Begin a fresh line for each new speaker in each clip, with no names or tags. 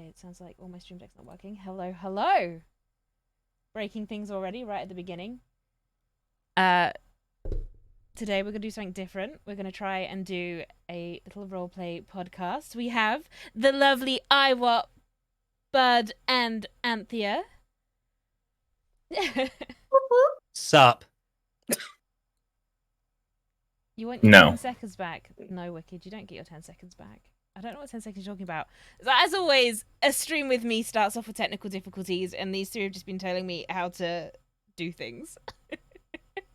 Okay, it sounds like all my stream deck's not working. Hello, hello. Breaking things already right at the beginning. Today we're gonna do something different. We're gonna try and do a little roleplay podcast. We have the lovely Iwop, Bud, and Anthea.
Sup?
You want your
No.
10 seconds back? No, Wicked, you don't get your 10 seconds back. I don't know what 10 seconds you're talking about. So as always, a stream with me starts off with technical difficulties, and these three have just been telling me how to do things.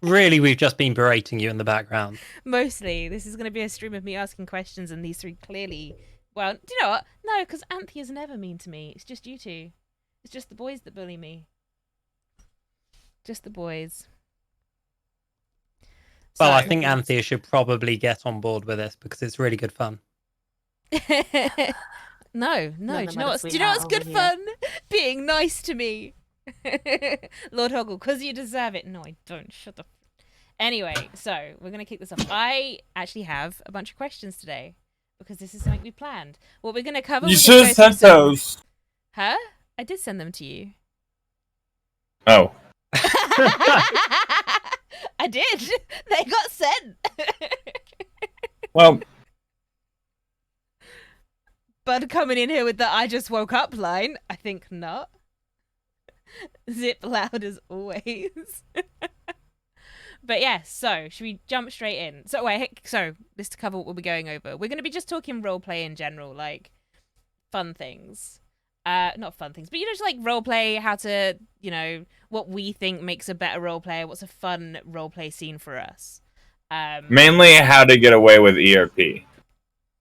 Really, we've just been berating you in the background.
Mostly, this is going to be a stream of me asking questions, and these three clearly... Well, do you know what? No, because Anthea's never mean to me. It's just you two. It's just the boys that bully me. Just the boys.
Well,
So-
I think Anthea should probably get on board with this because it's really good fun.
No. Do you know what's good fun? Being nice to me. Lord Hoggle, because you deserve it. No, I don't. Shut the... Anyway, so we're going to kick this off. I actually have a bunch of questions today because this is something we planned. What we're going to cover...
You should have sent those.
Huh? I did send them to you.
Oh.
I did. They got sent.
Well,
Bud coming in here with the I just woke up line. I think not. Zip loud as always. But yeah, so should we jump straight in? So this to cover what we'll be going over. We're going to be just talking roleplay in general, like fun things. Not fun things, but just like roleplay, how to, what we think makes a better roleplayer, what's a fun roleplay scene for us.
mainly how to get away with ERP.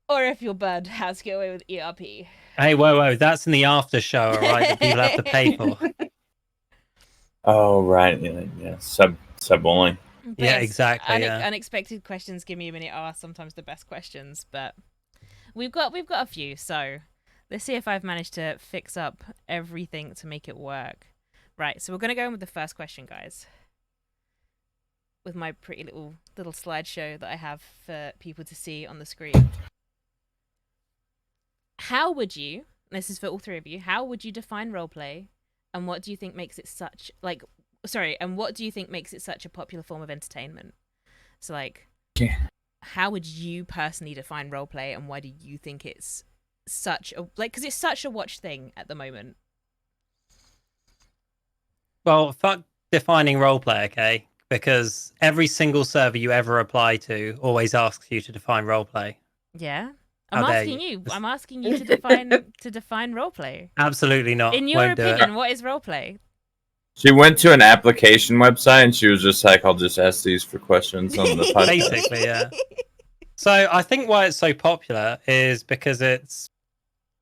Or if you're Bud, how to get away with ERP.
Hey, whoa, that's in the after show, all right? That people have to pay for.
Oh, right. Yeah. Sub only.
But
Yeah,
yes,
exactly. Yeah.
Unexpected questions, give me a minute, are sometimes the best questions, but we've got a few, so let's see if I've managed to fix up everything to make it work. Right, so we're going to go in with the first question, guys. With my pretty little slideshow that I have for people to see on the screen. How would you, this is for all three of you, how would you define roleplay, and what do you think makes it such, and what do you think makes it such a popular form of entertainment? So, how would you personally define roleplay, and why do you think it's such a, because it's such a watched thing at the moment?
Well, fuck defining roleplay, okay? Because every single server you ever apply to always asks you to define roleplay.
Yeah.
How
I'm
dare
asking
you.
you. I'm asking you to define roleplay.
Absolutely not.
In your
Won't do it.
opinion, what is roleplay?
She went to an application website and she was just like, I'll just ask these for questions on the podcast.
Basically, yeah. So I think why it's so popular is because it's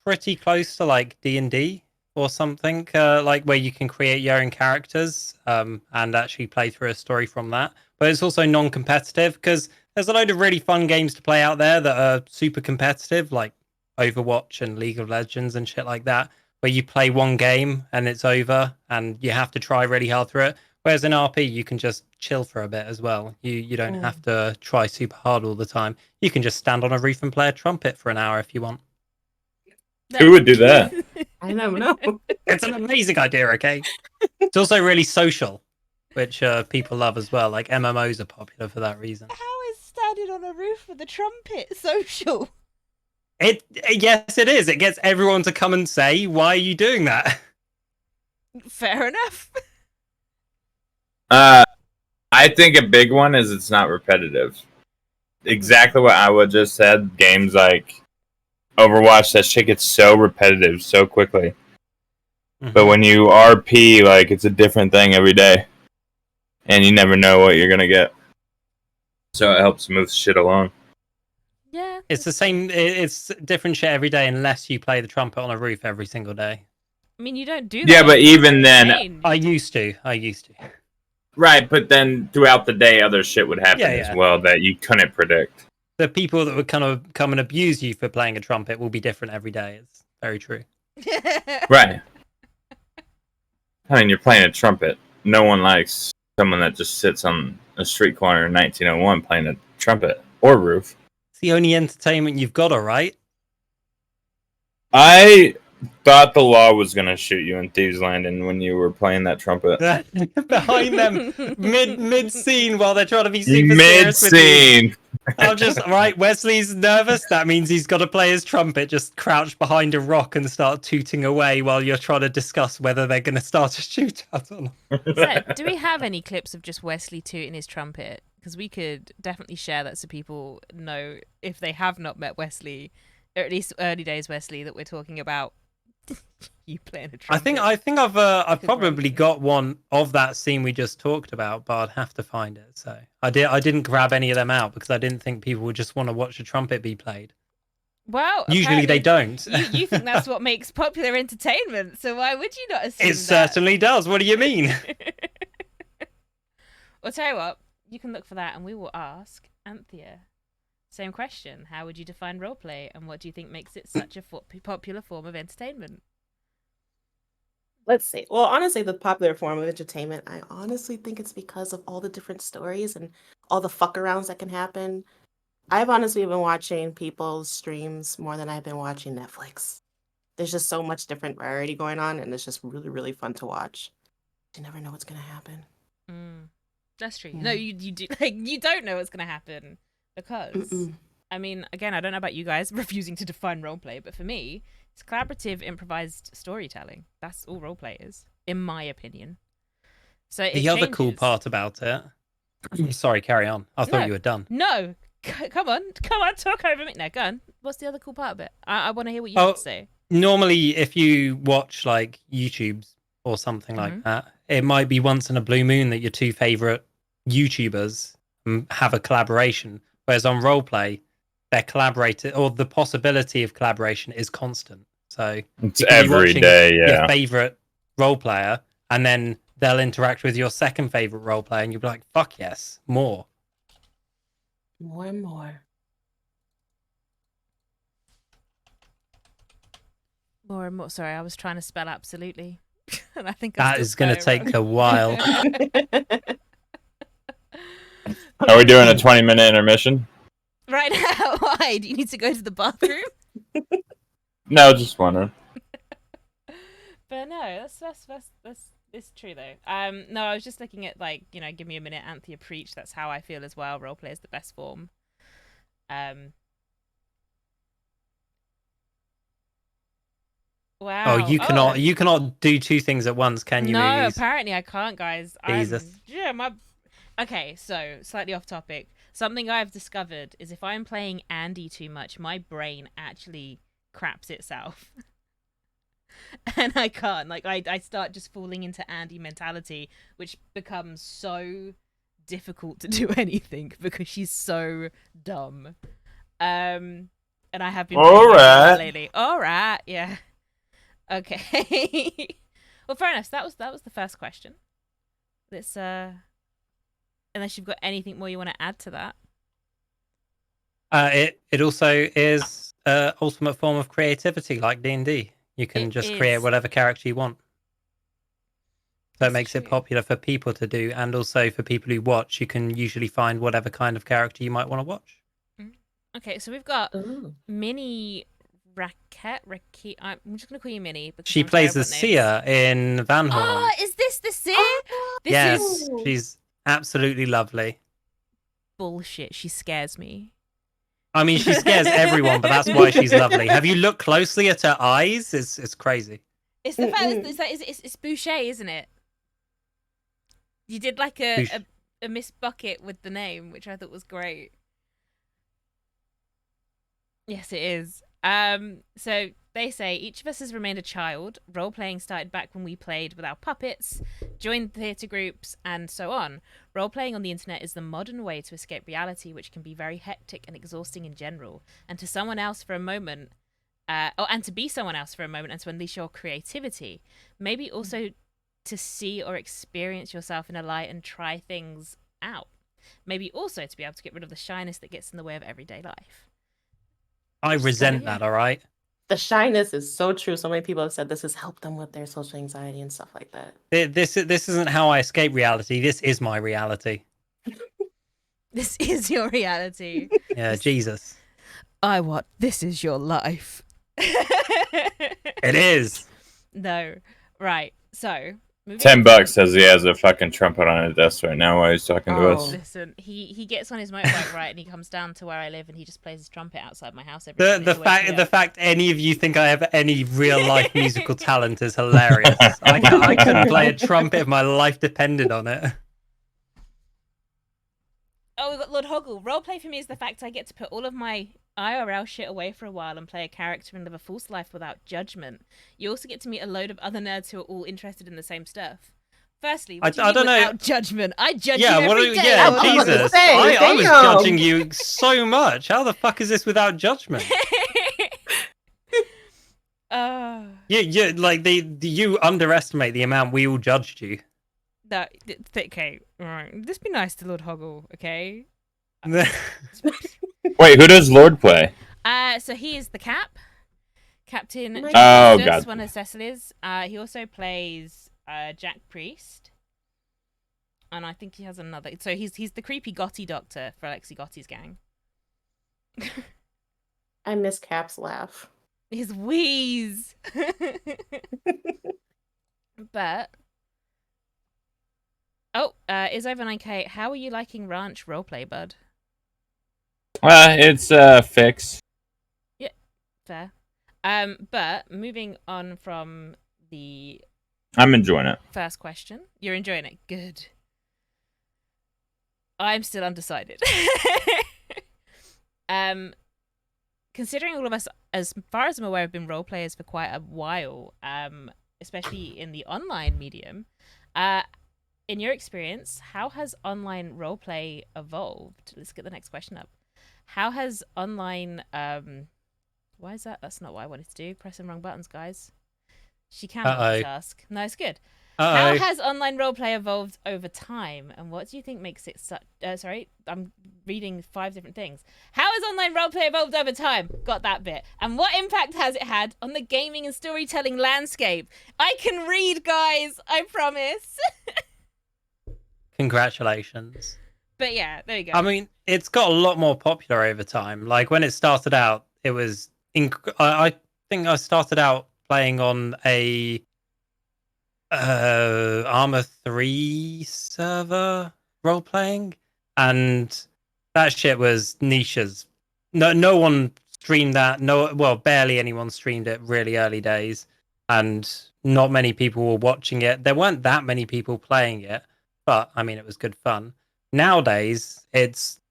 pretty close to like D&D or something, like where you can create your own characters and actually play through a story from that. But it's also non-competitive because there's a load of really fun games to play out there that are super competitive, like Overwatch and League of Legends and shit like that, where you play one game and it's over and you have to try really hard through it. Whereas in RP, you can just chill for a bit as well. You don't have to try super hard all the time. You can just stand on a roof and play a trumpet for an hour if you want.
Who would do that?
I don't know.
It's an amazing idea, okay? It's also really social, which people love as well. Like MMOs are popular for that reason.
How is standing on a roof with a trumpet social?
Yes, it is. It gets everyone to come and say, "Why are you doing that?"
Fair enough.
I think a big one is it's not repetitive. Exactly what I would just said. Games like Overwatch, that shit gets so repetitive so quickly.
Mm-hmm.
But when you RP, like, it's a different thing every day. And you never know what you're gonna get. So it helps move shit along.
Yeah.
It's the same. It's different shit every day, unless you play the trumpet on a roof every single day.
I mean, you don't do that.
Yeah, but even then,
I used to.
right, but then throughout the day, other shit would happen
Yeah.
as well that you couldn't predict.
The people that would kind of come and abuse you for playing a trumpet will be different every day. It's very true.
Right. I mean, you're playing a trumpet. No one likes someone that just sits on a street corner in 1901 playing a trumpet or roof.
It's the only entertainment you've got, all right?
I thought the law was gonna shoot you in Thieves Landing when you were playing that trumpet.
Behind them, mid scene, while they're trying to be super
Mid
serious with you.
scene.
I'm just right. Wesley's nervous. That means he's got to play his trumpet, just crouch behind a rock and start tooting away while you're trying to discuss whether they're going to start a shootout or not.
So, do we have any clips of just Wesley tooting his trumpet? Because we could definitely share that so people know if they have not met Wesley, or at least early days Wesley that we're talking about. You playing a trumpet.
I think I've probably got one of that scene we just talked about, but I'd have to find it. So I didn't grab any of them out because I didn't think people would just want to watch a trumpet be played.
Well,
usually they don't.
You think that's what makes popular entertainment, so why would you not assume
It certainly does. What do you mean?
Well, tell you what, you can look for that and we will ask Anthea. Same question. How would you define roleplay and what do you think makes it such a popular form of entertainment?
Let's see. Well, honestly, the popular form of entertainment, I honestly think it's because of all the different stories and all the fuck arounds that can happen. I've honestly been watching people's streams more than I've been watching Netflix. There's just so much different variety going on, and it's just really, really fun to watch. You never know what's gonna happen.
That's true.
Yeah.
No, you do. Like, you don't know what's gonna happen because I mean, again, I don't know about you guys refusing to define roleplay, but for me, it's collaborative, improvised storytelling. That's all roleplay is, in my opinion. So
The other cool part about it. Sorry, carry on. I thought you were done.
No, come on, talk over me. No, go on. What's the other cool part of it? I want to hear what you have to say.
Normally, if you watch like YouTube's or something like that, it might be once in a blue moon that your two favorite YouTubers have a collaboration. Whereas on roleplay, they're collaborated, or the possibility of collaboration is constant. So
it's every day, yeah.
Your favorite role player, and then they'll interact with your second favorite role player, and you'll be like, "Fuck yes, more,
more and more,
more and more." Sorry, I was trying to spell absolutely, and I think
that is going to take a while.
Are we doing a 20-minute intermission?
Right now? Why? Do you need to go to the bathroom?
No, just wondering.
But no, that's true though. No, I was just looking at like, you know, give me a minute, Anthea preach. That's how I feel as well. Roleplay is the best form. Wow.
Oh, you cannot do two things at once, can you?
No,
Moogies?
apparently I can't, guys.
Jesus.
Okay, so slightly off topic. Something I've discovered is if I'm playing Andy too much, my brain actually craps itself. And I can't. Like, I start just falling into Andy mentality, which becomes so difficult to do anything because she's so dumb. And I have been
all right
lately. All right, yeah. Okay. Well, fair enough. So that was the first question. Let's unless you've got anything more you want to add to that.
It also is an ultimate form of creativity, like D&D. You can create whatever character you want. So it makes it popular for people to do, and also for people who watch, you can usually find whatever kind of character you might want to watch.
Okay, so we've got Minnie Raquette. I'm just going to call you Minnie.
She plays the seer in Van Horn.
Oh, is this the seer?
Yes, she's absolutely lovely.
Bullshit, she scares me.
I mean, she scares everyone, but that's why she's lovely. Have you looked closely at her eyes? It's crazy.
It's the fact it's Boucher, isn't it? You did like a Miss Bucket with the name, which I thought was great. Yes, it is. So they say each of us has remained a child. Role playing started back when we played with our puppets, joined theatre groups, and so on. Role playing on the internet is the modern way to escape reality, which can be very hectic and exhausting in general. And to someone else for a moment, and to be someone else for a moment, and to unleash your creativity. Maybe also to see or experience yourself in a light and try things out. Maybe also to be able to get rid of the shyness that gets in the way of everyday life.
I resent that, all right?
The shyness is so true. So many people have said this has helped them with their social anxiety and stuff like that.
This isn't how I escape reality. This is my reality.
This is your reality.
Yeah, Jesus.
This is your life.
It is.
No. Right. So, moving
$10
on
bucks
from-
says he has a fucking trumpet on his desk right now while he's talking to
Oh.
us.
Listen, he gets on his motorbike, right, and he comes down to where I live, and he just plays his trumpet outside my house every
The
morning.
the
to wake me
fact the
up.
fact any of you think I have any real life musical talent is hilarious. I couldn't play a trumpet if my life depended on it.
Oh, we got Lord Hoggle. Roleplay for me is the fact I get to put all of my IRL shit away for a while and play a character and live a false life without judgment. You also get to meet a load of other nerds who are all interested in the same stuff. Firstly, what do you
I
mean
don't know.
without judgment? I judge
Yeah,
you
what?
every day.
Yeah,
I was about to
Jesus.
say,
I was
damn.
judging you so much. How the fuck is this without judgment? You like you underestimate the amount we all judged you.
No, okay, alright. Just be nice to Lord Hoggle, okay?
Wait, who does Lord play?
So he is the Captain
Oh my
God.
Justice,
God.
one of Cecily's. He also plays Jack Priest. And I think he has another. So he's the creepy Gotti doctor for Alexi Gotti's gang.
I miss Cap's laugh.
His wheeze. But is over 9K. How are you liking Ranch roleplay, bud?
It's fixed.
Fair. But moving on from the
I'm enjoying it.
first question, you're enjoying it. Good. I'm still undecided. Considering all of us, as far as I'm aware, have been role players for quite a while, especially in the online medium. In your experience, how has online roleplay evolved? Let's get the next question up. How has online why is that? That's not what I wanted to do. Pressing wrong buttons, guys. She can multitask. No, it's good. How has online roleplay evolved over time, and what do you think makes it such? Sorry, I'm reading 5 different things. How has online roleplay evolved over time? Got that bit. And what impact has it had on the gaming and storytelling landscape? I can read, guys. I promise.
Congratulations.
But yeah, there you go.
I mean, it's got a lot more popular over time. Like when it started out, it was. I think I started out playing on a Armor 3 server role playing, and that shit was niches. No one streamed that. Barely anyone streamed it really early days, and not many people were watching it. There weren't that many people playing it, but I mean, it was good fun. Nowadays, it's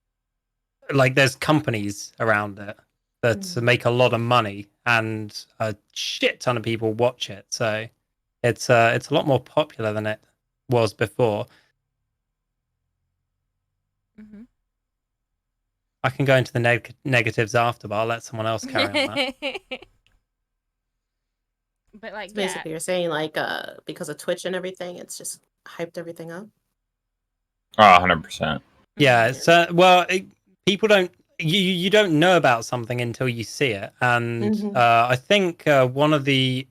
like there's companies around it that make a lot of money, and a shit ton of people watch it. So it's a lot more popular than it was before.
Mm-hmm.
I can go into the negatives after, but I'll let someone else carry on that.
But like,
So basically, you're saying like because of Twitch and everything, it's just hyped everything up.
Oh, 100%.
Yeah, so people don't you don't know about something until you see it, and I think one of the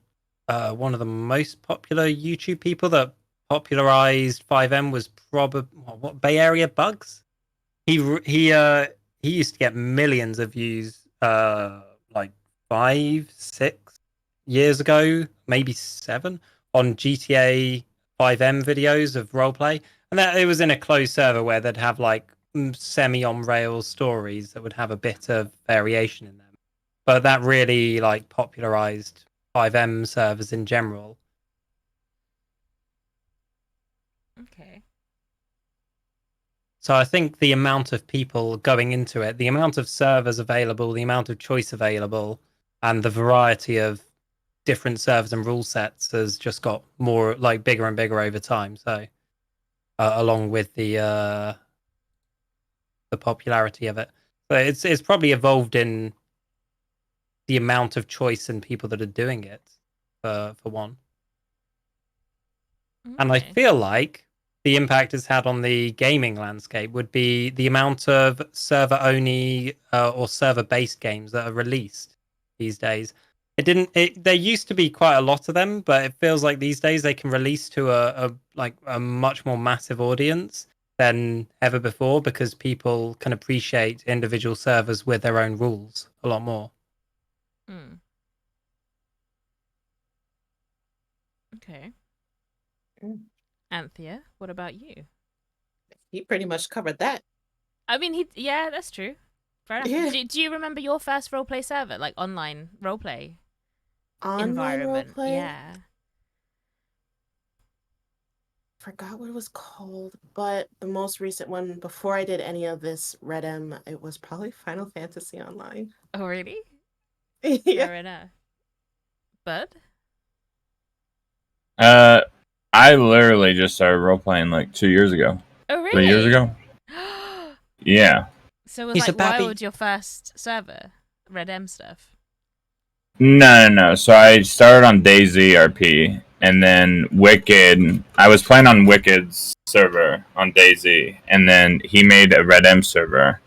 most popular YouTube people that popularized 5M was probably what Bay Area Bugs. He used to get millions of views like 5-6 years ago, maybe 7, on GTA 5M videos of roleplay. And that it was in a closed server where they'd have like semi on rails stories that would have a bit of variation in them. But that really like popularized 5M servers in general.
Okay.
So I think the amount of people going into it, the amount of servers available, the amount of choice available, and the variety of different servers and rule sets has just got more like bigger and bigger over time. So along with the popularity of it, so it's probably evolved in the amount of choice and people that are doing it for one.
Okay.
And I feel like the impact it's had on the gaming landscape would be the amount of server only or server based games that are released these days. There used to be quite a lot of them, but it feels like these days they can release to a much more massive audience than ever before, because people can appreciate individual servers with their own rules a lot more.
Okay.
Mm.
Anthea, what about you?
He pretty much covered that.
I mean, yeah, that's true. Fair enough.
Yeah.
Do you remember your first roleplay server, like online roleplay
Online
environment?
roleplay.
Yeah.
Forgot what it was called, but the most recent one before I did any of this Red M, it was probably Final Fantasy Online.
Oh, really?
Yeah.
Fair enough. Bud?
I literally just started role playing like 2 years ago,
Oh, really?
3 years ago. Yeah.
So it was
He's a
like
babby.
Wild your first server, Red M stuff.
No. So I started on DayZ RP, and then Wicked. I was playing on Wicked's server on DayZ, and then he made a Red M server.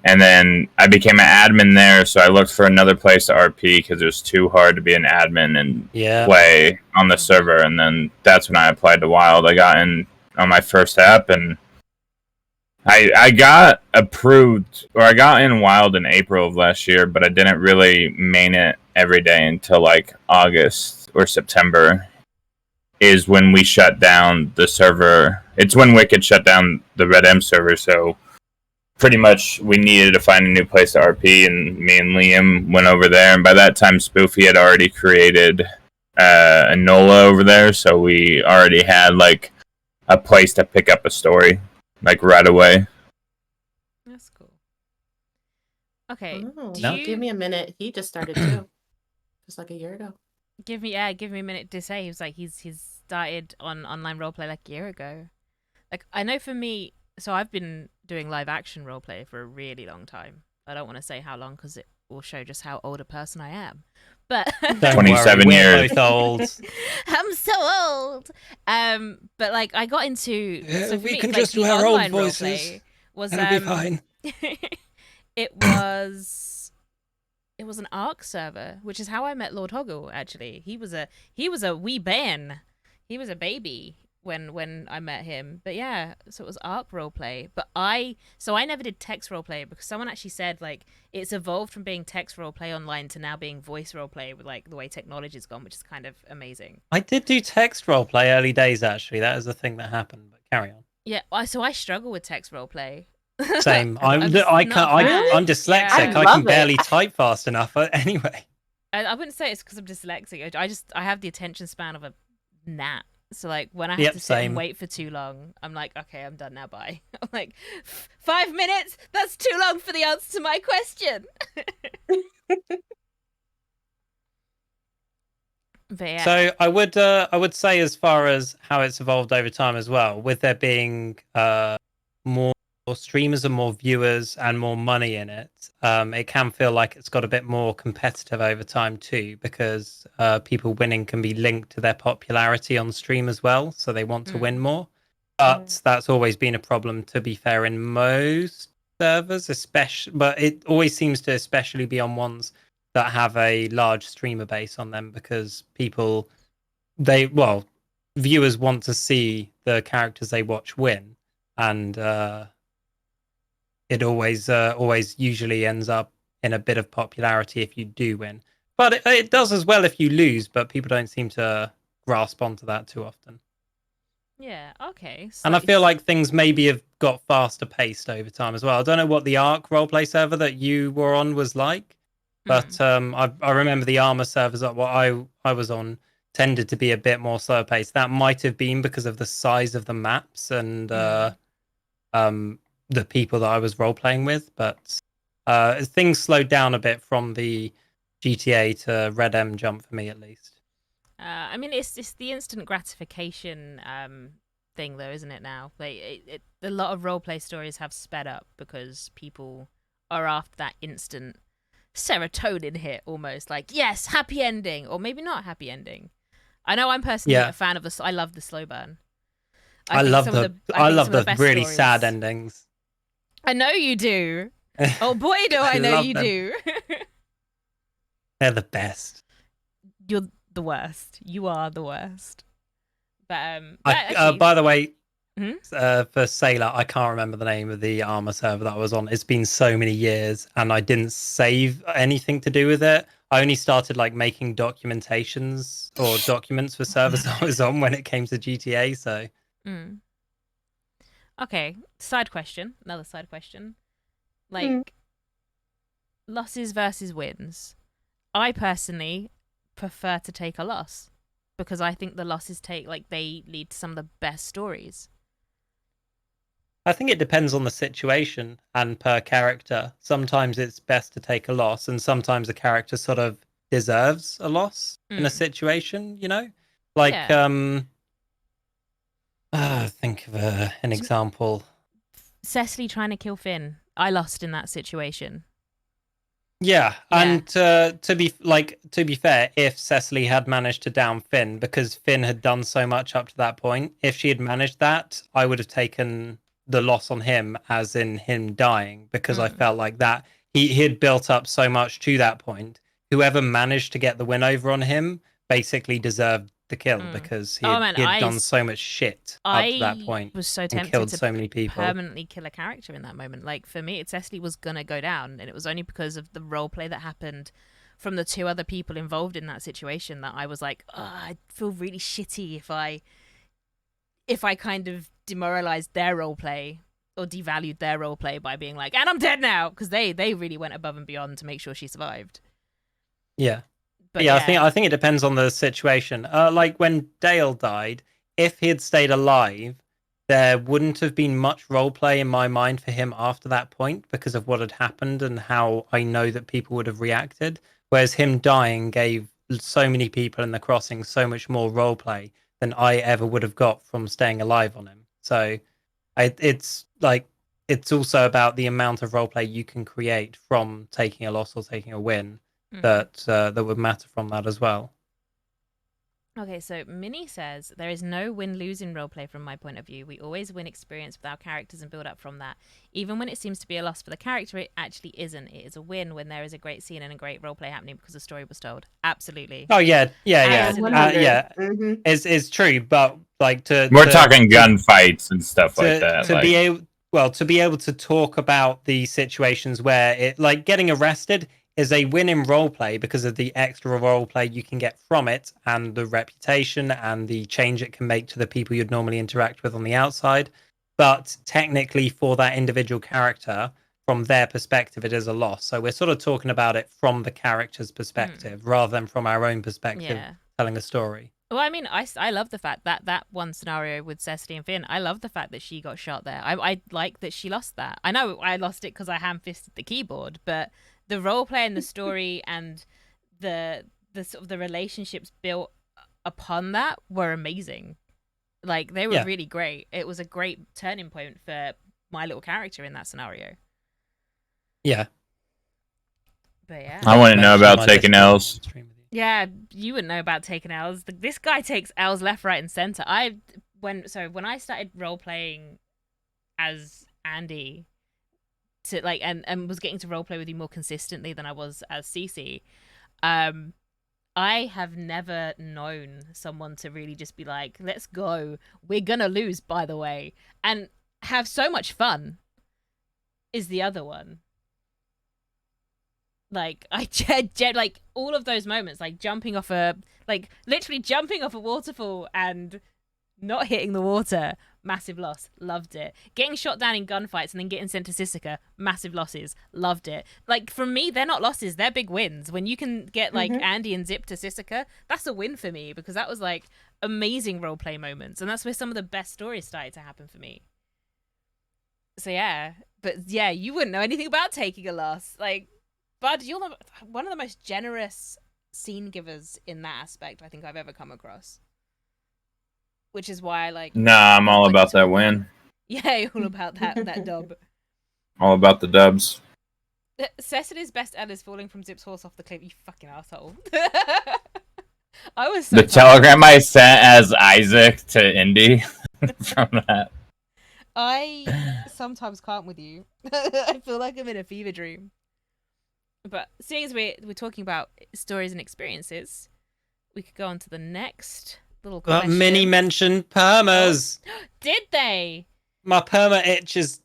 And then I became an admin there, so I looked for another place to RP because it was too hard to be an admin and play on the server. And then that's when I applied to Wild. I got in on my first app, and I got approved, or I got in Wild in April of last year, but I didn't really main it every day until like August or September is when we shut down the server. It's when Wicked shut down the Red M server, so pretty much we needed to find a new place to RP, and me and Liam went over there, and by that time Spoofy had already created a NOLA over there, so we already had like a place to pick up a story like right away.
That's cool. Okay.
Oh,
Do you
give me a minute. He just started too. Just like a year ago.
give me a minute to say. He was like he's started on online roleplay like a year ago. Like I know for me, so I've been doing live action roleplay for a really long time. I don't want to say how long because it will show just how old a person I am. But
27 years.
We're both old.
I'm so old. But like I got into so for
we
me,
can
like,
just do
the
our own
online
voices.
roleplay was
It'll be fine.
it was an ARC server, which is how I met Lord Hoggle. Actually, he was a wee Ben. He was a baby when I met him. But yeah, so it was ARC roleplay. But I never did text roleplay because someone actually said like it's evolved from being text roleplay online to now being voice roleplay with like the way technology's gone, which is kind of amazing.
I did do text roleplay early days, actually. That is the thing that happened, but carry on.
Yeah, so I struggle with text roleplay.
Same. I'm
I'm
dyslexic.
Yeah.
I can barely type fast enough. Anyway,
I wouldn't say it's because I'm dyslexic. I have the attention span of a gnat. So like when I have to sit and wait for too long, I'm like, okay, I'm done now. Bye. I'm like, 5 minutes. That's too long for the answer to my question. But yeah.
So I would say, as far as how it's evolved over time as well, with there being more streamers and more viewers and more money in it, it can feel like it's got a bit more competitive over time too, because people winning can be linked to their popularity on stream as well, so they want to win more. But that's always been a problem, to be fair, in most servers, but it always seems to especially be on ones that have a large streamer base on them, because viewers want to see the characters they watch win, and it always usually ends up in a bit of popularity if you do win. But it does as well if you lose, but people don't seem to grasp onto that too often.
Yeah, okay.
And I feel like things maybe have got faster paced over time as well. I don't know what the ARC roleplay server that you were on was like, but I remember the Armor servers that I was on tended to be a bit more slow paced. That might have been because of the size of the maps and the people that I was role playing with, but things slowed down a bit from the GTA to Red M jump for me, at least.
I mean, it's the instant gratification thing, though, isn't it? Now, like, a lot of roleplay stories have sped up because people are after that instant serotonin hit, almost like yes, happy ending, or maybe not happy ending. I know I'm personally a fan of the. I love the slow burn.
I love the really
stories.
sad endings.
I know you do. Oh boy, do I know you do.
They're the best.
You're the worst. You are the worst. But
by the way, for Sailor, I can't remember the name of the Armor server that I was on. It's been so many years, and I didn't save anything to do with it. I only started like making documentations or documents for servers I was on when it came to GTA. So
Mm. Okay, another side question. Like,
Mm.
losses versus wins. I personally prefer to take a loss because I think the losses they lead to some of the best stories.
I think it depends on the situation and per character. Sometimes it's best to take a loss, and sometimes a character sort of deserves a loss in a situation. Like
Yeah.
think of an example.
Cecily trying to kill Finn. I lost in that situation.
Yeah,
Yeah.
and to be fair, if Cecily had managed to down Finn, because Finn had done so much up to that point, if she had managed that, I would have taken the loss on him, as in him dying, because I felt like that he had built up so much to that point. Whoever managed to get the win over on him basically deserved the kill, because he had done so much shit up to that point.
I was so
and
tempted
killed
to
so many people.
permanently kill a character in that moment. Like, for me, Cecily was gonna go down, and it was only because of the role play that happened from the two other people involved in that situation that I was like, oh, I feel really shitty if I kind of demoralized their role play or devalued their role play by being like, and I'm dead now, because they really went above and beyond to make sure she survived.
Yeah.
But
yeah, I think it depends on the situation. Like when Dale died, if he had stayed alive, there wouldn't have been much roleplay in my mind for him after that point because of what had happened and how I know that people would have reacted. Whereas him dying gave so many people in the crossing so much more roleplay than I ever would have got from staying alive on him. So it's also about the amount of roleplay you can create from taking a loss or taking a win that would matter from that as well.
Okay, so Minnie says, there is no win-lose in roleplay from my point of view. We always win experience with our characters and build up from that. Even when it seems to be a loss for the character, it actually isn't. It is a win when there is a great scene and a great roleplay happening because the story was told. Absolutely.
Oh yeah.
Mm-hmm.
It's true, but like
we're talking gunfights and stuff like that.
To be able to talk about the situations where it, like, getting arrested is a win in roleplay because of the extra roleplay you can get from it and the reputation and the change it can make to the people you'd normally interact with on the outside. But technically, for that individual character, from their perspective, it is a loss. So we're sort of talking about it from the character's perspective rather than from our own perspective, telling a story.
Well, I mean, I love the fact that one scenario with Cecily and Finn, I love the fact that she got shot there. I like that she lost that. I know I lost it because I ham-fisted the keyboard, but the roleplay and the story and the sort of the relationships built upon that were amazing. Like, they were really great. It was a great turning point for my little character in that scenario.
Yeah.
But yeah.
I wouldn't know about taking L's.
Yeah, you wouldn't know about taking L's. This guy takes L's left, right, and center. When I started role playing as Andy, and was getting to role play with you more consistently than I was as Cece, I have never known someone to really just be like, "Let's go. We're gonna lose, by the way," and have so much fun. Is the other one. Like, like all of those moments, like literally jumping off a waterfall and not hitting the water, massive loss, loved it. Getting shot down in gunfights and then getting sent to Sisika, massive losses, loved it. Like, for me, they're not losses, they're big wins. When you can get like Andy and Zip to Sisika, that's a win for me because that was like amazing roleplay moments, and that's where some of the best stories started to happen for me. So yeah, but yeah, you wouldn't know anything about taking a loss, like. Bud, you're one of the most generous scene givers in that aspect I think I've ever come across. Which is why, like...
Nah, I'm all about that win.
Yeah, you're all about that dub.
All about the dubs.
Cecily's best L is falling from Zip's horse off the cliff, you fucking asshole. I was so
the telegram I sent as Isaac to Indy from that.
I sometimes can't with you. I feel like I'm in a fever dream. But seeing as we're talking about stories and experiences, we could go on to the next little question.
Minnie mentioned permas.
Oh. Did they?
My perma itch is...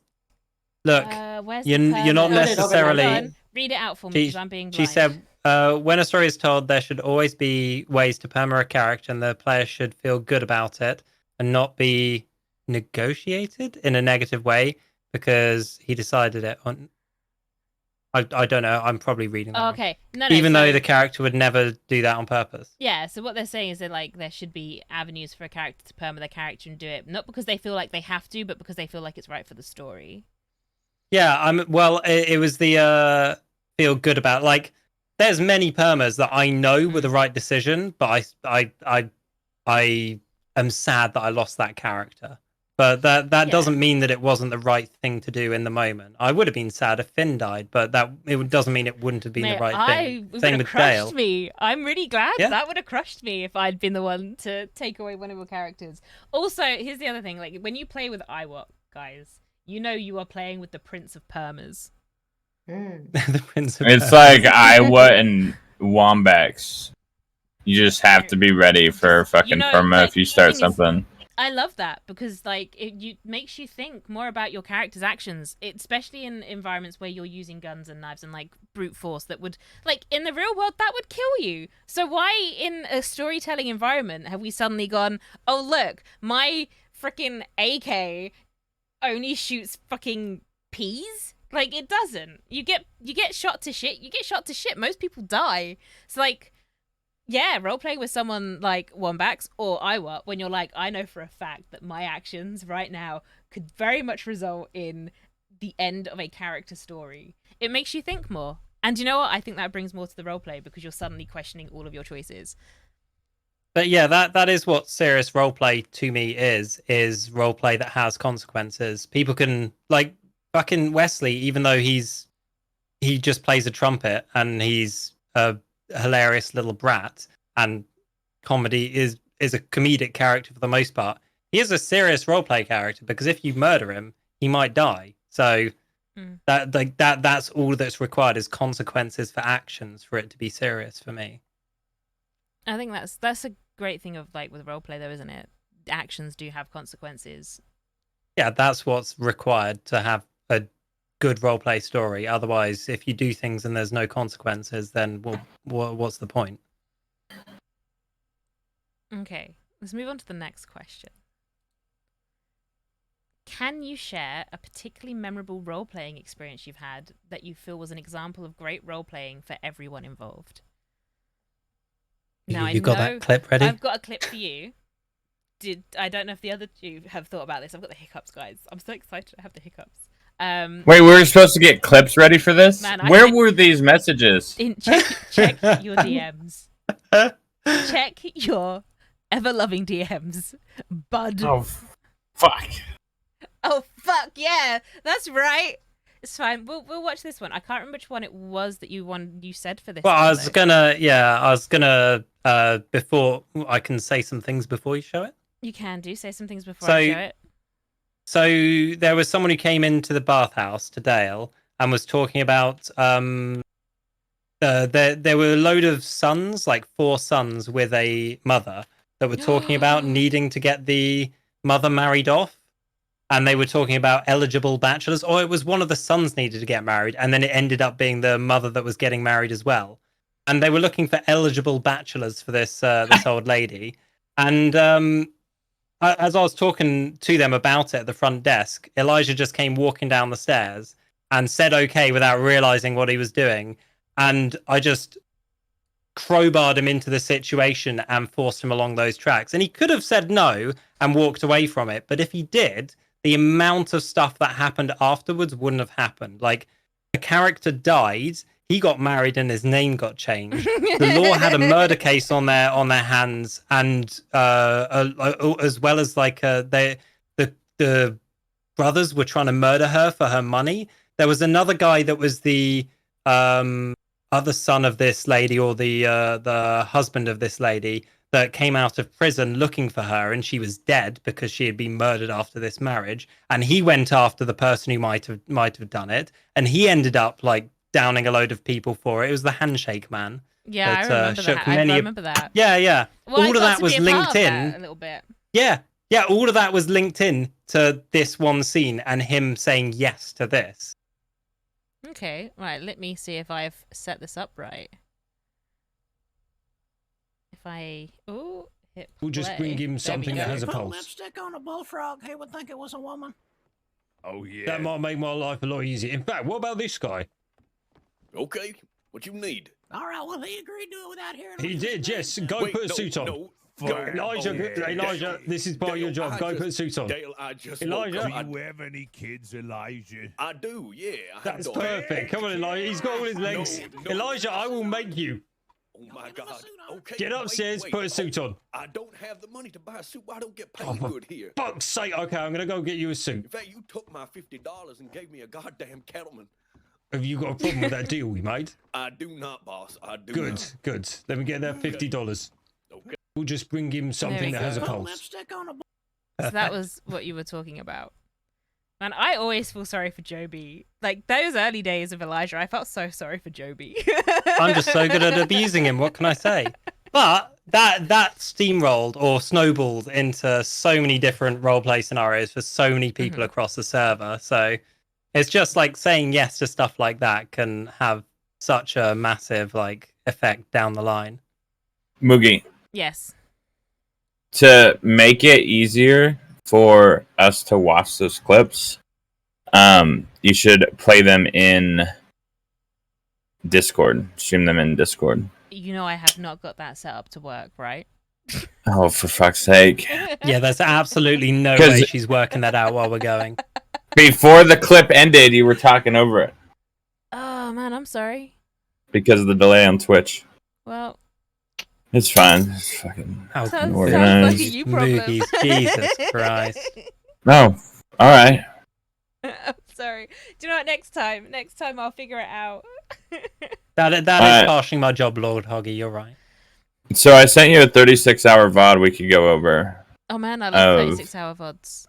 Look,
where's
you're not necessarily...
Read it out for me because I'm being blind.
She said, when a story is told, there should always be ways to perma a character, and the player should feel good about it and not be negotiated in a negative way because he decided it on. I don't know. I'm probably reading that wrong.
Okay, no,
Even though
so-
the character would never do that on purpose.
Yeah, so what they're saying is that like there should be avenues for a character to perma their character and do it, not because they feel like they have to, but because they feel like it's right for the story.
Yeah, well, it was the feel good about, like, there's many permas that I know were the right decision, but I am sad that I lost that character. But that doesn't mean that it wasn't the right thing to do in the moment. I would have been sad if Finn died, but it doesn't mean it wouldn't have been the right thing. Same with
crushed
Dale.
me. I'm really glad
Yeah.
that would have crushed me if I'd been the one to take away one of your characters. Also, here's the other thing: like when you play with Iwok, guys, you know you are playing with the Prince of Permas.
The Prince of
It's
Persia.
like Iowa and Wombax. You just have to be ready for fucking
know,
perma
like,
if you start
the thing is-
something.
I love that because like it makes you think more about your character's actions, especially in environments where you're using guns and knives and like brute force that would, like, in the real world that would kill you. So why in a storytelling environment have we suddenly gone, oh look, my freaking AK only shoots fucking peas? Like, it doesn't. You get shot to shit. You get shot to shit. Most people die. So like, yeah, roleplaying with someone like Wombax or Iwa, when you're like, I know for a fact that my actions right now could very much result in the end of a character story. It makes you think more. And you know what? I think that brings more to the roleplay because you're suddenly questioning all of your choices.
But yeah, that is what serious roleplay to me is roleplay that has consequences. People can, like, fucking Wesley, even though he just plays a trumpet and he's a hilarious little brat, and comedy is a comedic character for the most part. He is a serious roleplay character because if you murder him, he might die. So that's all that's required is consequences for actions for it to be serious for me.
I think that's a great thing of like with roleplay though, isn't it? Actions do have consequences.
Yeah, that's what's required to have a good roleplay story. Otherwise, if you do things and there's no consequences, then what's the point?
Okay, let's move on to the next question. Can you share a particularly memorable role-playing experience you've had that you feel was an example of great role-playing for everyone involved? Now,
you got that clip ready?
I've got a clip for you. I don't know if the other two have thought about this. I've got the hiccups, guys. I'm so excited to have the hiccups.
Wait, we were supposed to get clips ready for this?
Man,
Where were these messages?
Check your DMs. Check your ever-loving DMs, bud.
Oh, fuck.
Oh fuck yeah, that's right. It's fine. We'll watch this one. I can't remember which one it was that you said for this.
Well,
one,
I was gonna before I can say some things before you show it.
You can say some things before I show it.
So there was someone who came into the bathhouse to Dale and was talking about there were a load of sons, like 4 sons with a mother, that were talking about needing to get the mother married off. And they were talking about eligible bachelors, or it was one of the sons needed to get married, and then it ended up being the mother that was getting married as well. And they were looking for eligible bachelors for this this old lady. And as I was talking to them about it at the front desk, Elijah just came walking down the stairs and said okay without realizing what he was doing. And I just crowbarred him into the situation and forced him along those tracks. And he could have said no and walked away from it. But if he did, the amount of stuff that happened afterwards wouldn't have happened. Like, the character died, he got married, and his name got changed. The law had a murder case on their hands, and as well as like the brothers were trying to murder her for her money. There was another guy that was the other son of this lady, or the husband of this lady, that came out of prison looking for her, and she was dead because she had been murdered after this marriage. And he went after the person who might have done it, and he ended up like downing a load of people for it. It was the handshake man.
Yeah,
that,
I remember
shook
that.
many
I remember that.
Yeah.
Well,
all of that was linked in
a little bit.
Yeah, all of that was linked in to this one scene and him saying yes to this.
Okay, right. Let me see if I've set this up right. I... Oh, hit
We'll just bring
play.
him
There we
something that
go.
has a
Put
pulse.
lipstick on a bullfrog, he would think it was a woman.
Oh yeah.
That might make my life a lot easier. In fact, what about this guy?
Okay. What you need?
All right, well, he agreed to it without hearing.
He did, yes. Go
Wait,
put a
no,
suit on.
no.
Elijah, Elijah, this is part of your job. Go put a suit on.
Dale, I just
Elijah?
woke up.
Do you have any kids, Elijah?
I do, yeah. I have
That's
daughters.
perfect. Come on, Elijah. He's got all his legs.
No.
Elijah, I will make you.
Oh my God. Okay.
Get upstairs, put a suit on.
I don't have the money to buy a suit. I don't get paid
Oh, for
good here.
Fuck's sake. Okay, I'm going to go get you a
In
suit.
fact, you took my $50 and gave me a goddamn cattleman.
Have you got a problem with that deal we made?
I do not, boss. I do
Good,
not.
good. Let me get that $50.
Okay.
We'll just bring him something
we
that has a
go.
Put
pulse.
lipstick on a
So that was what you were talking about. Man, I always feel sorry for Joby. Like, those early days of Elijah, I felt so sorry for Joby.
I'm just so good at abusing him. What can I say? But that steamrolled or snowballed into so many different roleplay scenarios for so many people across the server. So it's just like saying yes to stuff like that can have such a massive like effect down the line.
Moogie,
Yes.
to make it easier for us to watch those clips, you should play them in Discord. Stream them in Discord.
You know I have not got that set up to work, right?
Oh, for fuck's sake.
Yeah, there's absolutely no
'Cause-
way she's working that out while we're going.
Before the clip ended, you were talking over it
Oh, man, I'm sorry.
because of the delay on Twitch.
Well,
It's fine. It's fucking...
How
sounds like a
organized.
you problem.
Moogies, Jesus Christ.
No. Alright.
I'm sorry. Do you know what? Next time I'll figure it out.
That is
Alright.
passing my job, Lord Hoggy. You're right.
So I sent you a 36-hour VOD we could go over
Oh man, I love
Of-
36-hour VODs.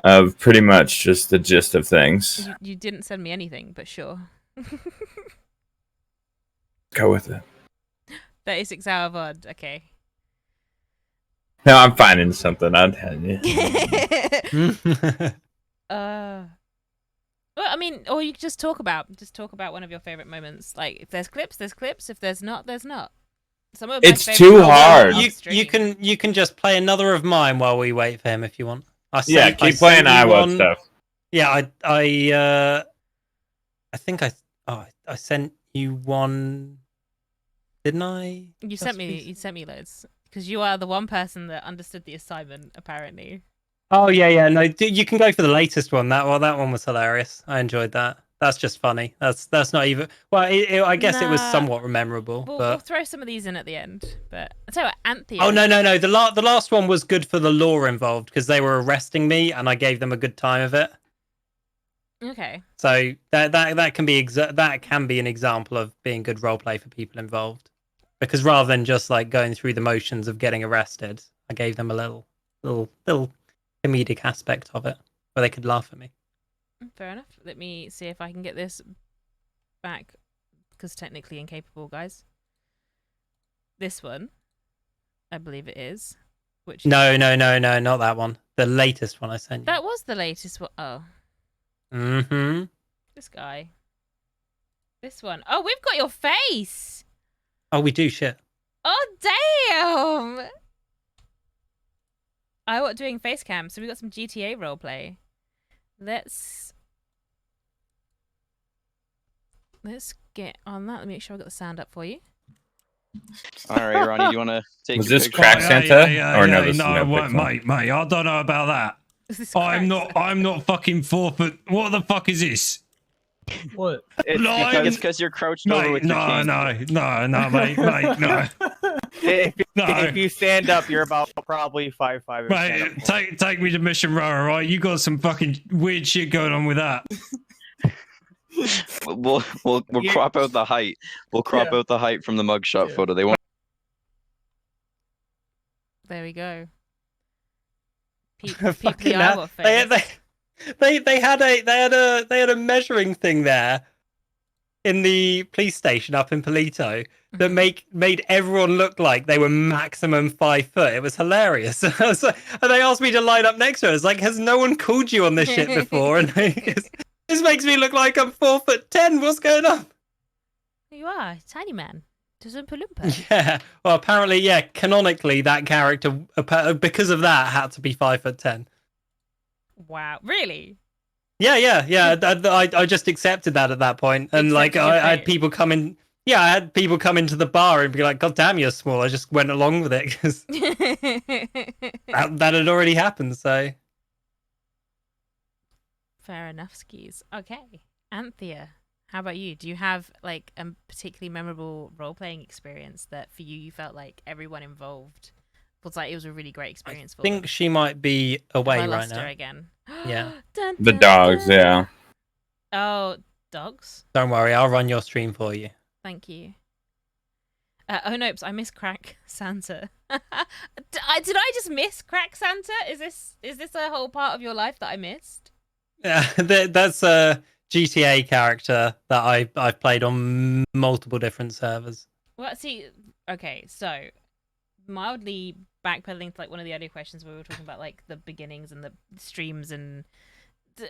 of pretty much just the gist of things.
You didn't send me anything, but sure.
Go with it.
36-hour VOD, okay.
No, I'm finding something. I'll tell you.
Well, I mean, or you could just talk about one of your favorite moments. Like, if there's clips, there's clips. If there's not, there's not. Some of my
It's
favorite
too
moments
hard.
are
you
off-stream.
you can just play another of mine while we wait for him if you want.
Yeah, keep playing Iowa stuff.
Yeah, I think I sent you one, didn't I?
You sent me loads because you are the one person that understood the assignment. Apparently.
Oh yeah. No, you can go for the latest one. That one was hilarious. I enjoyed that. That's just funny. That's not even. Well, I guess it was
Nah.
somewhat memorable.
We'll
but
throw some of these in at the end. But I'll tell you what, Anthea.
oh no. The last one was good for the lore involved because they were arresting me and I gave them a good time of it.
Okay.
So that can be that can be an example of being good roleplay for people involved, because rather than just like going through the motions of getting arrested, I gave them a little comedic aspect of it where they could laugh at me.
Fair enough. Let me see if I can get this back, because technically incapable, guys. This one, I believe it is. Which
No, not that one. The latest one I sent you.
that was the latest one. Oh,
Mm-hmm.
this guy. This one. Oh, we've got your face.
Oh, we do shit.
Oh, damn. I was doing face cam, so we got some GTA roleplay. Let's get on that. Let me make sure I got the sound up for you.
All right, Ronnie, do you want to take
Was
your
this
picture?
crack Santa? Or no, this is no
wait,
pixel.
mate, I don't know about that.
Is this
I'm
correct?
not fucking 4 foot. What the fuck is this?
What?
No,
You think it's because you're crouched over
Mate,
with your king.
no, mate, no.
If you stand up, you're about probably 5'5".
Mate, take me to Mission Row, all right? You got some fucking weird shit going on with that.
We'll crop out the height. We'll crop out the height from the mugshot photo. They want.
There we go.
Fucking
People
hell.
are face.
They had a measuring thing there in the police station up in Polito that made everyone look like they were maximum 5 foot. It was hilarious. I was like, and they asked me to line up next to her. It's like, has no one called you on this shit before? And this makes me look like I'm 4'10". What's going on?
You are tiny man. Doesn't Palumpa?
Yeah. Well, apparently, yeah. Canonically, that character, because of that, had to be 5'10".
Wow, really?
Yeah. I just accepted that at that point, and like
Accepted your
I had
fate.
people come in. Yeah, I had people come into the bar and be like, "God damn, you're small." I just went along with it because that had already happened. So
Fair enough, skis. Okay, Anthea, how about you? Do you have like a particularly memorable role playing experience that for you felt like everyone involved was like it was a really great experience for
I think
them?
she might be
Have
away
I
right
lost her
now.
again?
Yeah.
Dun,
The
dun,
dogs,
dun.
yeah.
Oh, dogs.
Don't worry, I'll run your stream for you.
Thank you. Oh nope, I miss Crack Santa. Did I just miss Crack Santa? Is this a whole part of your life that I missed?
Yeah, that's a GTA character that I've played on multiple different servers.
Well, see, okay, so mildly backpedaling to like one of the earlier questions where we were talking about like the beginnings and the streams and the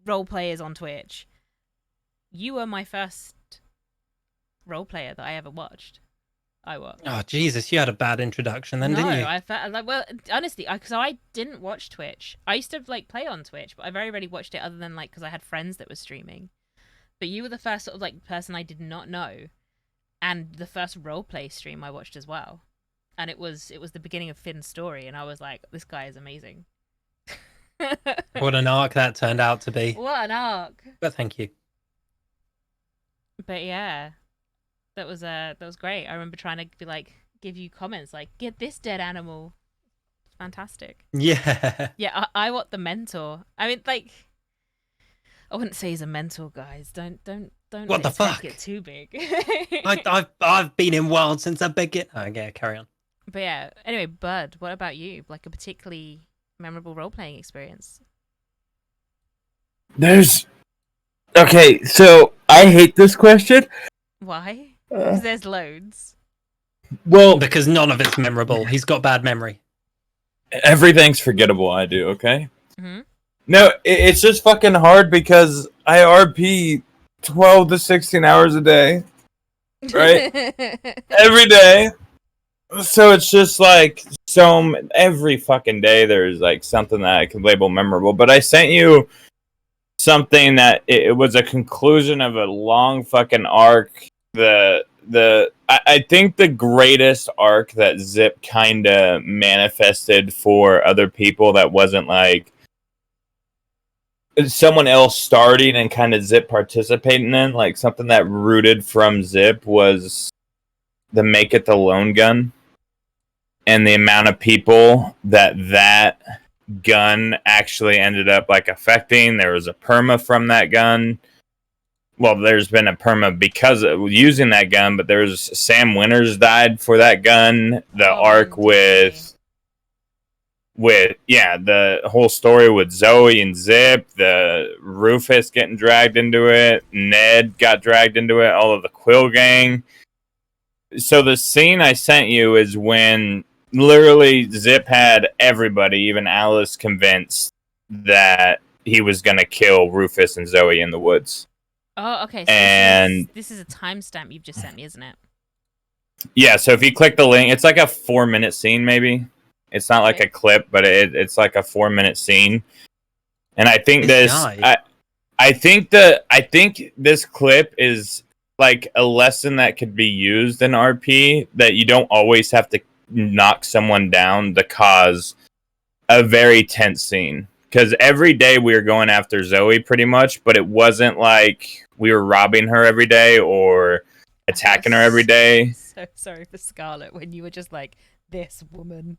role players on Twitch. You were my first role player that I ever watched.
Oh Jesus, you had a bad introduction then,
No,
didn't you?
I felt like, well, honestly, because I didn't watch Twitch. I used to like play on Twitch, but I very rarely watched it other than like because I had friends that were streaming. But you were the first sort of like person I did not know, and the first roleplay stream I watched as well. And it was the beginning of Finn's story, and I was like, this guy is amazing.
What an arc that turned out to be.
What an arc!
But thank you.
But yeah, that was great. I remember trying to be like give you comments like, get this dead animal. It's fantastic.
Yeah.
Yeah, I want the mentor. I mean, like, I wouldn't say he's a mentor, guys. Don't
What the
take
fuck?
it too big.
I've been in Wild since the beginning. Okay, carry on.
But yeah, anyway, Bud, what about you? Like a particularly memorable role playing experience?
Okay, so I hate this question.
Why? Because there's loads.
Well,
Because none of it's memorable. He's got bad memory.
everything's forgettable. I do. Okay.
Hmm.
No, it's just fucking hard because I RP 12 to 16 hours a day, right? Every day. So it's just like every fucking day there's like something that I could label memorable. But I sent you something that it was a conclusion of a long fucking arc. I think the greatest arc that Zip kind of manifested for other people that wasn't like someone else starting and kind of Zip participating in, like something that rooted from Zip was the Make It the Lone Gun. And the amount of people that gun actually ended up like affecting. There was a perma from that gun. Well, there's been a perma because of using that gun, but there's Sam Winters died for that gun. The arc with the whole story with Zoe and Zip, the Rufus getting dragged into it, Ned got dragged into it, all of the Quill gang. So the scene I sent you is when literally Zip had everybody, even Alice, convinced that he was going to kill Rufus and Zoe in the woods.
Oh, okay. So
And
this is a timestamp you've just sent me, isn't it?
yeah, so if you click the link, it's like a 4-minute scene, maybe. It's not like a clip, but it's like a 4-minute scene. And I think I think this clip is like a lesson that could be used in RP, that you don't always have to knock someone down to cause a very tense scene. Because every day we were going after Zoe pretty much, but it wasn't like we were robbing her every day or attacking her every day.
So sorry for Scarlet when you were just like, this woman.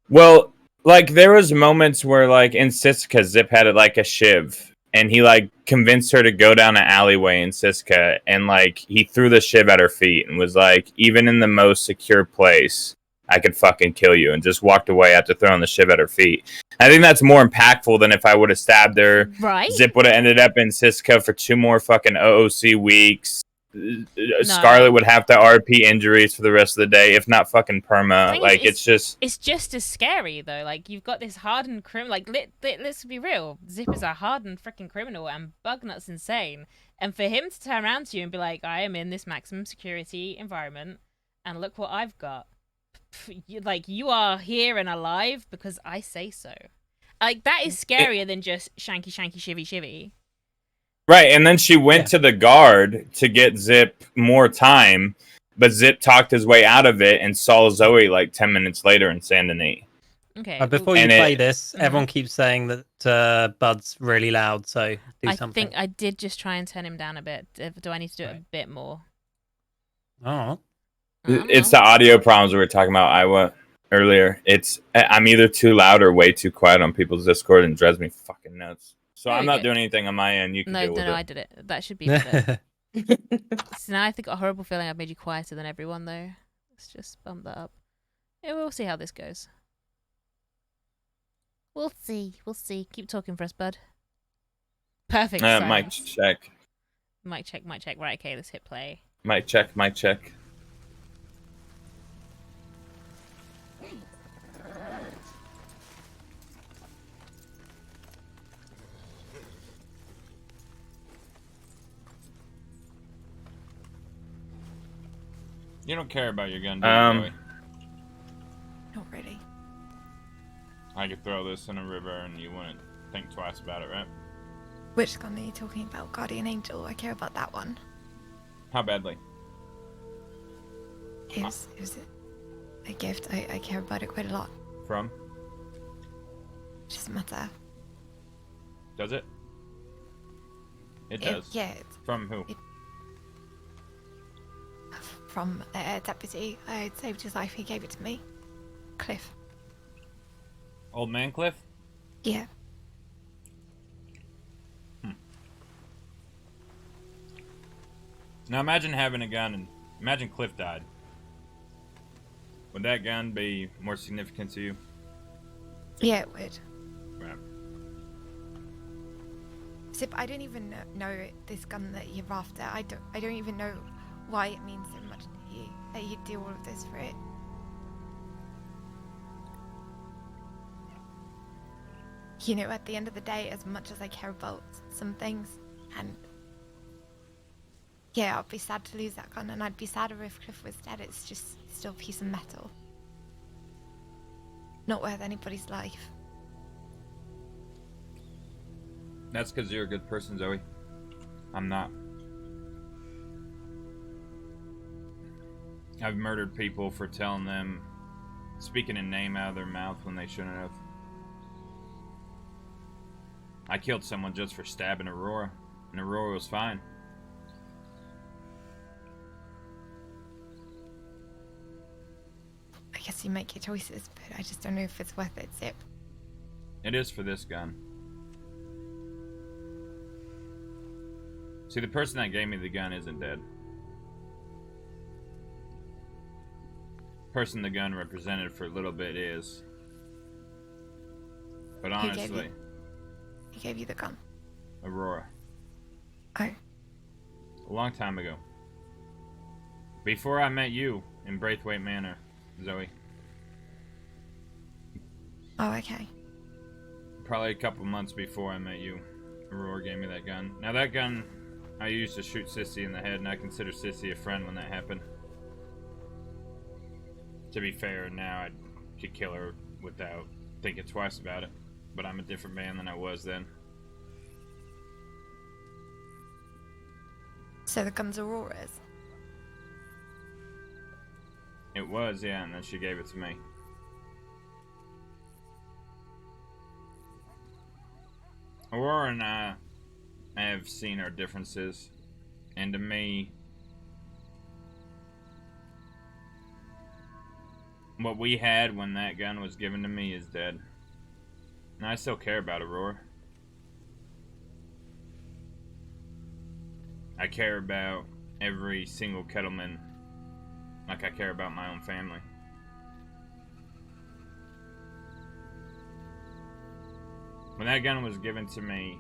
Well, like there was moments where like in Siska, Zip had like a shiv, and he like convinced her to go down an alleyway in Siska, and like he threw the shiv at her feet and was like, even in the most secure place, I could fucking kill you, and just walked away after throwing the shiv at her feet. I think that's more impactful than if I would have stabbed her.
Right.
Zip would have ended up in Siska for 2 more fucking OOC weeks. Scarlet would have to RP injuries for the rest of the day, if not fucking perma. Like, it's just...
It's just as scary, though. Like, you've got this hardened criminal. Like, let's be real. Zip is a hardened freaking criminal, and Bugnut's insane. And for him to turn around to you and be like, I am in this maximum security environment, and look what I've got. Like, you are here and alive because I say so. Like, that is scarier than just shanky, shanky, shivvy, shivvy.
Right, and then she went to the guard to get Zip more time, but Zip talked his way out of it and saw Zoe like 10 minutes later in Saint Denis.
Okay.
Before you play this, everyone keeps saying that Bud's really loud, so do something.
I think I did just try and turn him down a bit. Do I need to do it a bit more?
Oh.
It's the audio problems we were talking about, Iowa, earlier. I'm either too loud or way too quiet on people's Discord, and it drives me fucking nuts. So I'm not doing anything on my end. You can deal with it.
No, I did it. That should be better. So now I think a horrible feeling I've made you quieter than everyone, though. Let's just bump that up. Yeah, we'll see how this goes. We'll see. We'll see. Keep talking for us, bud. Perfect.
Mic check.
Mic check. Mic check. Right. Okay. Let's hit play.
Mic check. Mic check.
You don't care about your gun, do you,
Not really.
I could throw this in a river and you wouldn't think twice about it, right?
Which gun are you talking about? Guardian Angel? I care about that one.
How badly?
It was a gift. I care about it quite a lot.
From?
It doesn't matter.
Does it? It does?
Yeah.
From who?
From a deputy. I had saved his life. He gave it to me. Cliff.
Old man Cliff?
Yeah.
Now imagine having a gun and imagine Cliff died. Would that gun be more significant to you?
Yeah, it would.
Right.
Zip, I don't even know this gun that you're after. I don't even know why it means so much to you that you do all of this for it. You know, at the end of the day, as much as I care about some things, and yeah, I'd be sad to lose that gun, and I'd be sadder if Cliff was dead. It's just still a piece of metal. Not worth anybody's life.
That's because you're a good person, Zoe. I'm not. I've murdered people for telling them, speaking a name out of their mouth when they shouldn't have. I killed someone just for stabbing Aurora, and Aurora was fine.
I guess you make your choices, but I just don't know if it's worth it, Zip.
It is for this gun. See, the person that gave me the gun isn't dead. The person the gun represented for a little bit is. But honestly...
He gave you the gun?
Aurora.
Oh.
A long time ago. Before I met you in Braithwaite Manor, Zoe.
Oh, okay.
Probably a couple months before I met you, Aurora gave me that gun. Now that gun I used to shoot Sissy in the head, and I consider Sissy a friend when that happened. To be fair, now I could kill her without thinking twice about it. But I'm a different man than I was then.
So the gun's Aurora's?
It was, yeah, and then she gave it to me. Aurora and I have seen our differences, and to me, what we had when that gun was given to me is dead. And I still care about Aurora. I care about every single Kettleman like I care about my own family. When that gun was given to me,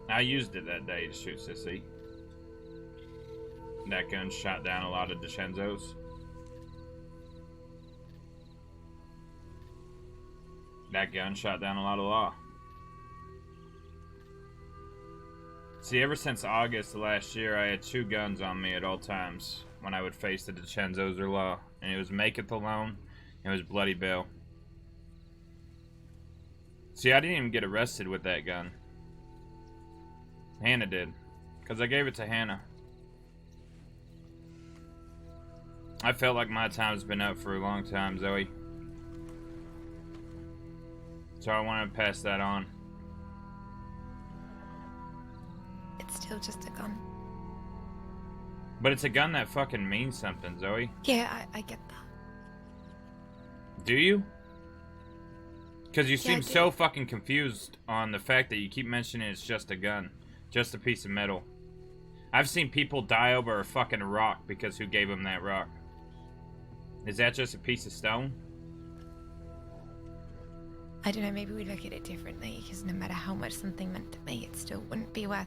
I used it that day to shoot Sissy. that gun shot down a lot of DiCenzo's. That gun shot down a lot of law. See, ever since August of last year, I had 2 guns on me at all times when I would face the DiCenzo's or law. And it was Make It Alone, and it was Bloody Bill. See, I didn't even get arrested with that gun. Hannah did, because I gave it to Hannah. I felt like my time's been up for a long time, Zoe. So I want to pass that on.
It's still just a gun.
But it's a gun that fucking means something, Zoe.
Yeah, I get that.
Do you? Because you
Yeah,
seem
I do.
so fucking confused on the fact that you keep mentioning it's just a gun. Just a piece of metal. I've seen people die over a fucking rock because who gave them that rock? Is that just a piece of stone?
I don't know, maybe we look at it differently, because no matter how much something meant to me, it still wouldn't be worth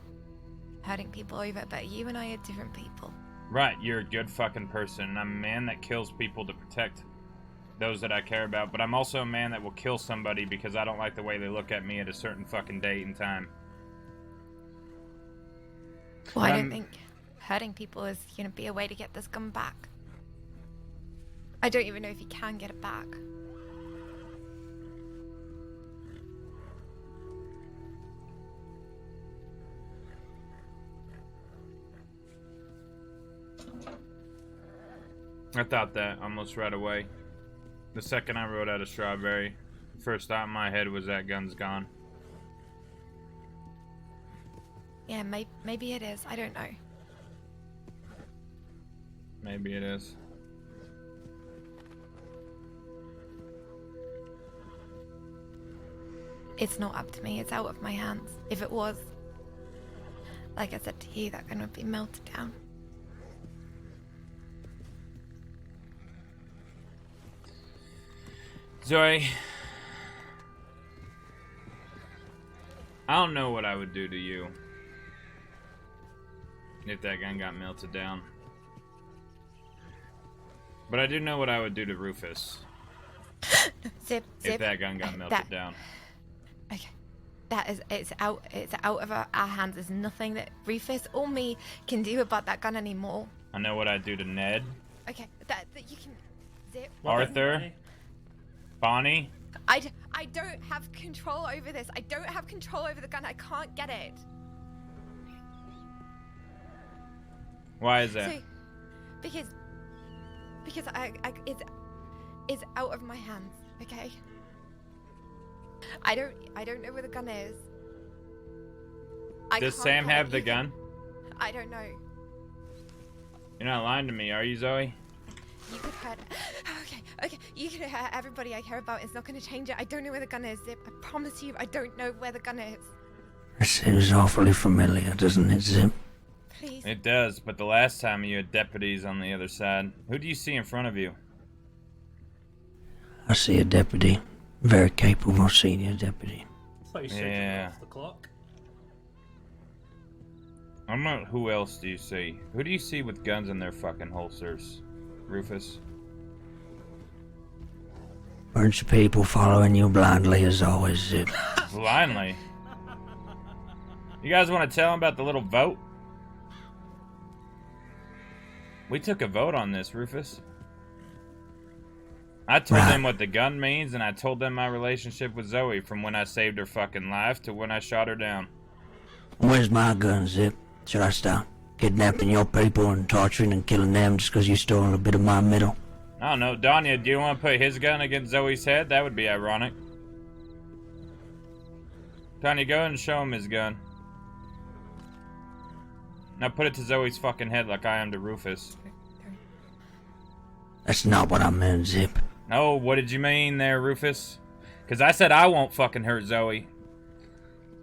hurting people over, but you and I are different people.
Right, you're a good fucking person, and I'm a man that kills people to protect those that I care about, but I'm also a man that will kill somebody because I don't like the way they look at me at a certain fucking date and time.
Well, I don't think hurting people is going to be a way to get this gun back. I don't even know if you can get it back.
I thought that almost right away. The second I wrote out a strawberry, the first thought in my head was that gun's gone.
Yeah, maybe it is. I don't know.
Maybe it is.
It's not up to me. It's out of my hands. If it was, like I said to you, that gun would be melted down.
Zoe, I don't know what I would do to you if that gun got melted down. But I do know what I would do to Rufus
Zip,
if that gun got melted down.
Okay. It's out of our hands. There's nothing that Rufus or me can do about that gun anymore.
I know what I'd do to Ned,
Okay, that you can Zip.
Arthur, Bonnie.
I don't have control over this. I don't have control over the gun. I can't get it.
Why is that?
So, because it's out of my hands. Okay. I don't know where the gun is.
Does Sam have the gun?
I don't know.
You're not lying to me, are you, Zoe?
You could hurt. Okay. You could hurt everybody I care about. It's not going to change it. I don't know where the gun is, Zip. I promise you, I don't know where the gun is.
It seems awfully familiar, doesn't it, Zip?
Please.
It does, but the last time you had deputies on the other side. Who do you see in front of you?
I see a deputy. Very capable senior deputy.
Yeah.
The clock.
I'm not. Who else do you see? Who do you see with guns in their fucking holsters? Rufus?
Bunch of people following you blindly as always, Zip.
Blindly? You guys want to tell him about the little vote? We took a vote on this, Rufus. I told them what the gun means, and I told them my relationship with Zoe from when I saved her fucking life to when I shot her down.
Where's my gun, Zip? Should I stop kidnapping your people and torturing and killing them just because you stole a bit of my metal?
I don't know. Danya, do you want to put his gun against Zoe's head? That would be ironic. Danya, go ahead and show him his gun. Now put it to Zoe's fucking head like I am to Rufus.
That's not what I meant, Zip.
Oh, what did you mean there, Rufus? Because I said I won't fucking hurt Zoe.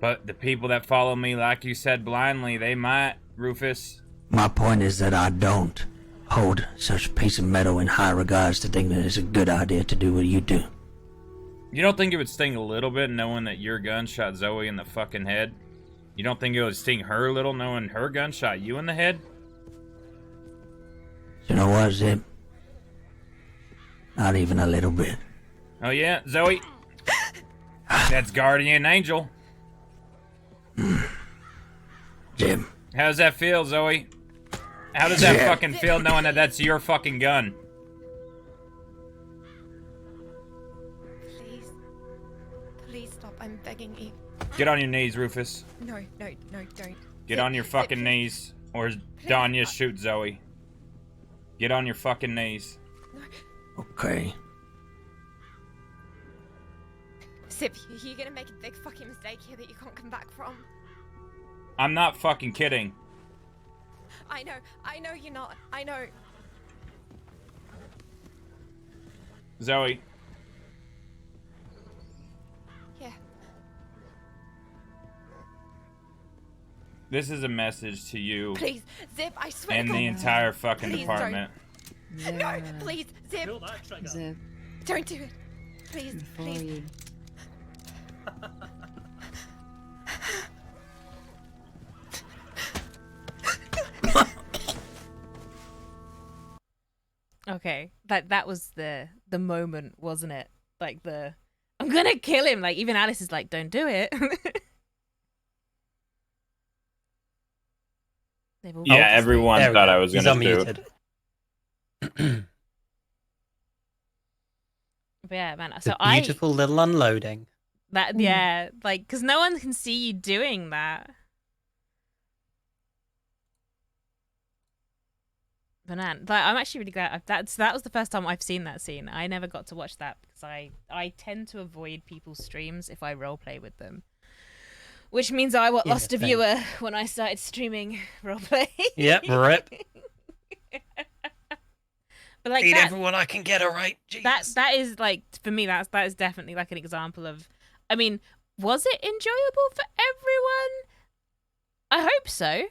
But the people that follow me, like you said, blindly, they might, Rufus.
My point is that I don't hold such a piece of metal in high regards to think that it's a good idea to do what you do.
You don't think it would sting a little bit knowing that your gun shot Zoe in the fucking head? You don't think it would sting her a little knowing her gun shot you in the head?
You know what, Zip? Not even a little bit.
Oh yeah, Zoe. That's Guardian Angel.
Jim.
How does that feel, Zoe? How does that fucking feel knowing that that's your fucking gun?
Please. Please stop. I'm begging you.
Get on your knees, Rufus.
No, don't.
Get on your fucking knees, or Danya shoot Zoe. Get on your fucking knees.
Okay.
Zip, you're gonna make a big fucking mistake here that you can't come back from.
I'm not fucking kidding.
I know you're not. I know.
Zoe.
Yeah.
This is a message to you.
Please, Zip, I swear
and
to God.
the entire fucking
Please
department.
No, please, Zip.
Zip.
Don't do it. Please, please.
Okay, that was the moment, wasn't it? Like I'm gonna kill him. Like even Alice is like, don't do it.
Yeah, everyone thought I was gonna do it.
But yeah, man.
It's
So
a beautiful little unloading.
Like because no one can see you doing that. But man, like, I'm actually really glad that was the first time I've seen that scene. I never got to watch that because I tend to avoid people's streams if I roleplay with them. Which means I lost a viewer when I started streaming roleplay.
Yep, rip.
But like
Need everyone I can get, alright?
That is like, for me, that is definitely like an example of, I mean, was it enjoyable for everyone? I hope so.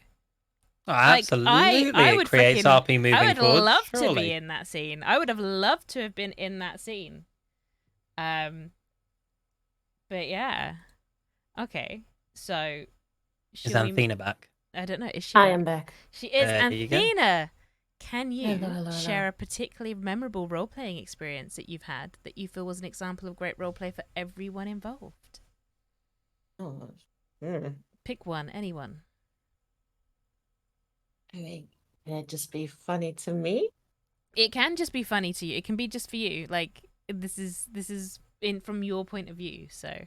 Oh, absolutely.
I would
it creates RP moving
I would
forward.
love to
surely.
be in that scene. I would have loved to have been in that scene. But yeah. Okay. So
Is Anthena back?
I don't know. Is she?
I am back.
She is.
There you go.
Anthena, can you
Hello.
share a particularly memorable role-playing experience that you've had that you feel was an example of great role-play for everyone involved?
Oh, sure.
Pick one, anyone.
I mean, can it just be funny to me?
It can just be funny to you. It can be just for you. Like this is in from your point of view. So.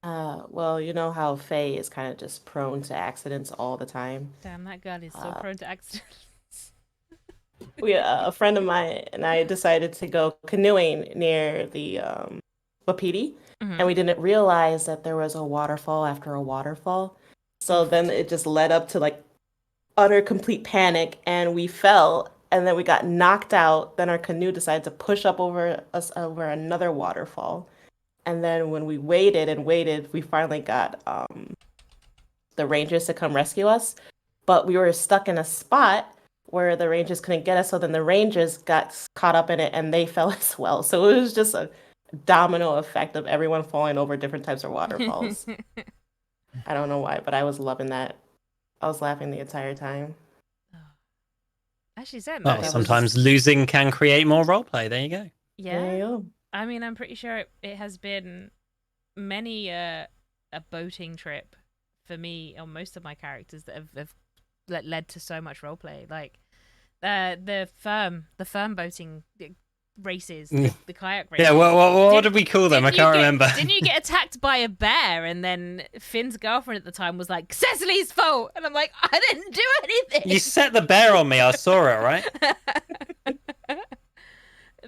Well, you know how Faye is kind of just prone to accidents all the time.
Damn, that girl is so prone to accidents.
A friend of mine and I decided to go canoeing near the Wapiti, and we didn't realize that there was a waterfall after a waterfall. So then it just led up to like utter complete panic, and we fell, and then we got knocked out. Then our canoe decided to push up over us over another waterfall. And then when we waited, we finally got the rangers to come rescue us. But we were stuck in a spot where the rangers couldn't get us. So then the rangers got caught up in it and they fell as well. So it was just a domino effect of everyone falling over different types of waterfalls. I don't know why, but I was loving that. I was laughing the entire time.
Actually, said
Well, sometimes losing can create more roleplay. There you go.
Yeah. I mean, I'm pretty sure it has been many a boating trip for me on most of my characters that have led to so much roleplay. Like the firm boating races, the kayak races.
Yeah, what did we call them? I can't remember.
Didn't you get attacked by a bear? And then Finn's girlfriend at the time was like, Cecily's fault. And I'm like, I didn't do anything.
You set the bear on me. I saw it, right?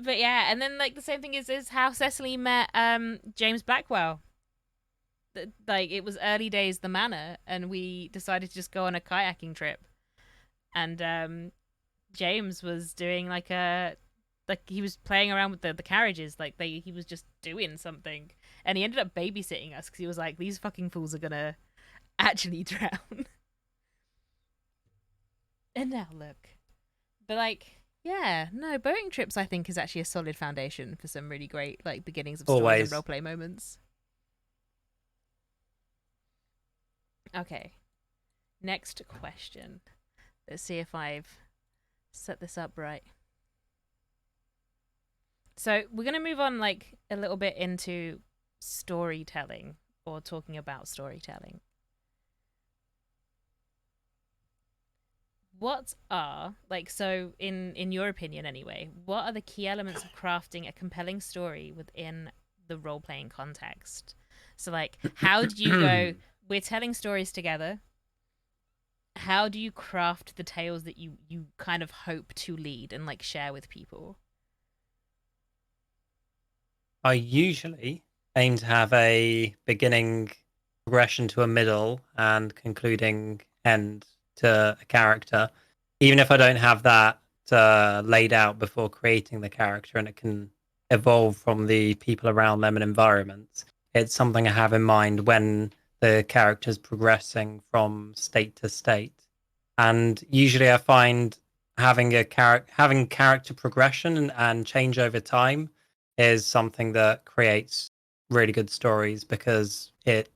But yeah, and then like the same thing is how Cecily met James Blackwell. Like it was early days the manor, and we decided to just go on a kayaking trip. And James was doing he was playing around with the carriages, he was just doing something, and he ended up babysitting us because he was like, these fucking fools are gonna actually drown. And now look, but like. Yeah, no, boating trips I think is actually a solid foundation for some really great like beginnings of stories and roleplay moments. Okay. Next question. Let's see if I've set this up right. So we're gonna move on like a little bit into storytelling or talking about storytelling. What are in your opinion anyway, what are the key elements of crafting a compelling story within the role-playing context? So like, how do you go, we're telling stories together, how do you craft the tales that you kind of hope to lead and like share with people?
I usually aim to have a beginning progression to a middle and concluding end to a character, even if I don't have that laid out before creating the character, and it can evolve from the people around them and environments. It's something I have in mind when the character's progressing from state to state. And usually I find having character progression and change over time is something that creates really good stories, because it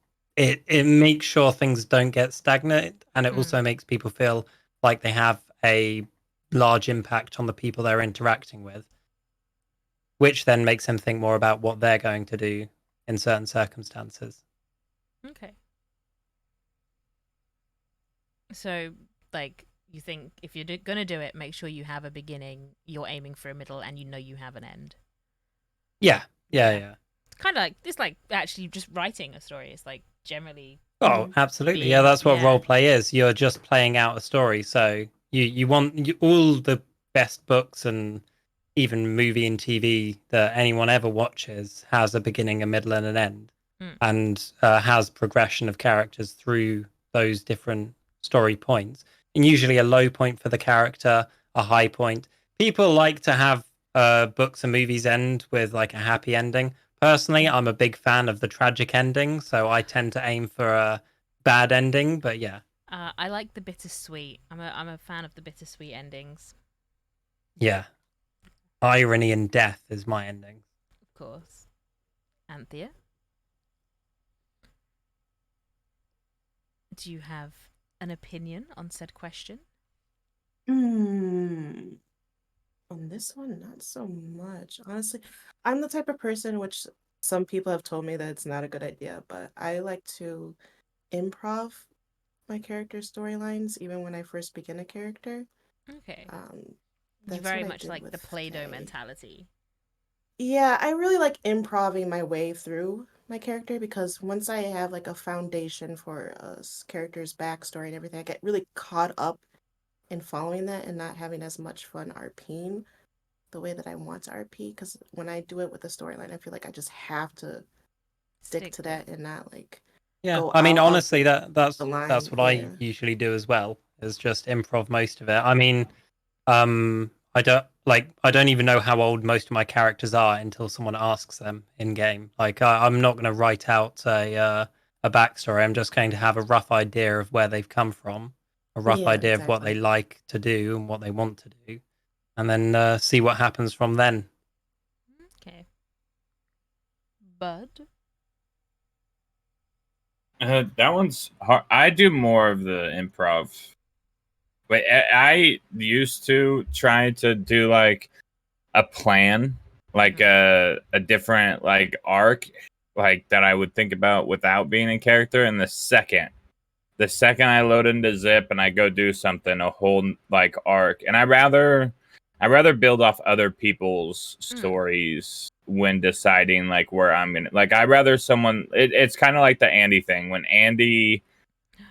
makes sure things don't get stagnant, and it also makes people feel like they have a large impact on the people they're interacting with, which then makes them think more about what they're going to do in certain circumstances.
Okay. So, like, you think if you're gonna do it, make sure you have a beginning, you're aiming for a middle, and you know you have an end.
Yeah.
It's kind of like it's like actually just writing a story. It's like generally.
Oh, absolutely. Yeah, that's what roleplay is. You're just playing out a story. So you want all the best books and even movie and TV that anyone ever watches has a beginning, a middle, and an end, and has progression of characters through those different story points. And usually a low point for the character, a high point. People like to have books and movies end with like a happy ending. Personally, I'm a big fan of the tragic ending, so I tend to aim for a bad ending. But yeah,
I like the bittersweet. I'm a fan of the bittersweet endings.
Yeah, irony and death is my ending.
Of course. Anthea, do you have an opinion on said question?
On this one, not so much. Honestly, I'm the type of person which some people have told me that it's not a good idea, but I like to improv my character storylines even when I first begin a character.
Okay. You
That's
very
what I
much
did
like
with
the Play-Doh
Faye.
mentality.
Yeah, I really like improving my way through my character, because once I have like a foundation for a character's backstory and everything, I get really caught up in following that and not having as much fun RPing the way that I want to RP. Because when I do it with a storyline, I feel like I just have to stick to that and not like
Yeah,
go
I mean,
out of
honestly, that's
the line.
what I usually do as well. Is just improv most of it. I mean, I don't even know how old most of my characters are until someone asks them in game. Like, I'm not going to write out a backstory. I'm just going to have a rough idea of where they've come from, a rough
Yeah,
idea of what they
exactly.
like to do and what they want to do, and then see what happens from then.
Okay. Bud?
That one's hard. I do more of the improv. Wait, I used to try to do like a plan, like a different like arc, like that I would think about without being a character. And the second I load into Zip and I go do something, a whole like arc, and I rather build off other people's stories when deciding like where I'm gonna like. I rather someone. It's kind of like the Andy thing when Andy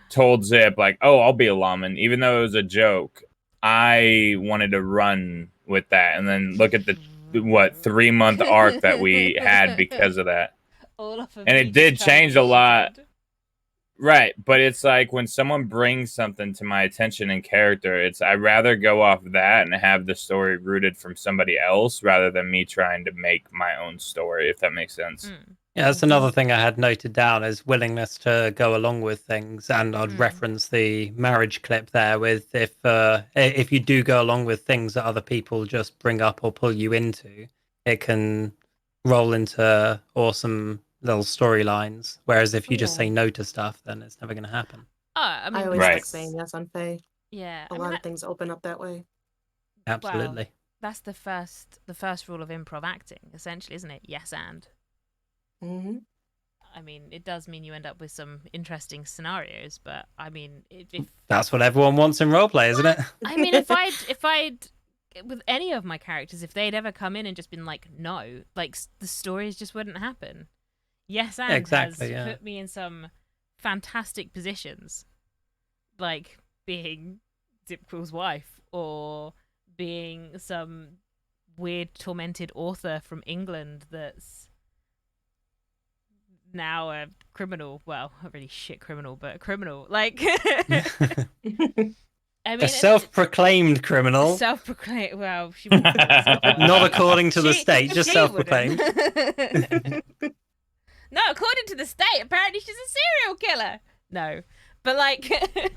told Zip like, "Oh, I'll be a lawman," even though it was a joke. I wanted to run with that, and then look at the 3-month arc that we had because of that.
All off of
And
me
it did
just trying to
change
be
a lot.
stupid.
Right, but it's like when someone brings something to my attention in character, I'd rather go off that and have the story rooted from somebody else rather than me trying to make my own story, if that makes sense.
Yeah, that's another thing I had noted down is willingness to go along with things, and I'd reference the marriage clip there with if you do go along with things that other people just bring up or pull you into, it can roll into awesome little storylines. Whereas if you just say no to stuff, then it's never going to happen.
I mean,
I always like saying yes on Faye.
Yeah,
A lot of things open up that way.
Absolutely.
Well, that's the first rule of improv acting, essentially, isn't it? Yes, and.
Mm-hmm.
I mean, it does mean you end up with some interesting scenarios, but I mean, if
That's what everyone wants in roleplay, isn't it?
I mean, if I'd with any of my characters, if they'd ever come in and just been like, no, like the stories just wouldn't happen. Yes, and
exactly,
has put me in some fantastic positions, like being Zipquil's wife or being some weird tormented author from England that's now a criminal. Well, a really shit criminal, but a criminal. Like, I mean,
a self-proclaimed criminal.
Self-proclaimed. Well, she
not according to the state, just
she
self-proclaimed.
No, according to the state, apparently she's a serial killer. No, but like, and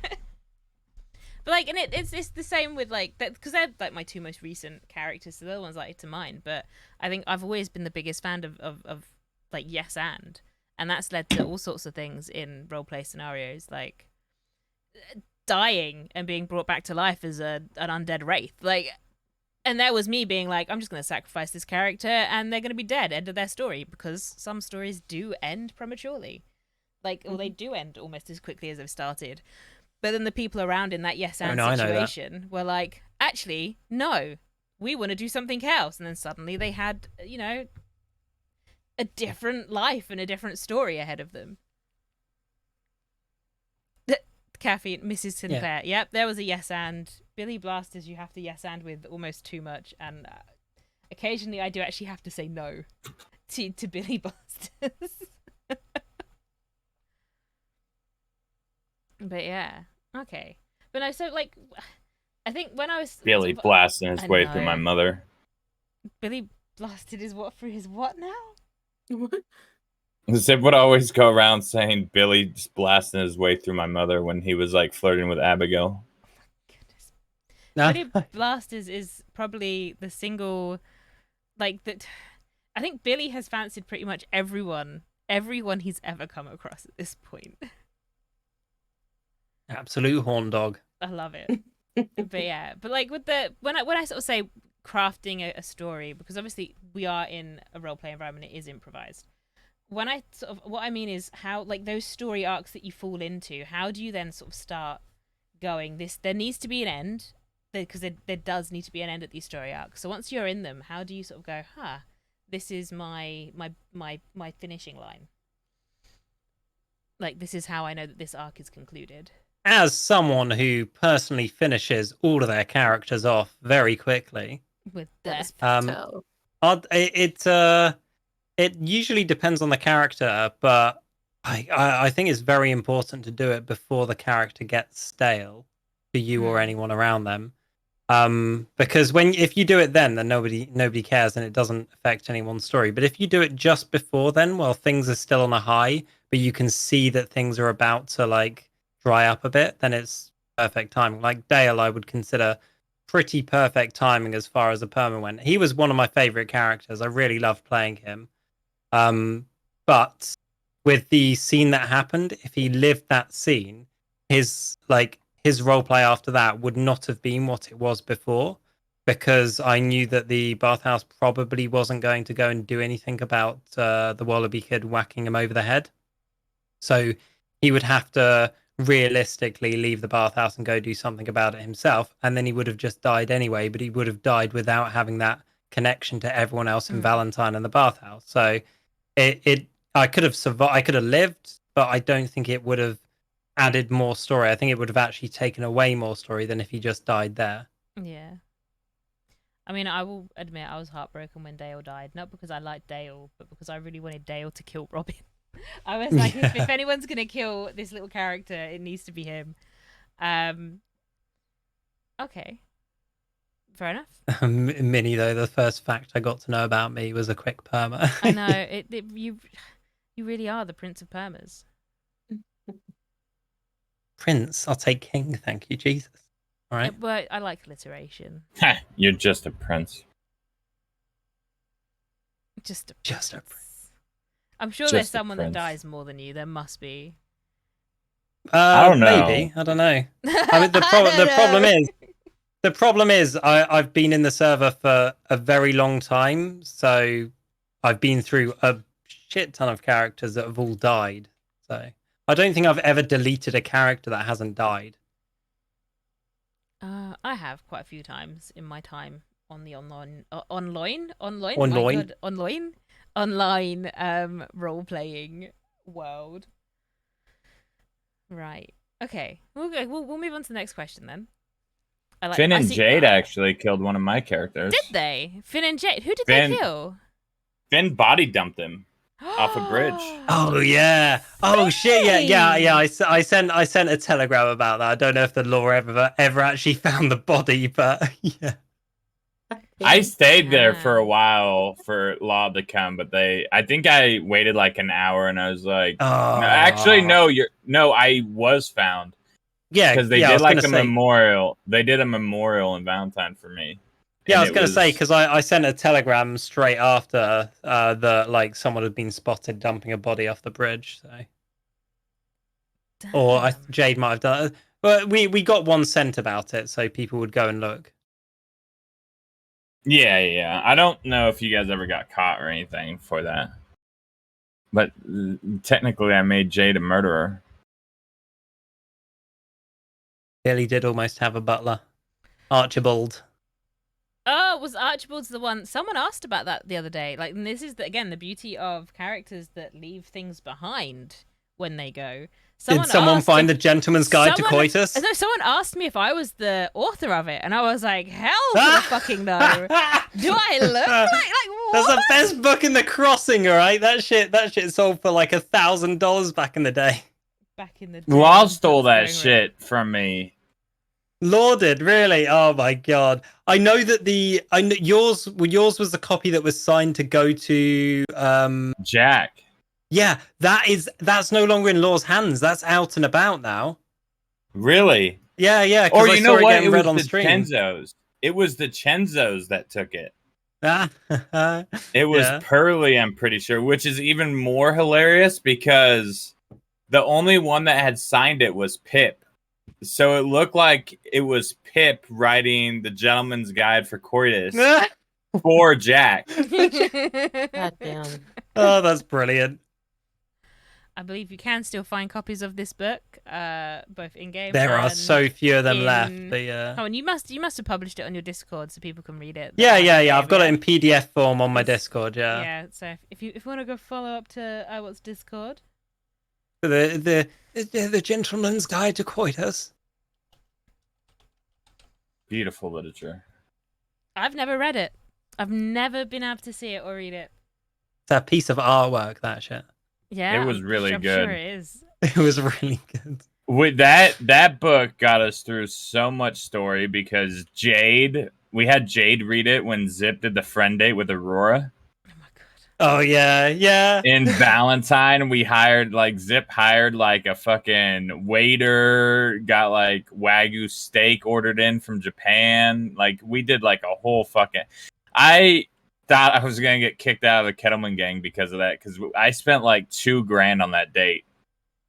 it's the same with like that, because they're like my two most recent characters, so they're the ones like to mind. But I think I've always been the biggest fan of like yes and that's led to all sorts of things in roleplay scenarios, like dying and being brought back to life as an undead wraith, like. And that was me being like, I'm just going to sacrifice this character and they're going to be dead. End of their story. Because some stories do end prematurely. Like, or they do end almost as quickly as they've started. But then the people around in that yes and situation were like, actually, no, we want to do something else. And then suddenly they had, you know, a different life and a different story ahead of them. Kathy, Mrs. Sinclair.
Yeah.
Yep, there was a yes and. Billy Blasters, you have to yes and with almost too much, and occasionally I do actually have to say no to Billy Blasters. But yeah, okay. But no, so like, I think when I was
Billy blasting his way through my mother.
Billy blasted his what through his what now?
Zip would always go around saying Billy just blasting his way through my mother when he was like flirting with Abigail.
Billy Blasters is probably the single, like that. I think Billy has fancied pretty much everyone he's ever come across at this point.
Absolute horn dog.
I love it. But yeah, but like with the when I sort of say crafting a story, because obviously we are in a roleplay environment, it is improvised. When I sort of what I mean is how like those story arcs that you fall into, how do you then sort of start going? There needs to be an end. Because there does need to be an end at these story arcs. So once you're in them, how do you sort of go, this is my finishing line? Like, this is how I know that this arc is concluded.
As someone who personally finishes all of their characters off very quickly,
with death,
it usually depends on the character, but I think it's very important to do it before the character gets stale to you or anyone around them. Because if you do it then nobody cares and it doesn't affect anyone's story. But if you do it just before then, while things are still on a high, but you can see that things are about to like dry up a bit, then it's perfect timing. Like Dale, I would consider pretty perfect timing as far as the perma went. He was one of my favorite characters. I really loved playing him. But with the scene that happened, if he lived that scene, his roleplay after that would not have been what it was before, because I knew that the bathhouse probably wasn't going to go and do anything about the Wallaby kid whacking him over the head. So he would have to realistically leave the bathhouse and go do something about it himself, and then he would have just died anyway, but he would have died without having that connection to everyone else in Valentine and the bathhouse. So I could have survived, I could have lived, but I don't think it would have added more story. I think it would have actually taken away more story than if he just died there.
Yeah. I mean, I will admit I was heartbroken when Dale died, not because I liked Dale, but because I really wanted Dale to kill Robin. I was like, if anyone's going to kill this little character, it needs to be him. Okay. Fair enough.
Minnie, though, the first fact I got to know about me was a quick perma.
I know. You really are the Prince of Permas.
Prince, I'll take king, thank you, Jesus. All right.
Well, I like alliteration.
You're just a prince.
Just a
prince.
I'm sure there's someone that dies more than you. There must be.
I don't know.
Maybe. I don't know. I mean, the problem is, The problem is I've been in the server for a very long time, so I've been through a shit ton of characters that have all died. So I don't think I've ever deleted a character that hasn't died.
I have quite a few times in my time on the online role playing world. Right. Okay. We'll move on to the next question then.
Finn and Jade actually killed one of my characters.
Did they? Finn and Jade. Who did they kill?
Finn body dumped him off a bridge.
Oh yeah. Oh shit. Yeah. I sent a telegram about that. I don't know if the law ever actually found the body, but yeah.
I stayed there for a while for Law to come, but I think I waited like an hour, and I was like, actually, no, I was found.
Yeah,
because they did like a memorial. They did a memorial in Valentine for me.
Yeah, I was going to say, because I sent a telegram straight after someone had been spotted dumping a body off the bridge. So, or Jade might have done it. But we got one sent about it, so people would go and look.
Yeah. I don't know if you guys ever got caught or anything for that. But technically, I made Jade a murderer.
Billy did almost have a butler. Archibald.
Oh, was Archibald's the one? Someone asked about that the other day. Like, and this is, again, the beauty of characters that leave things behind when they go.
Did someone find the Gentleman's Guide to Coitus?
No, someone asked me if I was the author of it, and I was like, hell to the fucking no. Do I look like what?
That's the best book in the Crossing, alright? That shit sold for like $1,000 back in the day.
Back in the day.
Law stole that shit from me.
Law did, really? Oh my god! I know that yours was the copy that was signed to go to
Jack.
Yeah, that's no longer in Law's hands. That's out and about now.
Really?
Yeah.
Or you know what? It was
the
Chenzos. It was the Chenzos that took it.
It
was Pearly, I'm pretty sure, which is even more hilarious because the only one that had signed it was Pip. So it looked like it was Pip writing the Gentleman's Guide for Coitus for Jack.
God damn.
Oh, that's brilliant.
I believe you can still find copies of this book, both in game.
There are so few of them left.
Oh, and you must have published it on your Discord so people can read it.
Yeah. I've got it in PDF form on my Discord. Yeah.
Yeah. So if you want to go follow up to what's Discord.
The Gentleman's Guide to Coitus.
Beautiful literature.
I've never read it. I've never been able to see it or read it.
It's a piece of artwork, that shit.
Yeah, it was really
I'm
good.
Sure it is.
It was really good.
With that book got us through so much story because we had Jade read it when Zip did the friend date with Aurora.
Oh yeah.
In Valentine, Zip hired like a fucking waiter, got like Wagyu steak ordered in from Japan. Like we did like a whole fucking. I thought I was gonna get kicked out of the Kettleman gang because of that. Because I spent like $2,000 on that date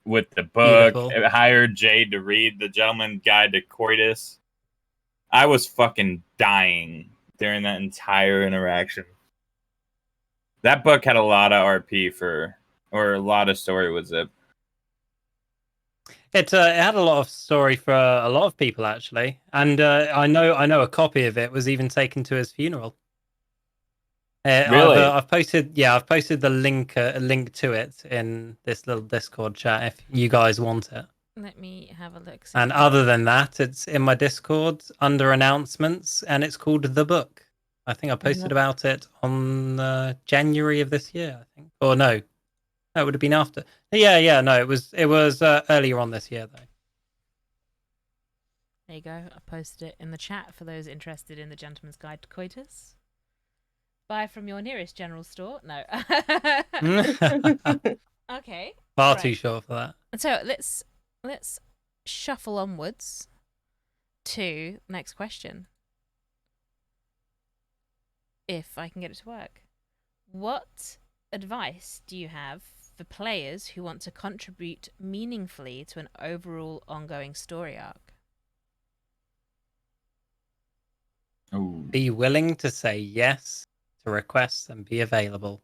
with the book. I hired Jade to read the Gentleman's Guide to Coitus. I was fucking dying during that entire interaction. That book had a lot of RP or a lot of story with Zip.
It had a lot of story for a lot of people actually, and I know a copy of it was even taken to his funeral.
Really?
I've posted the link to it in this little Discord chat if you guys want it.
Let me have a look.
And other than that, it's in my Discord under announcements, and it's called The Book. I think I posted about it on January of this year, I think. Or no, that would have been after. Yeah. No, it was earlier on this year though.
There you go. I posted it in the chat for those interested in the Gentleman's Guide to Coitus. Buy from your nearest general store. No. Okay.
Far too short for that.
So let's shuffle onwards to next question. If I can get it to work. What advice do you have for players who want to contribute meaningfully to an overall ongoing story arc?
Ooh.
Be willing to say yes to requests and be available.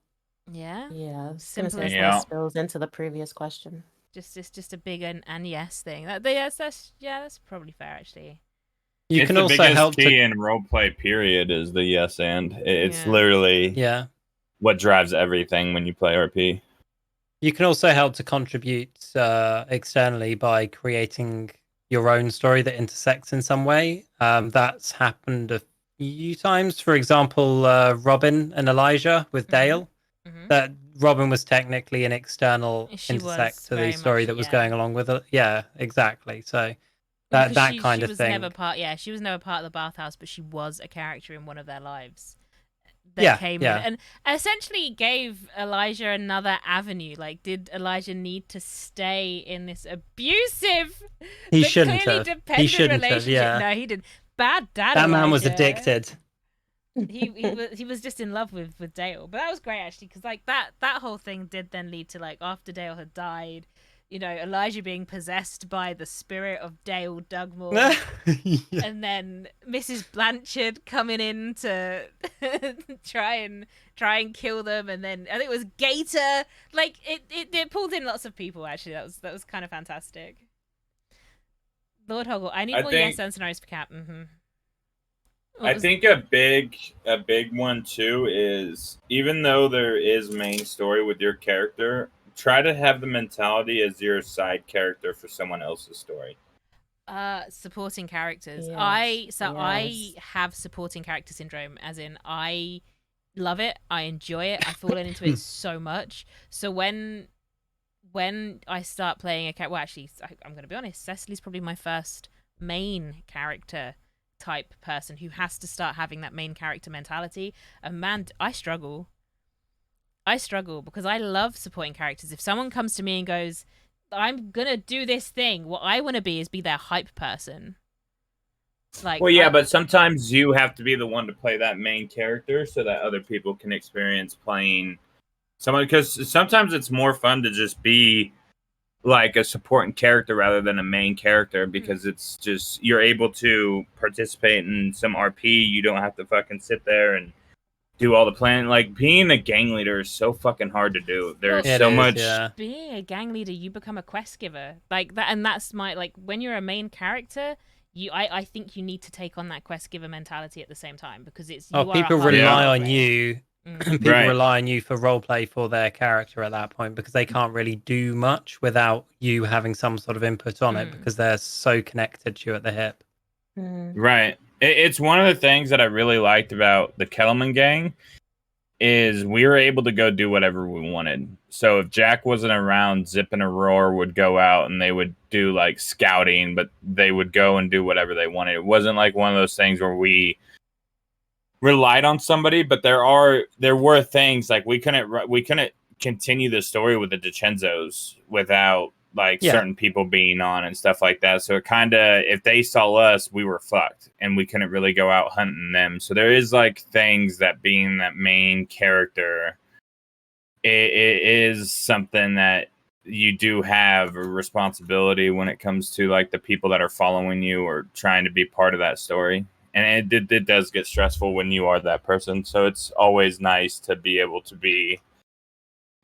Yeah.
Yeah, I was gonna
Simple
say
as
this
Yeah.
spills into the previous question.
just a big and yes thing. That's probably fair actually.
You
It's
can
the
also
biggest
help
key
to
in roleplay. Period is the yes and. It's
Yeah.
literally
yeah.
what drives everything when you play RP.
You can also help to contribute externally by creating your own story that intersects in some way. That's happened a few times. For example, Robin and Elijah with Dale. That Robin was technically an external
She
intersect
was
to the
very
story
much,
that was
yeah.
going along with it. Yeah, exactly. So
Because
that kind
she
of
was
thing.
never part. Yeah, she was never part of the bathhouse, but she was a character in one of their lives that
Yeah,
came
yeah.
in and essentially gave Elijah another avenue. Like, did Elijah need to stay in this abusive,
He
but
shouldn't
clearly
have.
dependent
He shouldn't have,
relationship?
yeah.
No, he did. Bad dad.
That man was
Elijah.
addicted.
He was just in love with Dale, but that was great actually because like that whole thing did then lead to like after Dale had died, you know, Elijah being possessed by the spirit of Dale Dugmore,
Yeah.
and then Mrs. Blanchard coming in to try and kill them, and then I think it was Gator. Like it pulled in lots of people actually. That was kind of fantastic. Lord Hoggle, I need more yes and scenarios for Cap.
I think a big one too is even though there is main story with your character, try to have the mentality as your side character for someone else's story.
Supporting characters.
Yes,
I have supporting character syndrome, as in I love it, I enjoy it, I fall into it so much. So when I start playing a character, well, actually, I'm going to be honest, Cecily's probably my first main character type person who has to start having that main character mentality. And man, I struggle because I love supporting characters. If someone comes to me and goes, I'm gonna do this thing, what I want to be is be their hype person. Like,
well, yeah, but sometimes you have to be the one to play that main character so that other people can experience playing someone, because sometimes it's more fun to just be like a supporting character rather than a main character, because it's just you're able to participate in some RP. You don't have to fucking sit there and do all the planning. Like being a gang leader is so fucking hard to do. There's so much.
Yeah.
Being a gang leader, you become a quest giver like that, and that's my like when you're a main character. I think you need to take on that quest giver mentality at the same time because it's
People rely on you. People
Right.
rely on you for roleplay for their character at that point because they can't really do much without you having some sort of input on it because they're so connected to you at the hip.
Right. It's one of the things that I really liked about the Kellerman gang is we were able to go do whatever we wanted. So if Jack wasn't around, Zip and Aurora would go out and they would do like scouting, but they would go and do whatever they wanted. It wasn't like one of those things where we relied on somebody, but there were things like we couldn't continue the story with the DiCenzos without like certain people being on and stuff like that. So it kind of, if they saw us, we were fucked and we couldn't really go out hunting them. So there is like things that being that main character, it is something that you do have a responsibility when it comes to like the people that are following you or trying to be part of that story. And it does get stressful when you are that person. So it's always nice to be able to be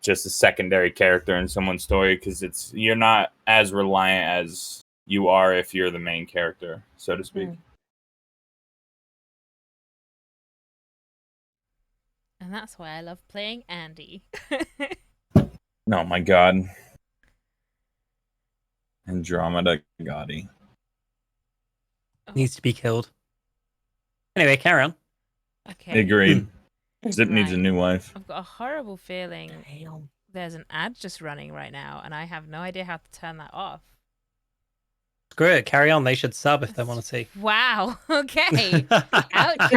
just a secondary character in someone's story because you're not as reliant as you are if you're the main character, so to speak.
And that's why I love playing Andy.
Oh my god. Andromeda Gotti.
Needs to be killed. Anyway, carry on.
Okay.
Agreed. Zip needs a new wife.
I've got a horrible feeling there's an ad just running right now, and I have no idea how to turn that off.
Screw it, carry on. They should sub if they want to see.
Wow. Okay. Ouch.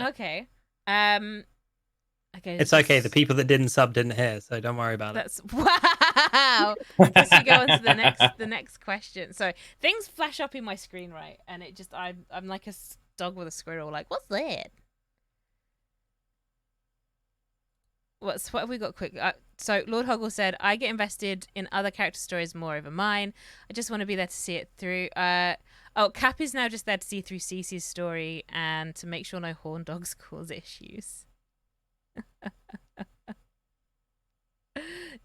Okay. Okay.
It's okay. The people that didn't sub didn't hear, so don't worry about
it. Wow. Guess we go on to the next question. So things flash up in my screen, right? And it just I'm like a dog with a squirrel. Like, what's that? what have we got quick? So Lord Hoggle said, I get invested in other character stories more over mine. I just want to be there to see it through. Cap is now just there to see through Cece's story and to make sure no horn dogs cause issues.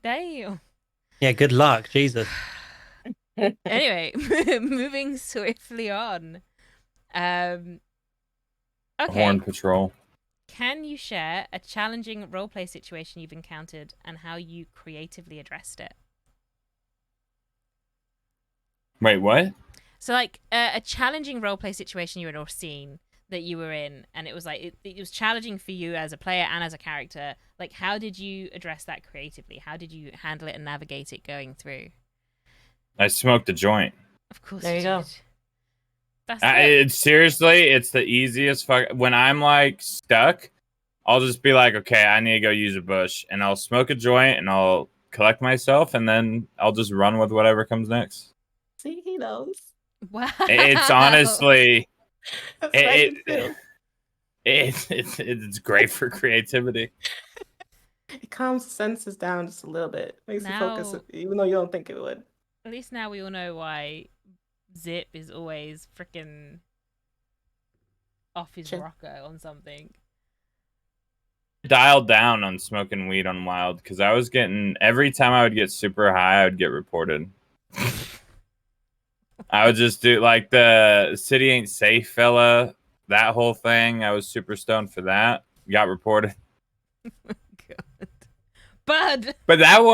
Damn.
Yeah, good luck, Jesus.
Anyway, moving swiftly on. Okay.
Horn Patrol.
Can you share a challenging roleplay situation you've encountered and how you creatively addressed it?
Wait, what?
So, like, a challenging roleplay situation you were in or scene that you were in, and it was like it was challenging for you as a player and as a character. Like, how did you address that creatively? How did you handle it and navigate it going through?
I smoked a joint.
Of course.
There you go.
That's it.
It's seriously, it's the easiest. When I'm like stuck, I'll just be like, okay, I need to go use a bush, and I'll smoke a joint, and I'll collect myself, and then I'll just run with whatever comes next.
See, he knows.
Wow.
It's honestly,
That's what I can do.
it's great for creativity.
It calms the senses down just a little bit. Makes you
Now-
focus, even though you don't think it would.
At least now we all know why Zip is always freaking off his rocker on something.
Dialed down on smoking weed on Wild because I was getting every time I would get super high, I would get reported. I would just do like the city ain't safe, fella. That whole thing. I was super stoned for that. Got reported.
Bud.
But that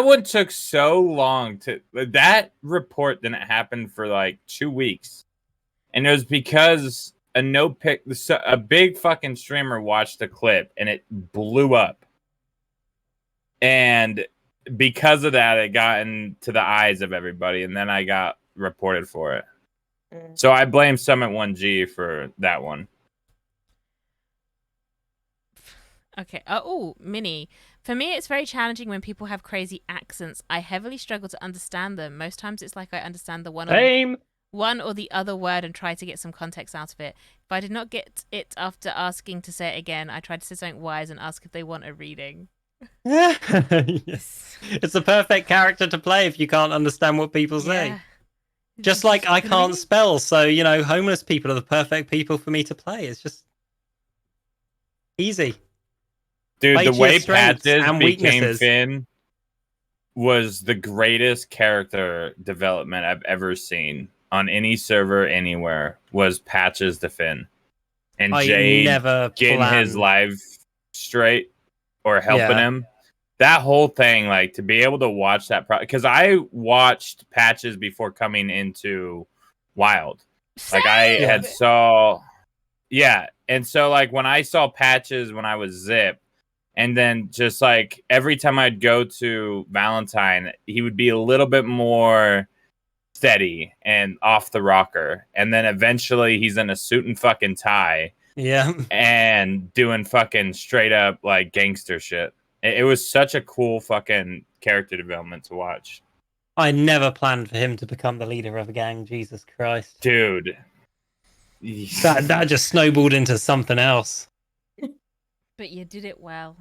one took so long to. That report didn't happen for like 2 weeks, and it was because a big fucking streamer watched the clip and it blew up, and because of that, it got into the eyes of everybody, and then I got reported for it. So I blame Summit 1G for that one.
Okay. Oh, Minnie. For me, it's very challenging when people have crazy accents. I heavily struggle to understand them. Most times it's like I understand the one or the other word and try to get some context out of it. If I did not get it after asking to say it again, I try to say something wise and ask if they want a reading.
Yes. It's the perfect character to play if you can't understand what people say.
Yeah.
Just like I can't spell, so, homeless people are the perfect people for me to play. It's just easy.
Dude,
Play
the
to your
way
strengths
Patches
and
became
weaknesses.
Finn was the greatest character development I've ever seen on any server anywhere. Was Patches the Finn, and
I
Jade
never
getting his
planned.
life straight or helping
Yeah.
him. That whole thing, like to be able to watch that, because I watched Patches before coming into Wild. Like I had and so like when I saw Patches when I was Zip. And then just like every time I'd go to Valentine, he would be a little bit more steady and off the rocker. And then eventually he's in a suit and fucking tie.
Yeah.
And doing fucking straight up like gangster shit. It was such a cool fucking character development to watch.
I never planned for him to become the leader of a gang. Jesus Christ.
Dude.
That just snowballed into something else.
But you did it well.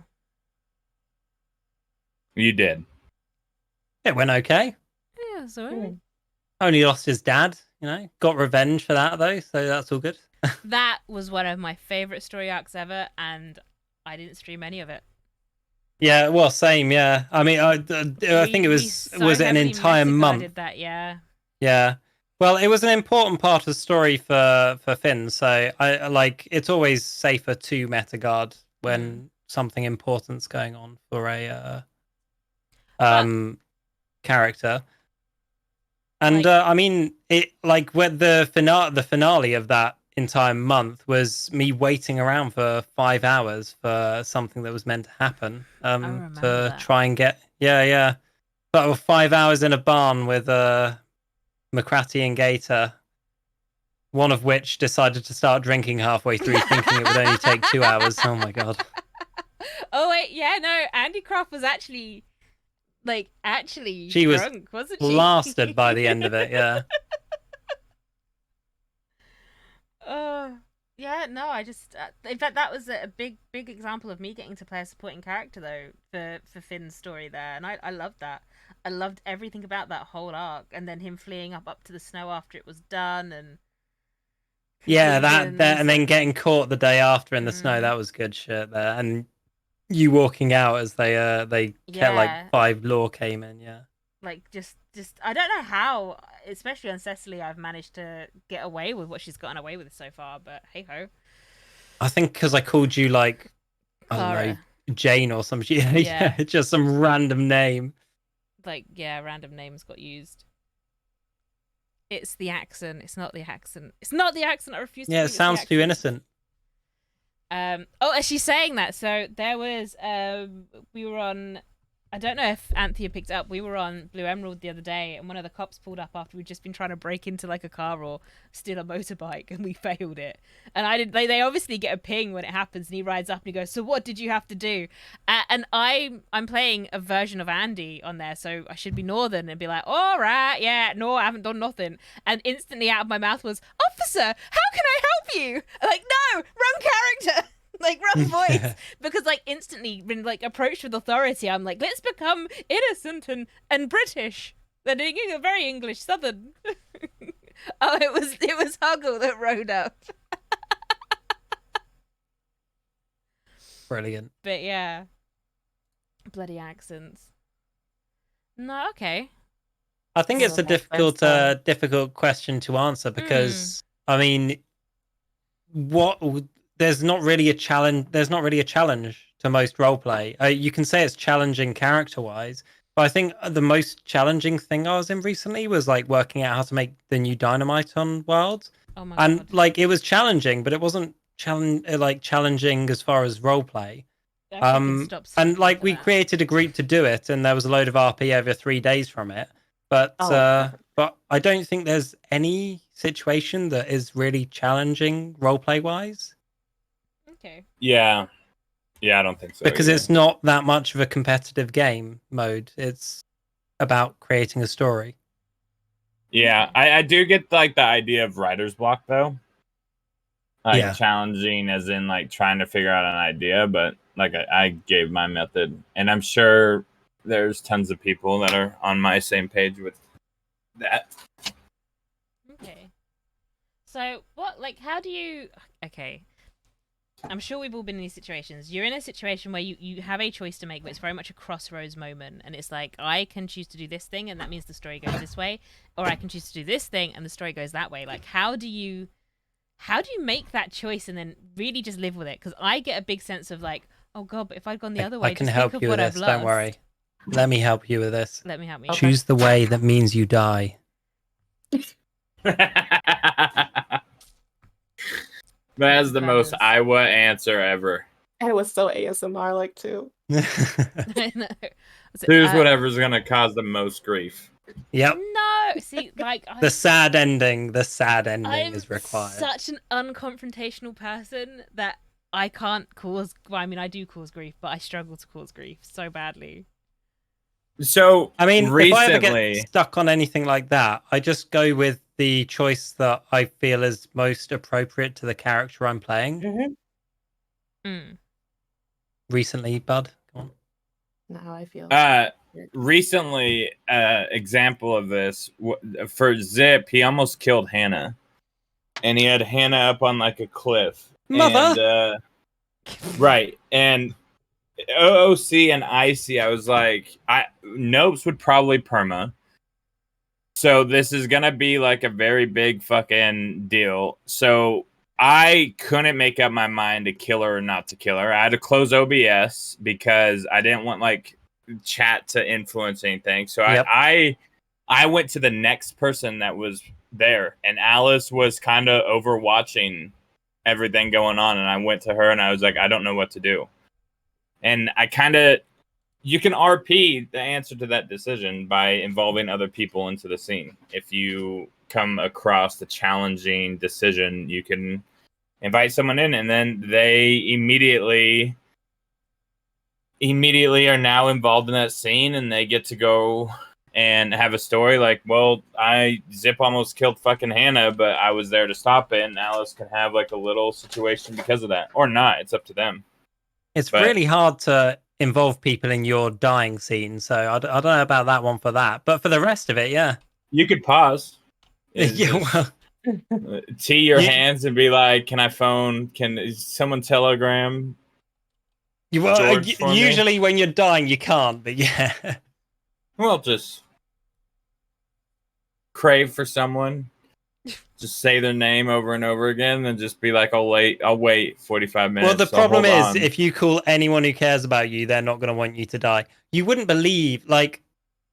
You did.
It went okay.
Yeah, it's alright.
Only lost his dad, Got revenge for that, though, so that's all good.
That was one of my favorite story arcs ever, and I didn't stream any of it.
Yeah, well, same, yeah. I mean, I think it was an entire month?
Did that, yeah.
Yeah. Well, it was an important part of the story for Finn, so it's always safer to meta-guard when something important's going on for a character. And I mean, it when the finale of that entire month was me waiting around for 5 hours for something that was meant to happen. To try and get but 5 hours in a barn with McCratty and Gator, one of which decided to start drinking halfway through, thinking it would only take 2 hours. Oh my god!
Oh wait, yeah, no, Andy Croft was actually
she was
drunk, wasn't she?
blasted by the end of it. Yeah.
Yeah, no, I just in fact that was a big example of me getting to play a supporting character though for Finn's story there, and I loved that. I loved everything about that whole arc, and then him fleeing up to the snow after it was done, and
Yeah, that and then
conclusions.
getting caught the day after in the snow, that was good shit there. And you walking out as they kept like
Yeah.
5 law came in, yeah.
Like just I don't know how, especially on Cecily, I've managed to get away with what she's gotten away with so far, but hey ho.
I think because I called you like I don't know,
Clara.
Jane or some shit.
Yeah.
Yeah, just some random name.
Like, yeah, random names got used. It's the accent. It's not the accent. It's not the accent. I refuse to
Yeah,
believe
it
it's the
sounds too
accent.
innocent.
Oh, as she's saying that, so there was we were on, I don't know if Anthea picked up, we were on Blue Emerald the other day, and one of the cops pulled up after we'd just been trying to break into like a car or steal a motorbike, and we failed it. And I did. They obviously get a ping when it happens, and he rides up and he goes, "So what did you have to do?" And I'm playing a version of Andy on there, so I should be Northern and be like, "All right, yeah, no, I haven't done nothing." And instantly out of my mouth was, "Officer, how can I help you?" Like, no, wrong character. Like, wrong voice. Because, like, instantly, when, like, approached with authority, I'm like, let's become innocent and British. They're doing a very English Southern. Oh, it was Huggle that rode up.
Brilliant.
But, yeah. Bloody accents. No, okay.
I think it's a difficult question to answer because, I mean, there's not really a challenge. There's not really a challenge to most roleplay. You can say it's challenging character-wise, but I think the most challenging thing I was in recently was like working out how to make the new Dynamite on World.
Oh my
and
God.
like it was challenging, but it wasn't challenging as far as roleplay. And like we created a group to do it, and there was a load of RP over 3 days from it. But but I don't think there's any situation that is really challenging roleplay wise.
Okay.
Yeah, I don't think so.
Because
either.
it's not that much of a competitive game mode. It's about creating a story.
Yeah, I do get like the idea of writer's block though. Like
Yeah.
challenging as in like trying to figure out an idea, but like I gave my method, and I'm sure there's tons of people that are on my same page with that.
Okay. So, what, like, how do you... Okay. I'm sure we've all been in these situations. You're in a situation where you have a choice to make, but it's very much a crossroads moment. And it's like, I can choose to do this thing, and that means the story goes this way. Or I can choose to do this thing, and the story goes that way. Like, how do you make that choice and then really just live with it? Because I get a big sense of like, oh God, but if I'd gone the other way,
I can
just
help
think of
you
what
with
I've
this.
lost.
Don't worry. Let me help you with this.
Let me help me.
Choose the way that means you die.
That's the most Iowa answer ever.
And it was so ASMR like too.
I know.
Choose whatever's gonna cause the most grief.
Yep.
No, see, like
The sad ending is required.
Such an unconfrontational person that I can't cause. Well, I mean, I do cause grief, but I struggle to cause grief so badly.
So
I mean,
recently,
if I ever get stuck on anything like that, I just go with the choice that I feel is most appropriate to the character I'm playing. Recently, Bud. Go on.
Now I feel.
Recently, example of this for Zip, he almost killed Hannah, and he had Hannah up on like a cliff.
Mother.
And, right, and OOC and Icy, I was like, Nopes would probably perma. So this is gonna be like a very big fucking deal. So I couldn't make up my mind to kill her or not to kill her. I had to close OBS because I didn't want like chat to influence anything. So I went to the next person that was there, and Alice was kind of overwatching everything going on, and I went to her and I was like, I don't know what to do. And you can RP the answer to that decision by involving other people into the scene. If you come across the challenging decision, you can invite someone in, and then they immediately are now involved in that scene, and they get to go and have a story like, well, Zip almost killed fucking Hannah, but I was there to stop it, and Alice can have like a little situation because of that, or not. It's up to them.
It's really hard to involve people in your dying scene, so I don't know about that one for that, but for the rest of it, yeah.
You could pause. Tee your hands and be like, "Can I phone? Can someone telegram?"
Usually when you're dying, you can't, but yeah.
Well, just crave for someone. Just say their name over and over again, and just be like, I'll wait 45 minutes.
Well, the problem is, if you call anyone who cares about you, they're not going to want you to die. You wouldn't believe, like,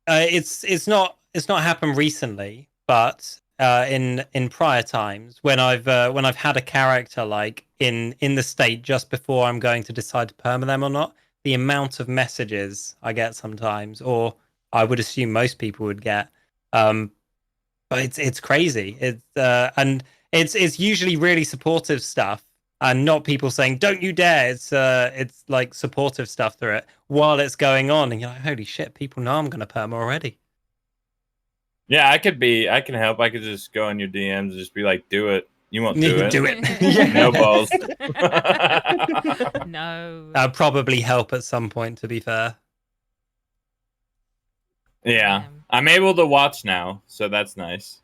it's not happened recently, but in prior times when I've had a character like in the state just before I'm going to decide to perma them or not, the amount of messages I get sometimes, or I would assume most people would get, but it's crazy. And it's usually really supportive stuff, and not people saying "Don't you dare." It's like supportive stuff through it while it's going on, and you're like, "Holy shit!" People know I'm gonna perm already.
Yeah, I can help. I could just go in your DMs and just be like, "Do it." You won't do it.
Do it.
No balls.
No.
I'll probably help at some point. To be fair.
Yeah, I'm able to watch now, so that's nice.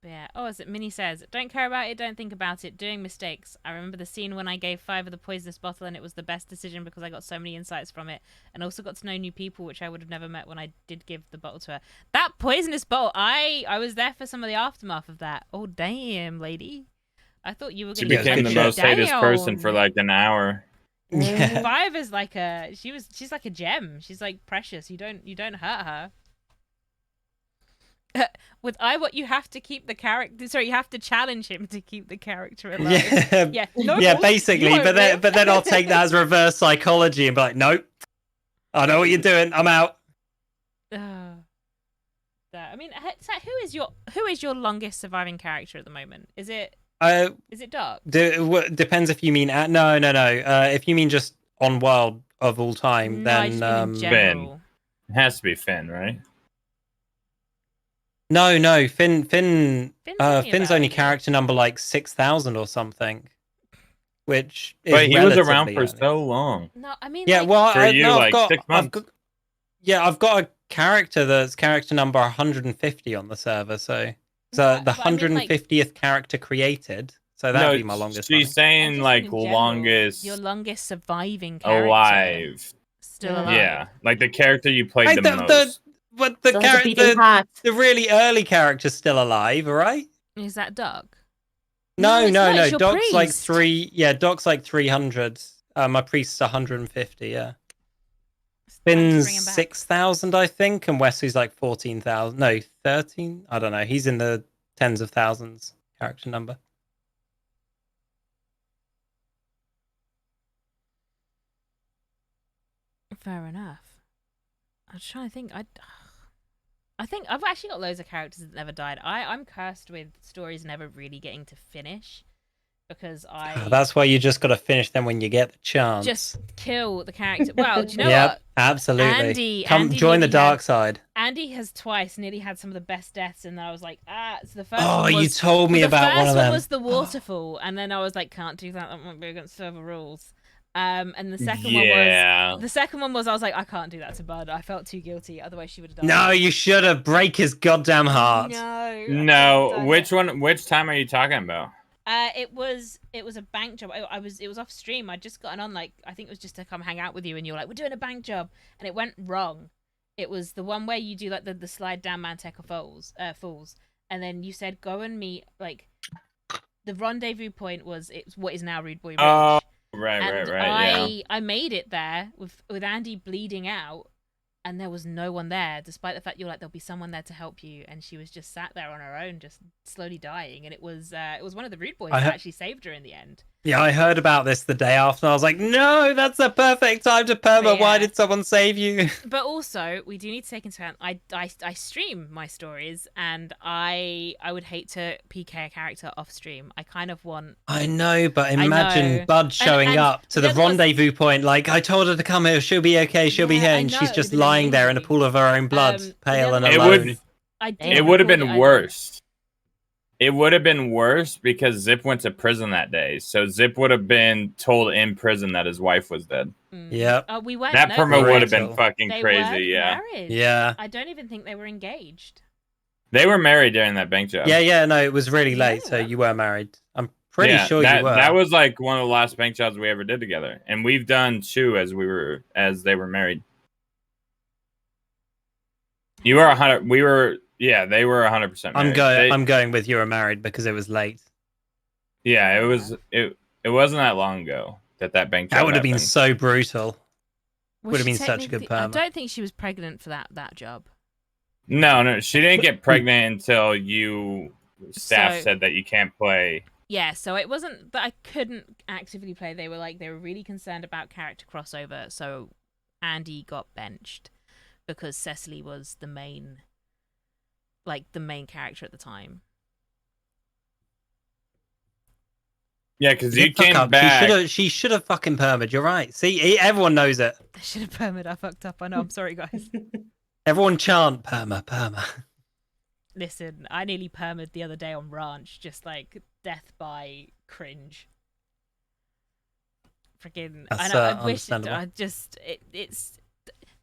Yeah. Oh, as it Minnie says, don't care about it, don't think about it, doing mistakes. I remember the scene when I gave 5 of the poisonous bottle, and it was the best decision because I got so many insights from it, and also got to know new people, which I would have never met when I did give the bottle to her. That poisonous bottle, I was there for some of the aftermath of that. Oh damn, lady! I thought you were going to.
She became the most hated person for like an hour.
Yeah.
5 is like she's like a gem. She's like precious. You don't hurt her. With what you have to keep the character. Sorry, you have to challenge him to keep the character alive. Yeah,
basically. But then I'll take that as reverse psychology and be like, nope, I know what you're doing. I'm out.
I mean, who is your longest surviving character at the moment? Is it Dark?
Depends if you mean no. If you mean just on world of all time, then
Finn. It has to be Finn, right?
No, Finn's only character number like 6,000 or something, which is
but he was around for so long.
No, I mean,
yeah, well,
for you,
no,
6 months.
I've got a character that's character number 150 on the server, so the 150th character created. So that'd be my longest.
She's saying like longest.
Your longest surviving character.
Alive.
Still alive.
Yeah, like the character you played the most.
But the really early character's still alive, right?
Is that Doc?
No.
Doc's
like 3. Yeah, Doc's like 300. My priest's 150. Yeah. Finn's 6,000, I think, and Wesley's like 14,000. No, 13. I don't know. He's in the tens of thousands character number.
Fair enough. I'm trying to think. I think I've actually got loads of characters that never died. I'm cursed with stories never really getting to finish because
that's why you just got to finish them when you get the chance.
Just kill the character. Well, do you know
yep,
what?
Absolutely. Come join the dark side.
Andy has twice nearly had some of the best deaths, and then I was like, So the first
one
was,
you told me about one of them.
The first one was the waterfall, and then I was like, can't do that. That might be against server rules. And the second one was I was like, I can't do that to Bud. I felt too guilty. Otherwise, she would have done.
No, you should have break his goddamn heart.
No. Which one? Which time are you talking about?
It was a bank job. It was off stream. I'd just gotten on, like, I think it was just to come hang out with you, and you were like, we're doing a bank job, and it went wrong. It was the one where you do like the slide down Manteca Falls, and then you said go and meet, like, the rendezvous point was it's what is now Rude Boy Ridge.
Right.
I made it there with Andy bleeding out, and there was no one there, despite the fact you're like, there'll be someone there to help you, and she was just sat there on her own, just slowly dying, and it was one of the Rude Boys that actually saved her in the end.
Yeah, I heard about this the day after. And I was like, no, that's the perfect time to perma.
Yeah.
Why did someone save you?
But also, we do need to take into account, I stream my stories, and I would hate to PK a character off stream. I kind of want...
I know, but
I know.
imagine Bud showing
And
up to the
the other was-
rendezvous point, like, I told her to come here, she'll be okay, she'll be
Yeah,
here,
I
and
know,
she's
it
just
would've been
lying there in a
amazing.
pool of her own blood, pale and
the
It
other
alone.
would.
I didn't
It would have
record
been
it either.
worse. It would have been worse because Zip went to prison that day. So Zip would have been told in prison that his wife was dead.
Yep.
We weren't.
That
no,
promo
they
would have been
Brutal.
fucking
weren't
crazy. Yeah.
married.
Yeah.
I don't even think they were engaged.
They were married during that bank job.
Yeah, no, it was really
No,
late,
they
so
weren't.
you were married. I'm pretty
Yeah,
sure
that,
you were.
That was like one of the last bank jobs we ever did together, and we've done 2 as they were married. You were 100. We were. Yeah, they were 100% married.
I'm going with you were married because it was late.
Yeah, it was. It wasn't that long ago that bank job.
That would have been
happened.
so brutal.
Was
Would have
she
been such a good
technically- I
perma.
don't think she was pregnant for that job.
No, she didn't get pregnant until staff
So-
said that you can't play.
Yeah, so it wasn't that I couldn't actively play. They were really concerned about character crossover, so Andy got benched because Cecily was the main character at the time.
Yeah, because you
Fuck
came
up.
back.
She should have fucking permed. You're right. See, everyone knows it.
I should have permed. I fucked up. I know. I'm sorry, guys.
Everyone chant perma.
Listen, I nearly permed the other day on Ranch, just like death by cringe. Freaking,
That's,
I wish
understandable.
it's.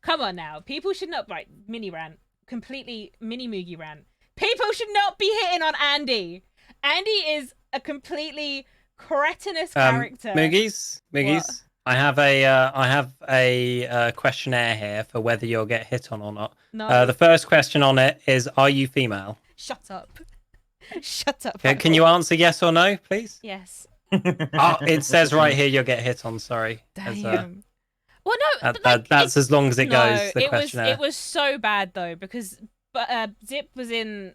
Come on now, people should not mini rant, completely mini Moogie rant. People should not be hitting on Andy. Andy is a completely cretinous character.
Moogies.
What?
I have a questionnaire here for whether you'll get hit on or not.
No.
The first question on it is: are you female?
Shut up. Shut up.
Can you answer yes or no, please?
Yes.
Oh, it says right here you'll get hit on. Sorry.
Damn. Well, no, but
that's as long as it goes. The
it
questionnaire.
it was so bad though because Zip was in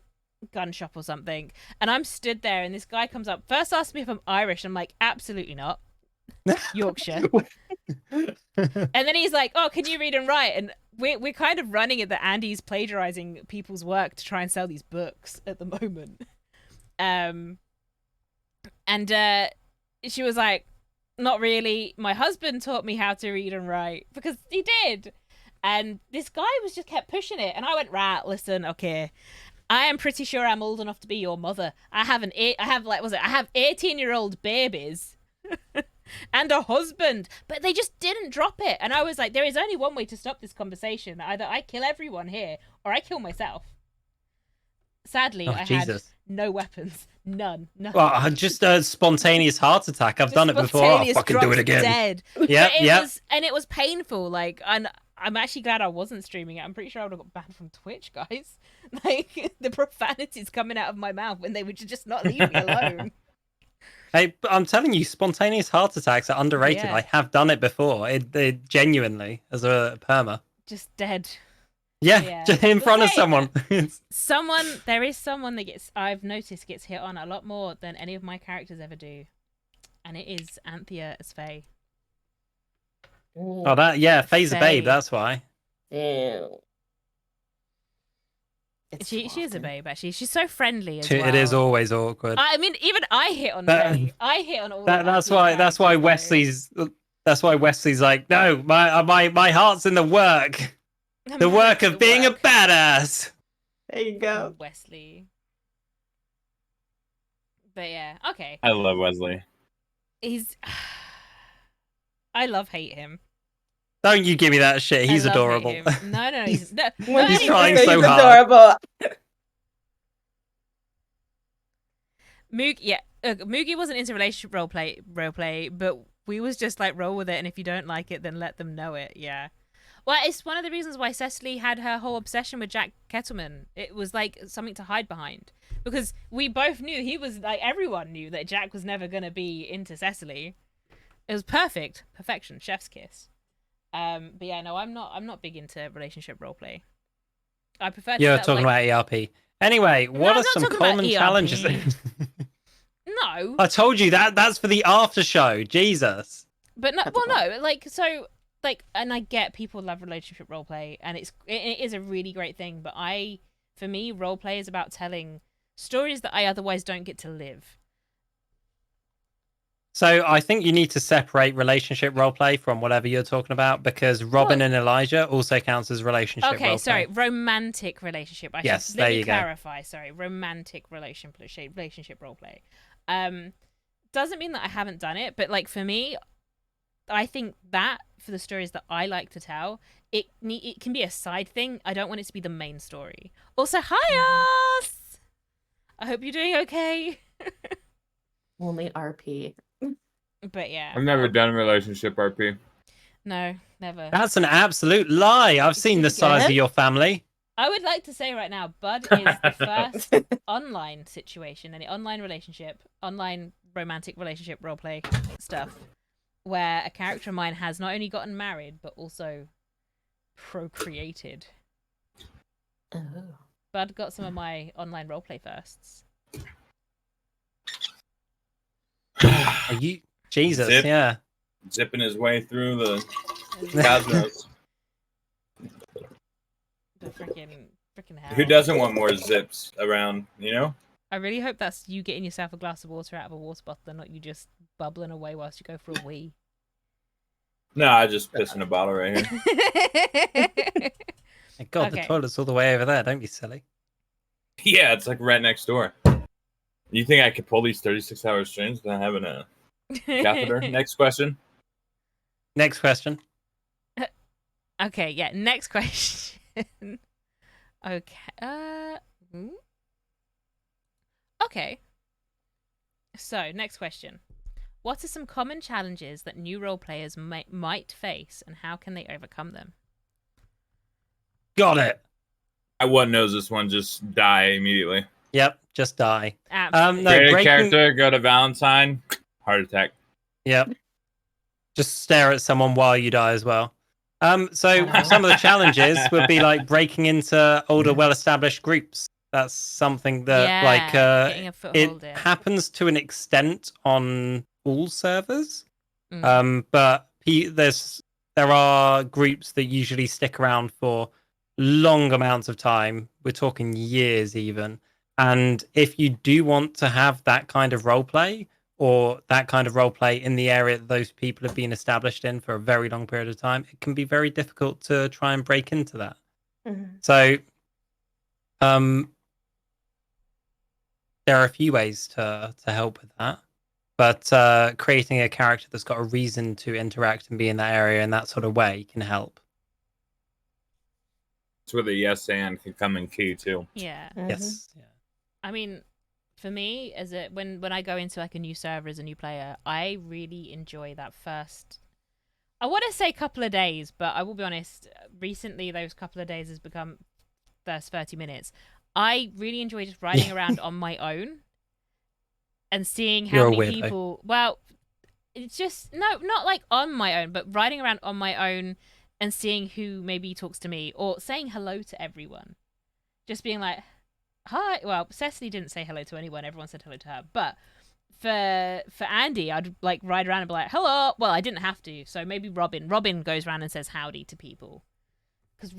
gun shop or something, and I'm stood there, and this guy comes up, first asks me if I'm Irish. I'm like, absolutely not, Yorkshire. And then he's like, oh, can you read and write? And we're kind of running it that Andy's plagiarizing people's work to try and sell these books at the moment. And she was like, not really. My husband taught me how to read and write because he did. And this guy just kept pushing it. And I went, right, listen, okay. I am pretty sure I'm old enough to be your mother. I have 18-year-old babies and a husband, but they just didn't drop it. And I was like, there is only one way to stop this conversation. Either I kill everyone here or I kill myself. Sadly, I had no weapons. None.
Well, just a spontaneous heart attack. I've done it before. I'll fucking do it again.
Dead.
Yeah.
And it was painful. Like, and I'm actually glad I wasn't streaming it. I'm pretty sure I would have got banned from Twitch, guys. Like, the profanities coming out of my mouth when they would just not leave me alone.
Hey, I'm telling you, spontaneous heart attacks are underrated.
Yeah.
I have done it before. It genuinely, as a perma.
Just dead.
Yeah, just in front of someone.
There is someone that I've noticed gets hit on a lot more than any of my characters ever do. And it is Anthea as Faye.
Oh, Faye's a babe, that's why.
Ew.
She is a babe, actually. She's so friendly as well.
It is always awkward.
I mean, even I hit on Faye. I hit on all
That's why Wesley's like, no, my heart's in the work. The work of being a badass.
There you go.
Wesley. But yeah, okay.
I love Wesley.
I hate him.
Don't you give me that shit. He's
I love
adorable.
hate him. No, he's
He's trying so hard.
Adorable.
Moogie wasn't into relationship roleplay, but we was just like roll with it, and if you don't like it, then let them know it. Yeah. Well, it's one of the reasons why Cecily had her whole obsession with Jack Kettleman. It was like something to hide behind. Because we both knew everyone knew that Jack was never going to be into Cecily. It was perfection, chef's kiss. But yeah, no, I'm not big into relationship roleplay. I prefer to
You're talking about ERP. Anyway, what are some common challenges?
No, no.
I told you that's for the after show. Jesus.
But no, well, no, like so, like, and I get people love relationship roleplay, and it is a really great thing. But for me, roleplay is about telling stories that I otherwise don't get to live.
So I think you need to separate relationship roleplay from whatever you're talking about, because Robin and Elijah also counts as relationship
Okay,
roleplay.
sorry, romantic relationship.
Yes,
let
there
me
you go.
clarify. Sorry, romantic relationship roleplay. Doesn't mean that I haven't done it, but like for me, I think that for the stories that I like to tell, it can be a side thing. I don't want it to be the main story. Also, hi us. I hope you're doing okay.
Only RP.
But yeah,
I've never done a relationship RP.
no, never.
That's an absolute lie. I've seen the size of your family.
I would like to say right now, Bud is the first online situation, any online relationship, online romantic relationship roleplay stuff, where a character of mine has not only gotten married, but also procreated.
Oh.
Bud got some of my online roleplay firsts.
Are you... Jesus, yeah.
Zipping his way through the cosmos.
The freaking hell.
Who doesn't want more zips around, you know?
I really hope that's you getting yourself a glass of water out of a water bottle and not you just bubbling away whilst you go for a wee.
No, I just piss in a bottle right here.
God, the toilet's all the way over there. Don't be silly.
Yeah, it's like right next door. You think I could pull these 36-hour streams without having a catheter? Next question.
Next question.
Okay, yeah, next question. Okay. Okay. So, next question. What are some common challenges that new role players might face, and how can they overcome them?
Got it.
One knows this one. Just die immediately.
Yep, just die.
Absolutely.
No,
create a character, go to Valentine, heart attack.
Yep. Just stare at someone while you die as well. So some of the challenges would be like breaking into older, well-established groups. That's something that
getting a foothold in.
happens to an extent on all servers.
Mm.
But there are groups that usually stick around for long amounts of time. We're talking years even. And if you do want to have that kind of role play, or that kind of role play in the area that those people have been established in for a very long period of time, it can be very difficult to try and break into that.
Mm-hmm.
So there are a few ways to help with that. But creating a character that's got a reason to interact and be in that area in that sort of way can help.
It's where the yes and can come in key too.
Yeah.
Mm-hmm.
Yes. Yeah.
I mean, for me, when I go into like a new server as a new player, I really enjoy that first. I want to say couple of days, but I will be honest. Recently, those couple of days has become first 30 minutes. I really enjoy just riding around on my own and seeing how many people. Well, it's just not like on my own, but riding around on my own and seeing who maybe talks to me or saying hello to everyone. Just being like, hi. Well, Cecily didn't say hello to anyone. Everyone said hello to her. But for Andy, I'd like ride around and be like, hello. Well, I didn't have to. So maybe Robin goes around and says howdy to people. Because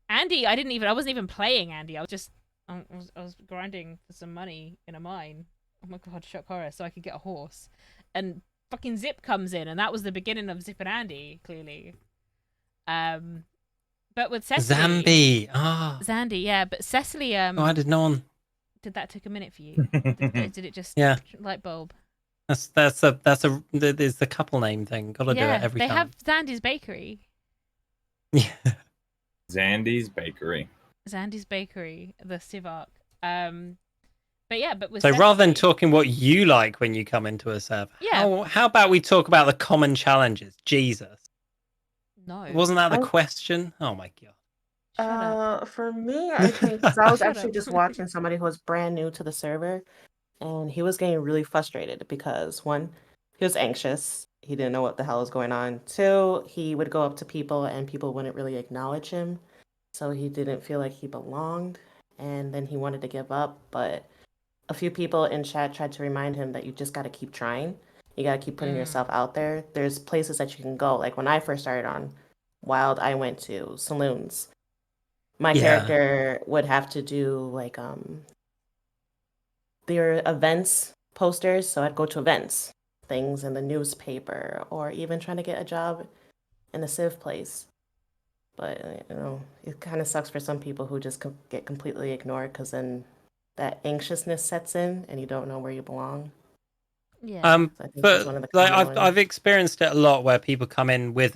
Andy, I wasn't even playing Andy. I was grinding for some money in a mine. Oh my god, shock horror. So I could get a horse. And fucking Zip comes in, and that was the beginning of Zip and Andy, clearly. But with Cecily, Zandy, yeah. But Cecily,
why did no one?
Did that take a minute for you? Did it just light bulb?
That's the couple name thing. Gotta do it every time.
They have Zandy's Bakery.
Yeah.
Zandy's Bakery,
the Civ arc. But yeah, but with
so
Cecily,
rather than talking what you like when you come into a server, how about we talk about the common challenges? Jesus.
No.
Wasn't that the question? Oh my god.
For me, I think so I was actually just watching somebody who was brand new to the server, and he was getting really frustrated because one, he was anxious. He didn't know what the hell was going on. Two, he would go up to people and people wouldn't really acknowledge him, so he didn't feel like he belonged. And then he wanted to give up, but a few people in chat tried to remind him that you just got to keep trying. You got to keep putting yourself out there. There's places that you can go. Like when I first started on Wild, I went to saloons. My character would have to do like their events posters, so I'd go to events, things in the newspaper, or even trying to get a job in a civ place. But it kind of sucks for some people who just get completely ignored because then that anxiousness sets in and you don't know where you belong.
Yeah.
So I think that's one of the
like
common
I've
ones.
experienced it a lot where people come in with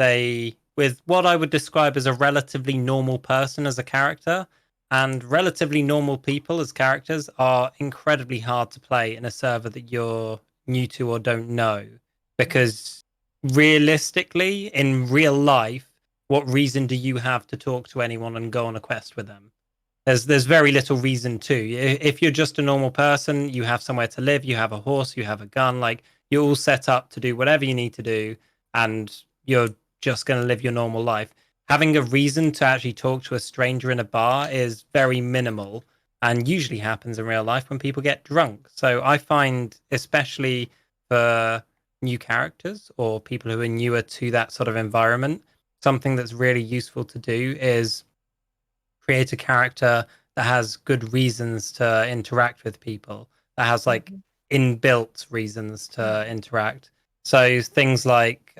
what I would describe as a relatively normal person as a character, and relatively normal people as characters are incredibly hard to play in a server that you're new to or don't know, because realistically in real life, what reason do you have to talk to anyone and go on a quest with them? There's very little reason to. If you're just a normal person, you have somewhere to live, you have a horse, you have a gun, like you're all set up to do whatever you need to do, and you're just going to live your normal life. Having a reason to actually talk to a stranger in a bar is very minimal, and usually happens in real life when people get drunk. So I find, especially for new characters or people who are newer to that sort of environment, something that's really useful to do is create a character that has good reasons to interact with people, that has like inbuilt reasons to interact. So things like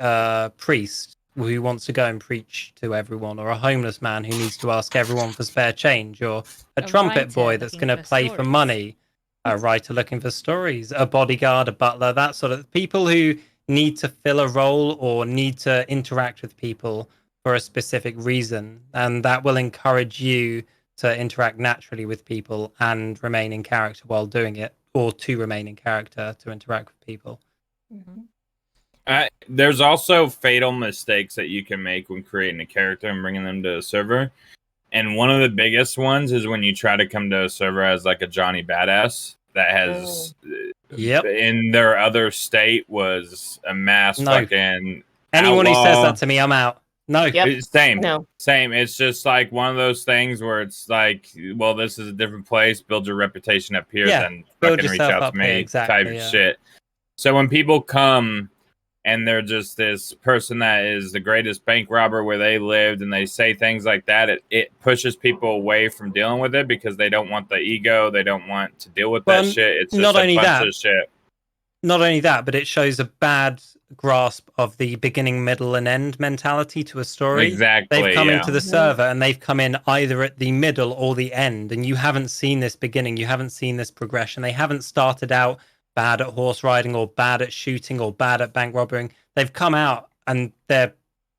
priest who wants to go and preach to everyone, or a homeless man who needs to ask everyone for spare change, or a trumpet boy that's going to play for money, a writer looking for stories, a bodyguard, a butler, that sort of people who need to fill a role or need to interact with people for a specific reason, and that will encourage you to interact naturally with people and remain in character while doing it, or to remain in character to interact with people.
There's also fatal mistakes that you can make when creating a character and bringing them to a server. And one of the biggest ones is when you try to come to a server as like a Johnny Badass that has in their other state was a mass fucking
anyone
outlaw.
who says that to me, I'm out. No.
Same. It's just like one of those things where it's like, well, this is a different place. Build your reputation up here, then fucking reach out to me type shit. So when people come and they're just this person that is the greatest bank robber where they lived, and they say things like that, it pushes people away from dealing with it because they don't want the ego. They don't want to deal with that shit. It's just
not
a
only
bunch
that,
of shit.
Not only that, but it shows a bad grasp of the beginning, middle, and end mentality to a story.
Exactly.
They've come into the server and they've come in either at the middle or the end, and you haven't seen this beginning, you haven't seen this progression. They haven't started out bad at horse riding or bad at shooting or bad at bank robbing. They've come out and they're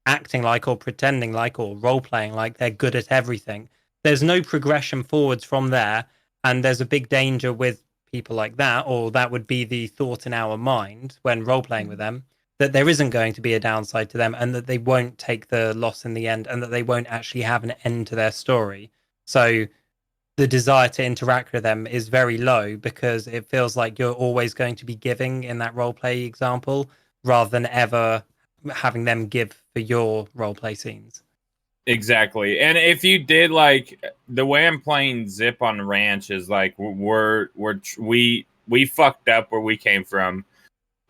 acting like or pretending like or role playing like they're good at everything. There's no progression forwards from there, and there's a big danger with people like that, or that would be the thought in our mind when role playing with them, that there isn't going to be a downside to them, and that they won't take the loss in the end, and that they won't actually have an end to their story. So the desire to interact with them is very low because it feels like you're always going to be giving in that role play example rather than ever having them give for your role play scenes.
Exactly. And if you did, like, the way I'm playing Zip on Ranch is like we fucked up where we came from,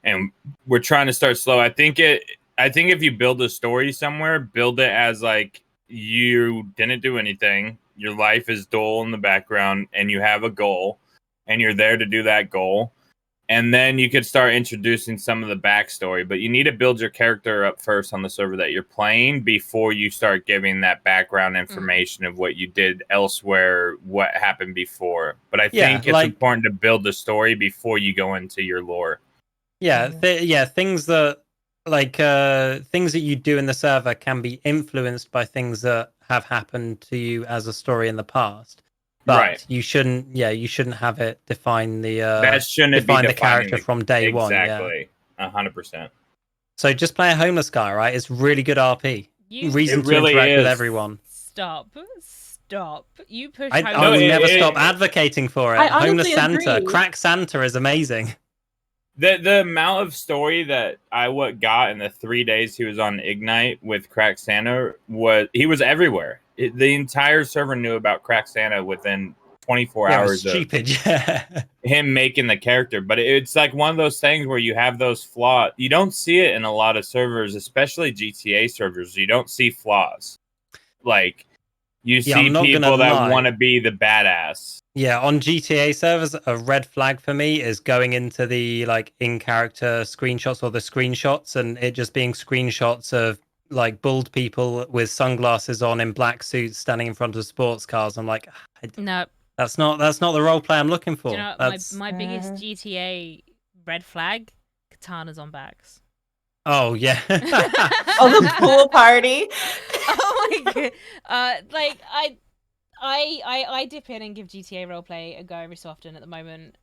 and we're trying to start slow. I think if you build a story somewhere, build it as like you didn't do anything, your life is dull in the background, and you have a goal, and you're there to do that goal. And then you could start introducing some of the backstory, but you need to build your character up first on the server that you're playing before you start giving that background information of what you did elsewhere, what happened before. But I think it's important to build the story before you go into your lore.
Yeah, things that things that you do in the server can be influenced by things that have happened to you as a story in the past. But you shouldn't have it define the
that shouldn't
define
be
the character from day one.
Exactly, 100%.
So just play a homeless guy, right? It's really good RP. Reason to interact with everyone.
Stop. You push.
I will never stop advocating for it. Homeless Santa,
agree.
Crack Santa is amazing.
The amount of story that I got in the 3 days he was on Ignite with Crack Santa he was everywhere. The entire server knew about Crack Santa within 24
Yeah, it
hours
was stupid. Yeah.
him making the character. But it's like one of those things where you have those flaws. You don't see it in a lot of servers, especially GTA servers. You don't see flaws. Like, you
Yeah,
see
I'm not
people
gonna
that
lie.
want to be the badass.
Yeah, on GTA servers, a red flag for me is going into the like in-character screenshots or the screenshots, and it just being screenshots of like bald people with sunglasses on in black suits standing in front of sports cars. I'm like,
No,
that's not the role play I'm looking for.
do you know what my biggest GTA red flag? Katanas on backs.
Oh yeah.
Oh, the pool party.
Oh my god. Like I dip in and give GTA roleplay a go every so often. At the moment,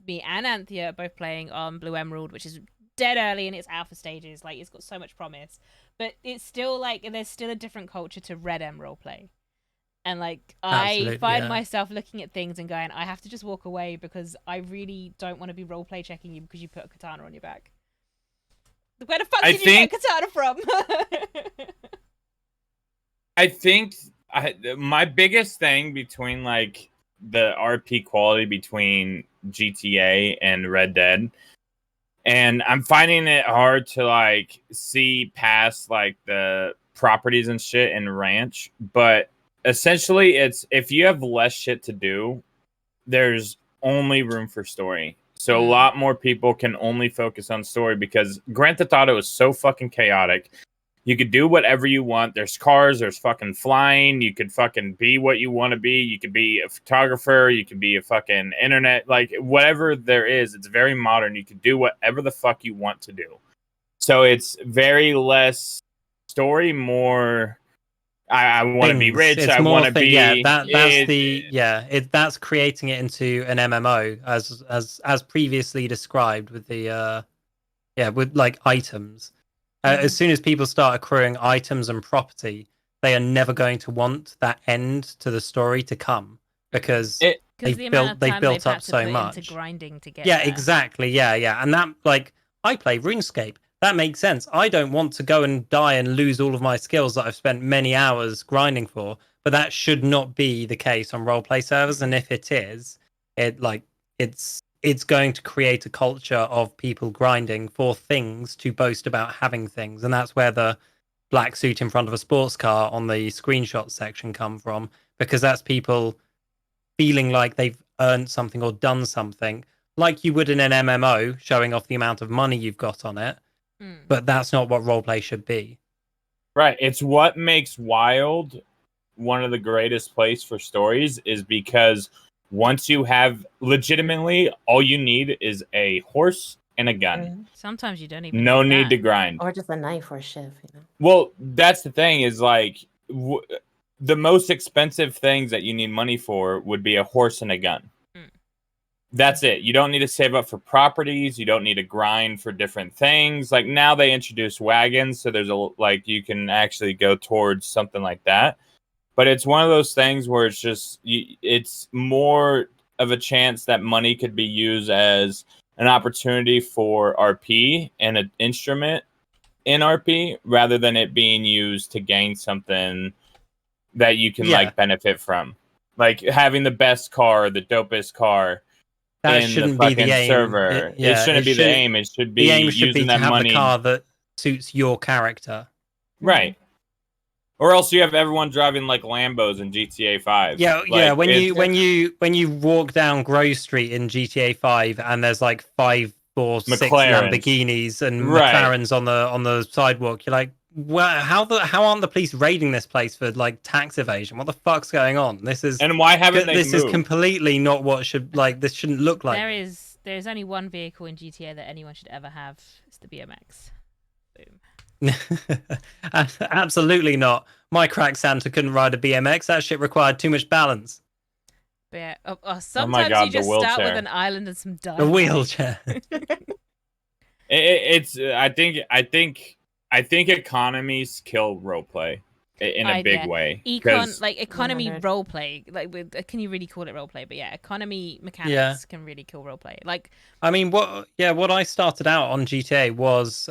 me and Anthea are both playing on Blue Emerald, which is dead early in its alpha stages. Like, it's got so much promise, but it's still like there's still a different culture to Red M roleplay. And like, I find myself looking at things and going, I have to just walk away because I really don't want to be roleplay checking you because you put a katana on your back. Where the fuck did you get a katana from?
I think my biggest thing between like the RP quality between GTA and Red Dead, and I'm finding it hard to like see past like the properties and shit in Ranch, but essentially it's if you have less shit to do, there's only room for story. So a lot more people can only focus on story because Grand Theft Auto is so fucking chaotic. You could do whatever you want. There's cars, there's fucking flying. You could fucking be what you want to be. You could be a photographer. You could be a fucking internet, like whatever there is. It's very modern. You could do whatever the fuck you want to do. So it's very less story, more I want to be rich.
It's
I
more
want to be.
That's creating it into an MMO as previously described with the with like items. As soon as people start accruing items and property, they are never going to want that end to the story to come because they've built up so much
into grinding to get.
Yeah,
there.
exactly. Yeah, and that like I play RuneScape. That makes sense. I don't want to go and die and lose all of my skills that I've spent many hours grinding for, but that should not be the case on roleplay servers. And if it is, it's going to create a culture of people grinding for things to boast about having things, and that's where the black suit in front of a sports car on the screenshot section come from, because that's people feeling like they've earned something or done something, like you would in an MMO, showing off the amount of money you've got on it. But that's not what roleplay should be.
Right. It's what makes Wild one of the greatest places for stories is because once you have legitimately all you need is a horse and a gun.
Sometimes you don't even
no
need
need
that.
to grind.
Or just a knife or a shiv, you know.
Well, that's the thing is like the most expensive things that you need money for would be a horse and a gun. That's it. You don't need to save up for properties. You don't need to grind for different things. Like now they introduce wagons, so there's like you can actually go towards something like that. But it's one of those things where it's just it's more of a chance that money could be used as an opportunity for RP and an instrument in RP rather than it being used to gain something that you can like benefit from. Like having the best car, the dopest car.
That shouldn't be the aim.
Server. It shouldn't be the aim. It should be
the aim should
using
be
that
to have
money.
the car that suits your character.
Right. Or else you have everyone driving like Lambos in GTA 5.
Yeah, yeah. When you walk down Grove Street in GTA 5 and there's like 5 or 6 Lamborghinis and McLarens on the sidewalk, you're like, well, how aren't the police raiding this place for like tax evasion? What the fuck's going on? This is
and why haven't they
this
moved?
is completely not what should like. This shouldn't look like.
There's only one vehicle in GTA that anyone should ever have. It's the BMX. Boom.
Absolutely not. My crack Santa couldn't ride a BMX. That shit required too much balance.
But yeah, sometimes you just start with an island and some dynamite.
A wheelchair.
I think economies kill roleplay in a big way.
Economy roleplay. Like, can you really call it roleplay? But yeah, economy mechanics can really kill roleplay. Like,
I mean, what I started out on GTA was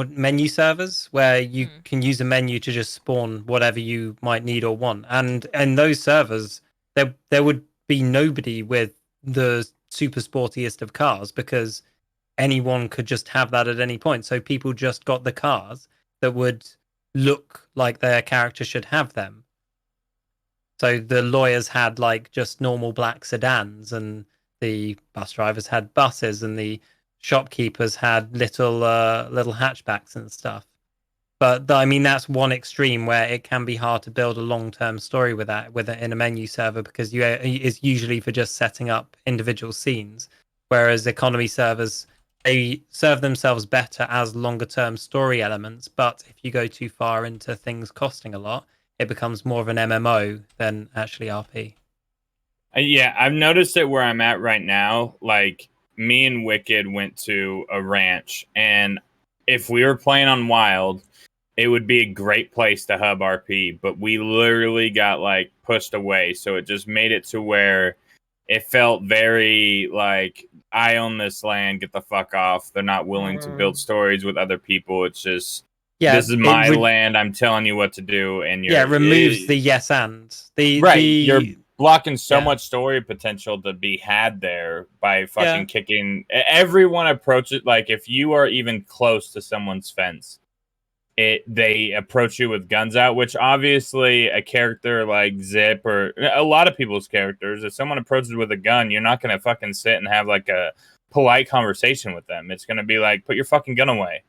menu servers where you can use a menu to just spawn whatever you might need or want, and those servers there would be nobody with the super sportiest of cars because anyone could just have that at any point. So people just got the cars that would look like their character should have them. So the lawyers had like just normal black sedans, and the bus drivers had buses, and the shopkeepers had little hatchbacks and stuff. But I mean, that's one extreme where it can be hard to build a long-term story with it in a menu server, because it's usually for just setting up individual scenes, whereas economy servers, they serve themselves better as longer-term story elements. But if you go too far into things costing a lot, it becomes more of an MMO than actually RP.
Yeah, I've noticed it where I'm at right now. Like, me and Wicked went to a ranch, and if we were playing on Wild, it would be a great place to hub RP, but we literally got like pushed away. So it just made it to where it felt very like, I own this land, get the fuck off. They're not willing to build stories with other people. It's just, this is my land. I'm telling you what to do, and
it removes the yes and
you're blocking so much story potential to be had there by fucking kicking. Everyone approaches, like, if you are even close to someone's fence, they approach you with guns out, which obviously a character like Zip or a lot of people's characters, if someone approaches with a gun, you're not going to fucking sit and have like a polite conversation with them. It's going to be like, put your fucking gun away.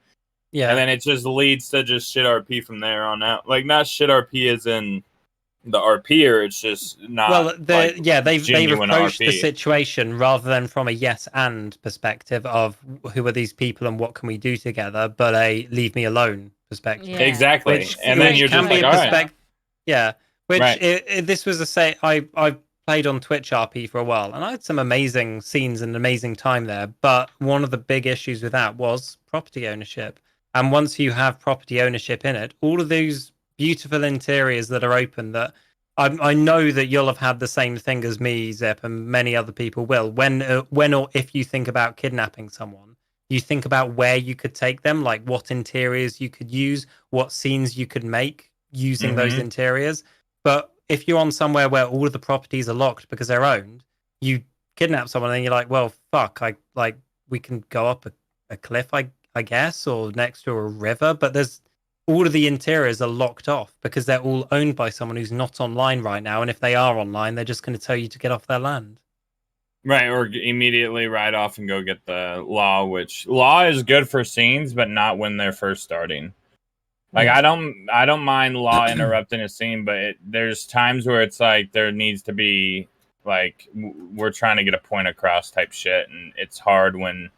Yeah.
And then it just leads to just shit RP from there on out. Like, not shit RP as in the RPer, it's just not.
Well, they've approached
RP.
the situation rather than from a yes and perspective of who are these people and what can we do together, but a leave me alone perspective.
Yeah. Exactly.
Which,
and then you're just like, all right.
Yeah. Which
Right.
this was I played on Twitch RP for a while, and I had some amazing scenes and amazing time there. But one of the big issues with that was property ownership. And once you have property ownership in it, all of those beautiful interiors that are open, that I know that you'll have had the same thing as me, Zip, and many other people will. When or if you think about kidnapping someone, you think about where you could take them, like what interiors you could use, what scenes you could make using those interiors. But if you're on somewhere where all of the properties are locked because they're owned, you kidnap someone and you're like, well, fuck, we can go up a cliff, I guess, or next to a river, but there's all of the interiors are locked off because they're all owned by someone who's not online right now. And if they are online, they're just going to tell you to get off their land.
Right, or immediately ride off and go get the law, which law is good for scenes, but not when they're first starting. Like, I don't mind law interrupting a scene, but there's times where it's like there needs to be like we're trying to get a point across type shit, and it's hard when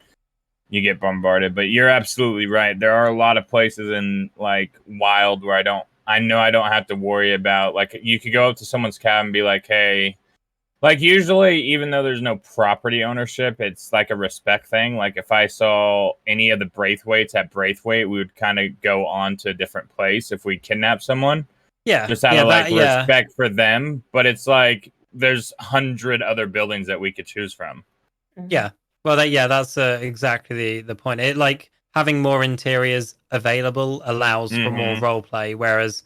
you get bombarded. But you're absolutely right. There are a lot of places in like Wild where I know I don't have to worry about, like, you could go up to someone's cabin and be like, hey, like, usually, even though there's no property ownership, it's like a respect thing. Like, if I saw any of the Braithwaites at Braithwaite, we would kind of go on to a different place if we kidnap someone.
Yeah.
Just out of respect for them. But it's like there's 100 other buildings that we could choose from.
Yeah. Well, that's exactly the point. It, like, having more interiors available allows for more roleplay, whereas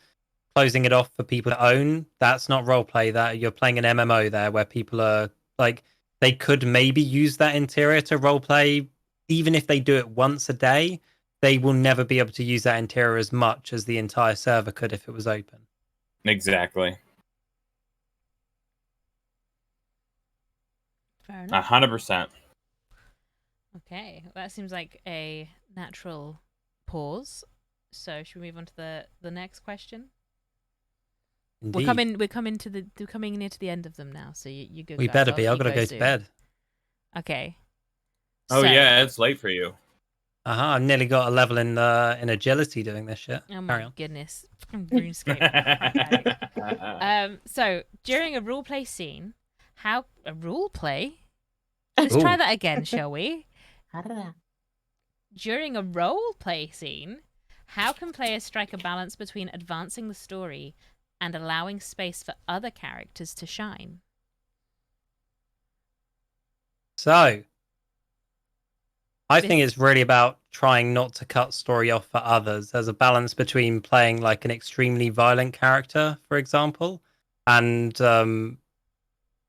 closing it off for people to own, that's not roleplay. That you're playing an MMO there, where people are like, they could maybe use that interior to roleplay. Even if they do it once a day, they will never be able to use that interior as much as the entire server could if it was open.
Exactly.
Fair enough.
100%.
Okay, that seems like a natural pause. So should we move on to the next question?
Indeed.
We're coming near to the end of them now. So you go.
We
guys.
better be.
I'll
I've got to go
soon.
to bed.
Okay.
Oh
So-
yeah, it's late for you.
I've nearly got a level in agility doing this shit.
Oh my goodness. RuneScape. Okay. So during a roleplay scene, a roleplay? Let's try that again, shall we? During a roleplay scene, how can players strike a balance between advancing the story and allowing space for other characters to shine?
So, I think it's really about trying not to cut story off for others. There's a balance between playing like an extremely violent character, for example, and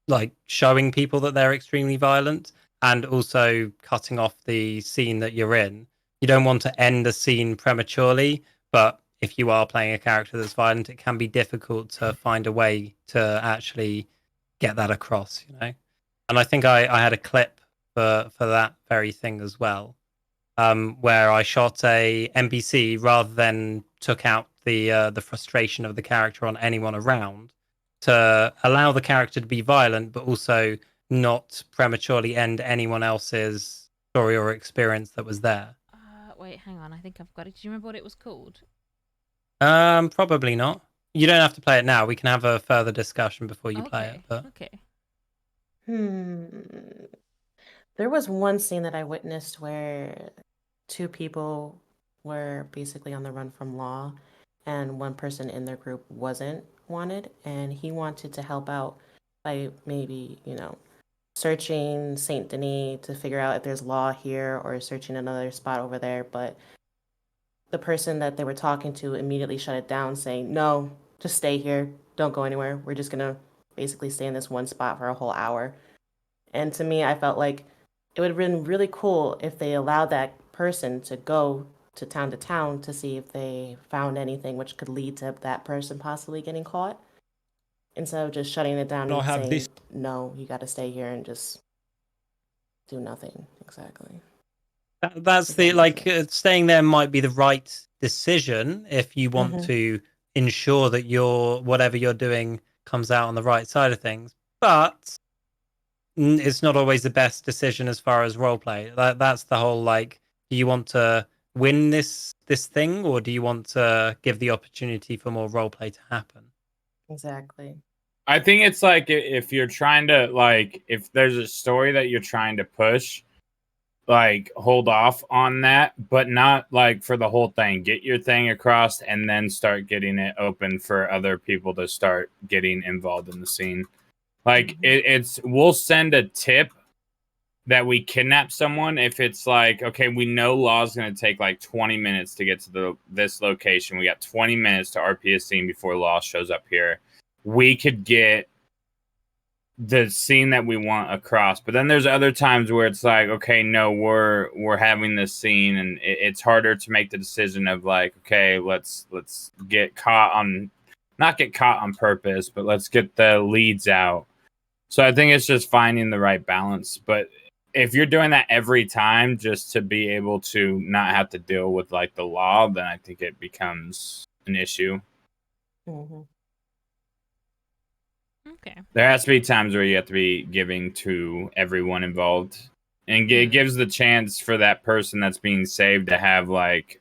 like showing people that they're extremely violent and also cutting off the scene that you're in. You don't want to end the scene prematurely, but if you are playing a character that's violent, it can be difficult to find a way to actually get that across, you know. And I think I had a clip for that very thing as well, where I shot a NPC rather than took out the frustration of the character on anyone around to allow the character to be violent, but also not prematurely end anyone else's story or experience that was there.
Wait, hang on. I think I've got it. Do you remember what it was called?
Probably not. You don't have to play it now. We can have a further discussion before you play it. But
Okay.
There was one scene that I witnessed where two people were basically on the run from law, and one person in their group wasn't wanted, and he wanted to help out by maybe, searching Saint Denis to figure out if there's law here or searching another spot over there, but the person that they were talking to immediately shut it down, saying, "No, just stay here. Don't go anywhere. We're just gonna basically stay in this one spot for a whole hour." And to me, I felt like it would have been really cool if they allowed that person to go to town to see if they found anything which could lead to that person possibly getting caught, instead of just shutting it down and saying, "No, you got to stay here and just do nothing." Exactly.
that's the staying there might be the right decision if you want to ensure that whatever you're doing comes out on the right side of things, but it's not always the best decision as far as roleplay. That's the whole, like, do you want to win this thing, or do you want to give the opportunity for more roleplay to happen?
Exactly.
I think it's like if you're trying to, like, if there's a story that you're trying to push, like, hold off on that, but not like for the whole thing. Get your thing across and then start getting it open for other people to start getting involved in the scene. Like, it's we'll send a tip that we kidnap someone if it's like, okay, we know law's going to take like 20 minutes to get to this location. We got 20 minutes to RP a scene before law shows up here. We could get the scene that we want across, but then there's other times where it's like, okay, no, we're having this scene, and it's harder to make the decision of like, okay, let's get caught on, not get caught on purpose, but let's get the leads out. So I think it's just finding the right balance. But if you're doing that every time just to be able to not have to deal with like the law, then I think it becomes an issue.
Okay.
There has to be times where you have to be giving to everyone involved, and it gives the chance for that person that's being saved to have like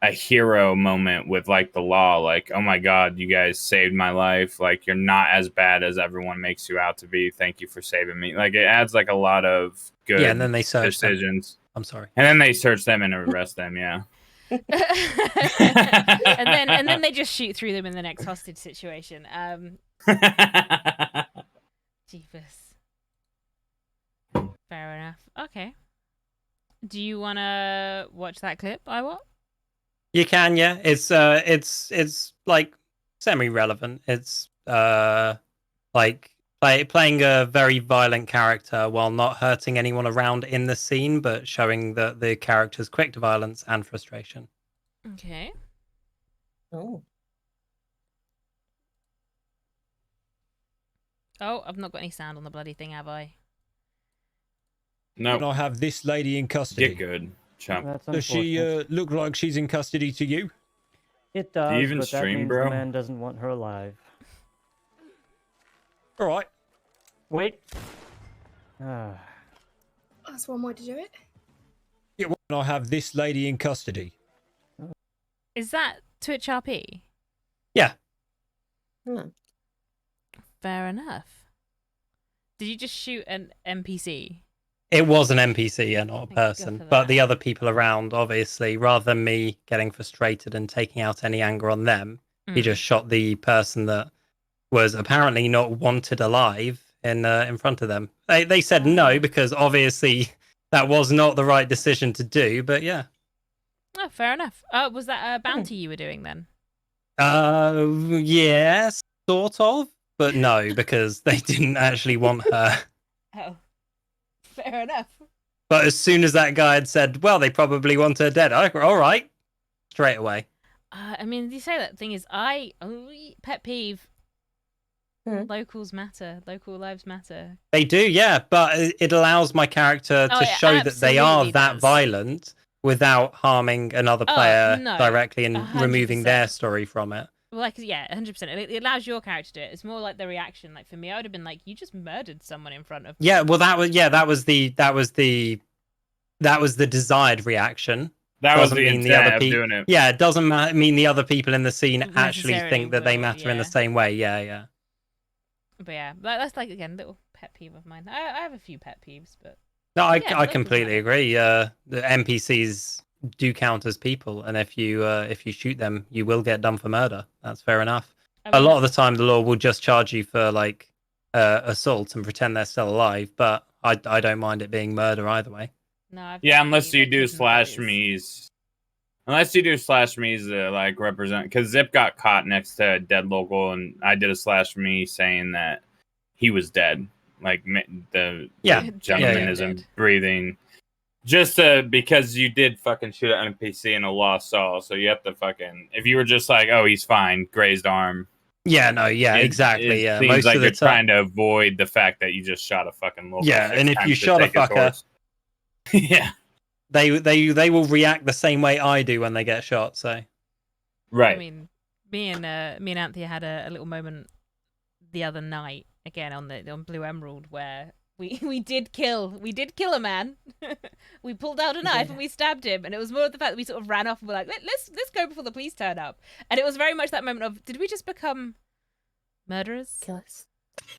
a hero moment with like the law, like, oh my god, you guys saved my life, like, you're not as bad as everyone makes you out to be, thank you for saving me. Like, it adds like a lot of good
and then they search
decisions
them. I'm sorry.
And then they search them and arrest them. Yeah.
and then they just shoot through them in the next hostage situation. Jeepers. Fair enough. Okay. Do you want to watch that clip, Iwat?
You can, yeah. It's like semi-relevant. It's like playing a very violent character while not hurting anyone around in the scene, but showing the character's quick to violence and frustration.
Okay.
Oh.
Oh, I've not got any sound on the bloody thing, have I?
No.
And I have this lady in custody.
Get good, chump.
Does she look like she's in custody to you?
It does,
Do you even
but that
stream,
means
bro?
the man doesn't want her alive.
All right.
Wait.
That's one way to do it.
Yeah, well, I have this lady in custody.
Is that Twitch RP?
Yeah.
Fair enough. Did you just shoot an NPC?
It was an NPC, yeah, not a person. But the other people around, obviously, rather than me getting frustrated and taking out any anger on them, he just shot the person that was apparently not wanted alive in front of them. They said no because obviously that was not the right decision to do. But yeah.
Oh, fair enough. Was that a bounty you were doing then?
Yes, sort of. but no, because they didn't actually want her.
Oh, fair enough.
But as soon as that guy had said, well, they probably want her dead, all right, straight away.
I mean, you say that thing is, pet peeve. Locals matter. Local lives matter.
They do, yeah, but it allows my character to show that they are that violent without harming another player directly and
100%.
removing their story from it.
Well, like, yeah, 100%. It allows your character to do it. It's more like the reaction. Like for me, I would have been like, "You just murdered someone in front of me."
Yeah, well, that was the desired reaction.
That was
Doesn't
the
mean
intent
the other
of doing it.
Yeah, it doesn't mean the other people in the scene actually
Necessarily
think that they
will,
matter in the
yeah.
same way. Yeah.
But yeah, that's like again, little pet peeve of mine. I have a few pet peeves, but
No,
yeah,
I
locals
completely
matter.
agree. The NPCs do count as people, and if you shoot them, you will get done for murder. That's fair enough. A lot of the time, the law will just charge you for like assault and pretend they're still alive, but I don't mind it being murder either way.
No,
Yeah, unless you do slash me's. Unless you do slash me's to like represent, because Zip got caught next to a dead local, and I did a slash me saying that he was dead, like the gentleman isn't breathing, just because you did fucking shoot an NPC in a lost soul, so you have to fucking, if you were just like, oh, he's fine, grazed arm.
Yeah, no, yeah, exactly. Yeah,
seems
most
like
of the
you're trying to avoid the fact that you just shot a fucking local.
Yeah, and if you shot a fucker,
yeah.
They will react the same way I do when they get shot. So,
right.
I mean, me and Anthea had a little moment the other night again on Blue Emerald where we did kill a man. We pulled out a knife and we stabbed him, and it was more of the fact that we sort of ran off and were like, let's go before the police turn up. And it was very much that moment of, did we just become murderers?
Killers.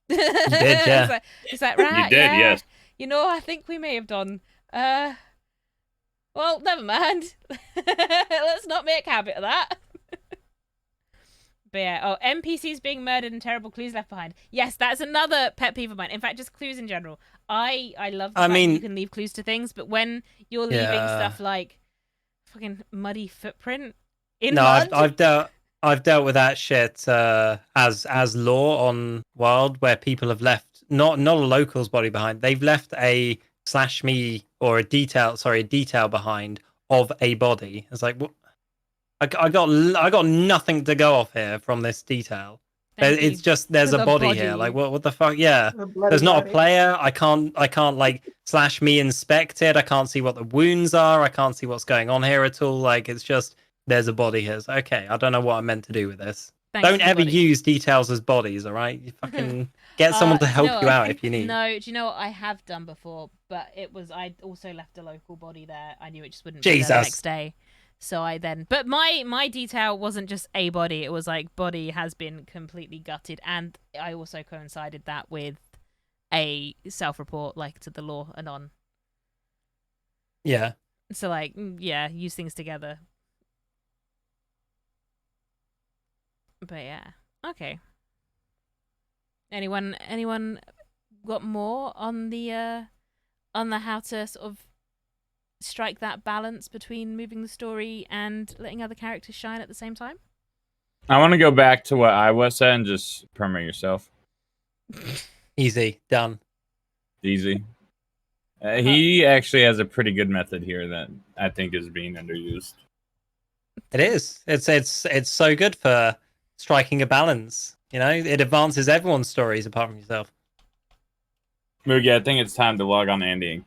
You did, yeah.
It's like right,
you did,
yeah.
yes.
You know, I think we may have done. Well, never mind. Let's not make a habit of that. But yeah, NPCs being murdered and terrible clues left behind. Yes, that's another pet peeve of mine. In fact, just clues in general. I love the fact that you can leave clues to things, but when you're leaving stuff like fucking muddy footprint in mud.
I've dealt with that shit as law on Wild, where people have left not a local's body behind. They've left a slash me or a detail behind of a body. It's like, what? I got nothing to go off here from this detail. It's just there's a body here. Like what the fuck? Yeah, there's not a player. I can't like slash me inspect it. I can't see what the wounds are. I can't see what's going on here at all. Like it's just there's a body here. So, okay, I don't know what I'm meant to do with this. Don't ever use details as bodies. All right, you fucking get someone to help you out if you need.
No, do you know what I have done before? But I also left a local body there. I knew it just wouldn't be there the next day. So but my detail wasn't just a body. It was like body has been completely gutted, and I also coincided that with a self-report, like to the law anon.
Yeah.
So like, yeah, use things together. But yeah, okay. Anyone got more on the how to sort of strike that balance between moving the story and letting other characters shine at the same time?
I want to go back to what I said and just permit yourself.
Easy, done.
Easy. He actually has a pretty good method here that I think is being underused.
It is. It's so good for striking a balance. You know, it advances everyone's stories apart from yourself.
Moogie, I think it's time to log on to Andy.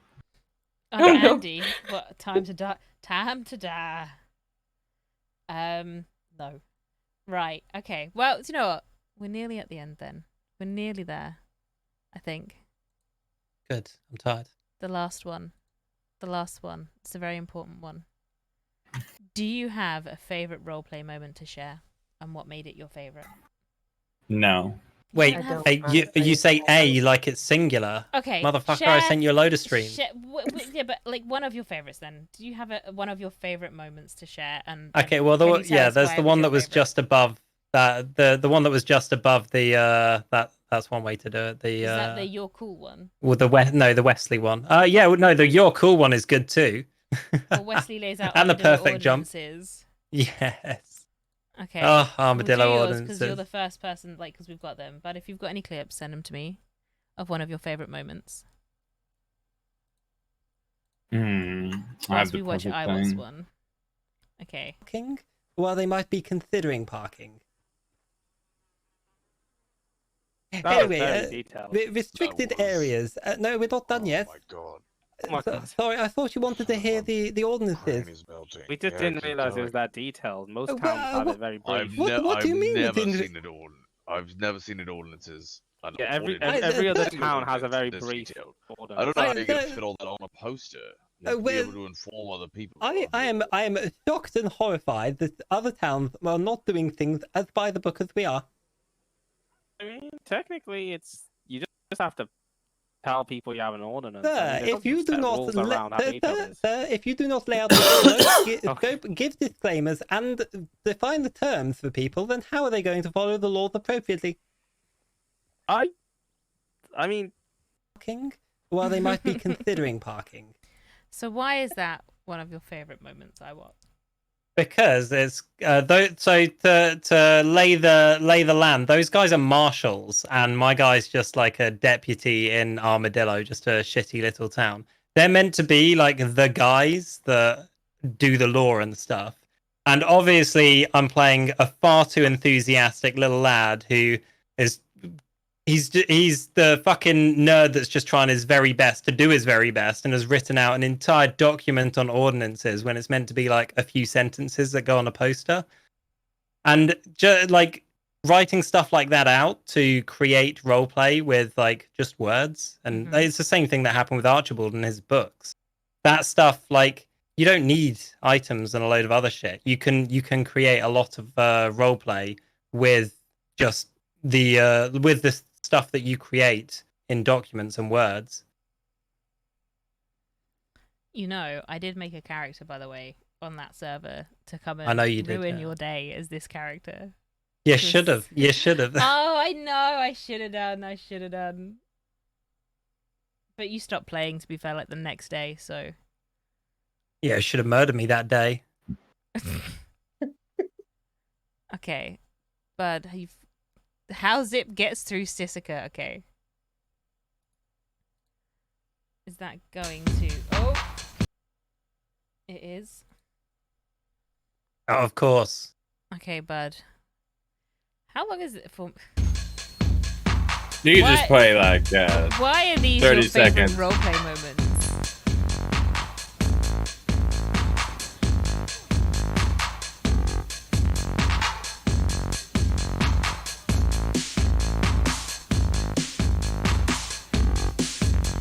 Andy, what? Time to die. Time to die. No. Right. Okay. Well, you know what? We're nearly at the end. Then we're nearly there. I think.
Good. I'm tired.
The last one. It's a very important one. Do you have a favorite roleplay moment to share, and what made it your favorite?
No.
Wait, you say A like it's singular.
Okay,
motherfucker, I sent you a load of streams.
Yeah, but like one of your favorites then. Do you have one of your favorite moments to share? And
okay, well, there's the one that was just above that. The one that was just above the that's one way to do it.
Is that the You're Cool one?
Well, the Wesley one. Yeah, no, the You're Cool one is good too.
Well, Wesley lays out
and the perfect
ordinances.
jump. Yes.
Okay.
Oh,
we'll
armadillo
do yours
ordinances.
because you're the first person, like, because we've got them. But if you've got any clips, send them to me of one of your favorite moments.
I have
Whilst
the
we watch
perfect
Iwat's
thing.
one. Okay.
Parking? Well, they might be considering parking.
That was
Anyway,
very detailed.
restricted areas. No, we're not done yet.
God.
Sorry, I thought you wanted to hear the ordinances.
We just didn't realize it was that detailed. Most towns have it very brief.
What do you mean?
I've never seen it all. I've never seen an ordinances.
Yeah, every other town has a very brief order.
I don't know how you can fit all that on a poster. You have to be able to inform other people.
I am shocked and horrified that other towns are not doing things as by the book as we are.
I mean, technically, you just have to tell people you have an ordinance.
Sir, if you do not if you do not lay out the give disclaimers and define the terms for people, then how are they going to follow the laws appropriately?
I mean,
parking? Well, they might be considering parking.
So why is that one of your favorite moments, Iwat?
Because it's so to lay the land. Those guys are marshals, and my guy's just like a deputy in Armadillo, just a shitty little town. They're meant to be like the guys that do the law and stuff. And obviously, I'm playing a far too enthusiastic little lad who is. He's the fucking nerd that's just trying his very best to do his very best and has written out an entire document on ordinances when it's meant to be like a few sentences that go on a poster. And like writing stuff like that out to create roleplay with like just words. And it's the same thing that happened with Archibald in his books. That stuff, like, you don't need items and a load of other shit. You can create a lot of roleplay with just with this stuff that you create in documents and words.
You know, I did make a character, by the way, on that server to come and
I know you did,
ruin your day as this character.
You should have. You should have.
Oh, I know. I should have done. But you stopped playing, to be fair, like the next day, so.
Yeah, should have murdered me that day.
Okay. But how Zip gets through Sisika, okay. Is that going to... Oh! It is.
Oh, of course.
Okay, bud. How long is it for...
You can just play like
why are these
30
your favorite
seconds.
roleplay moments?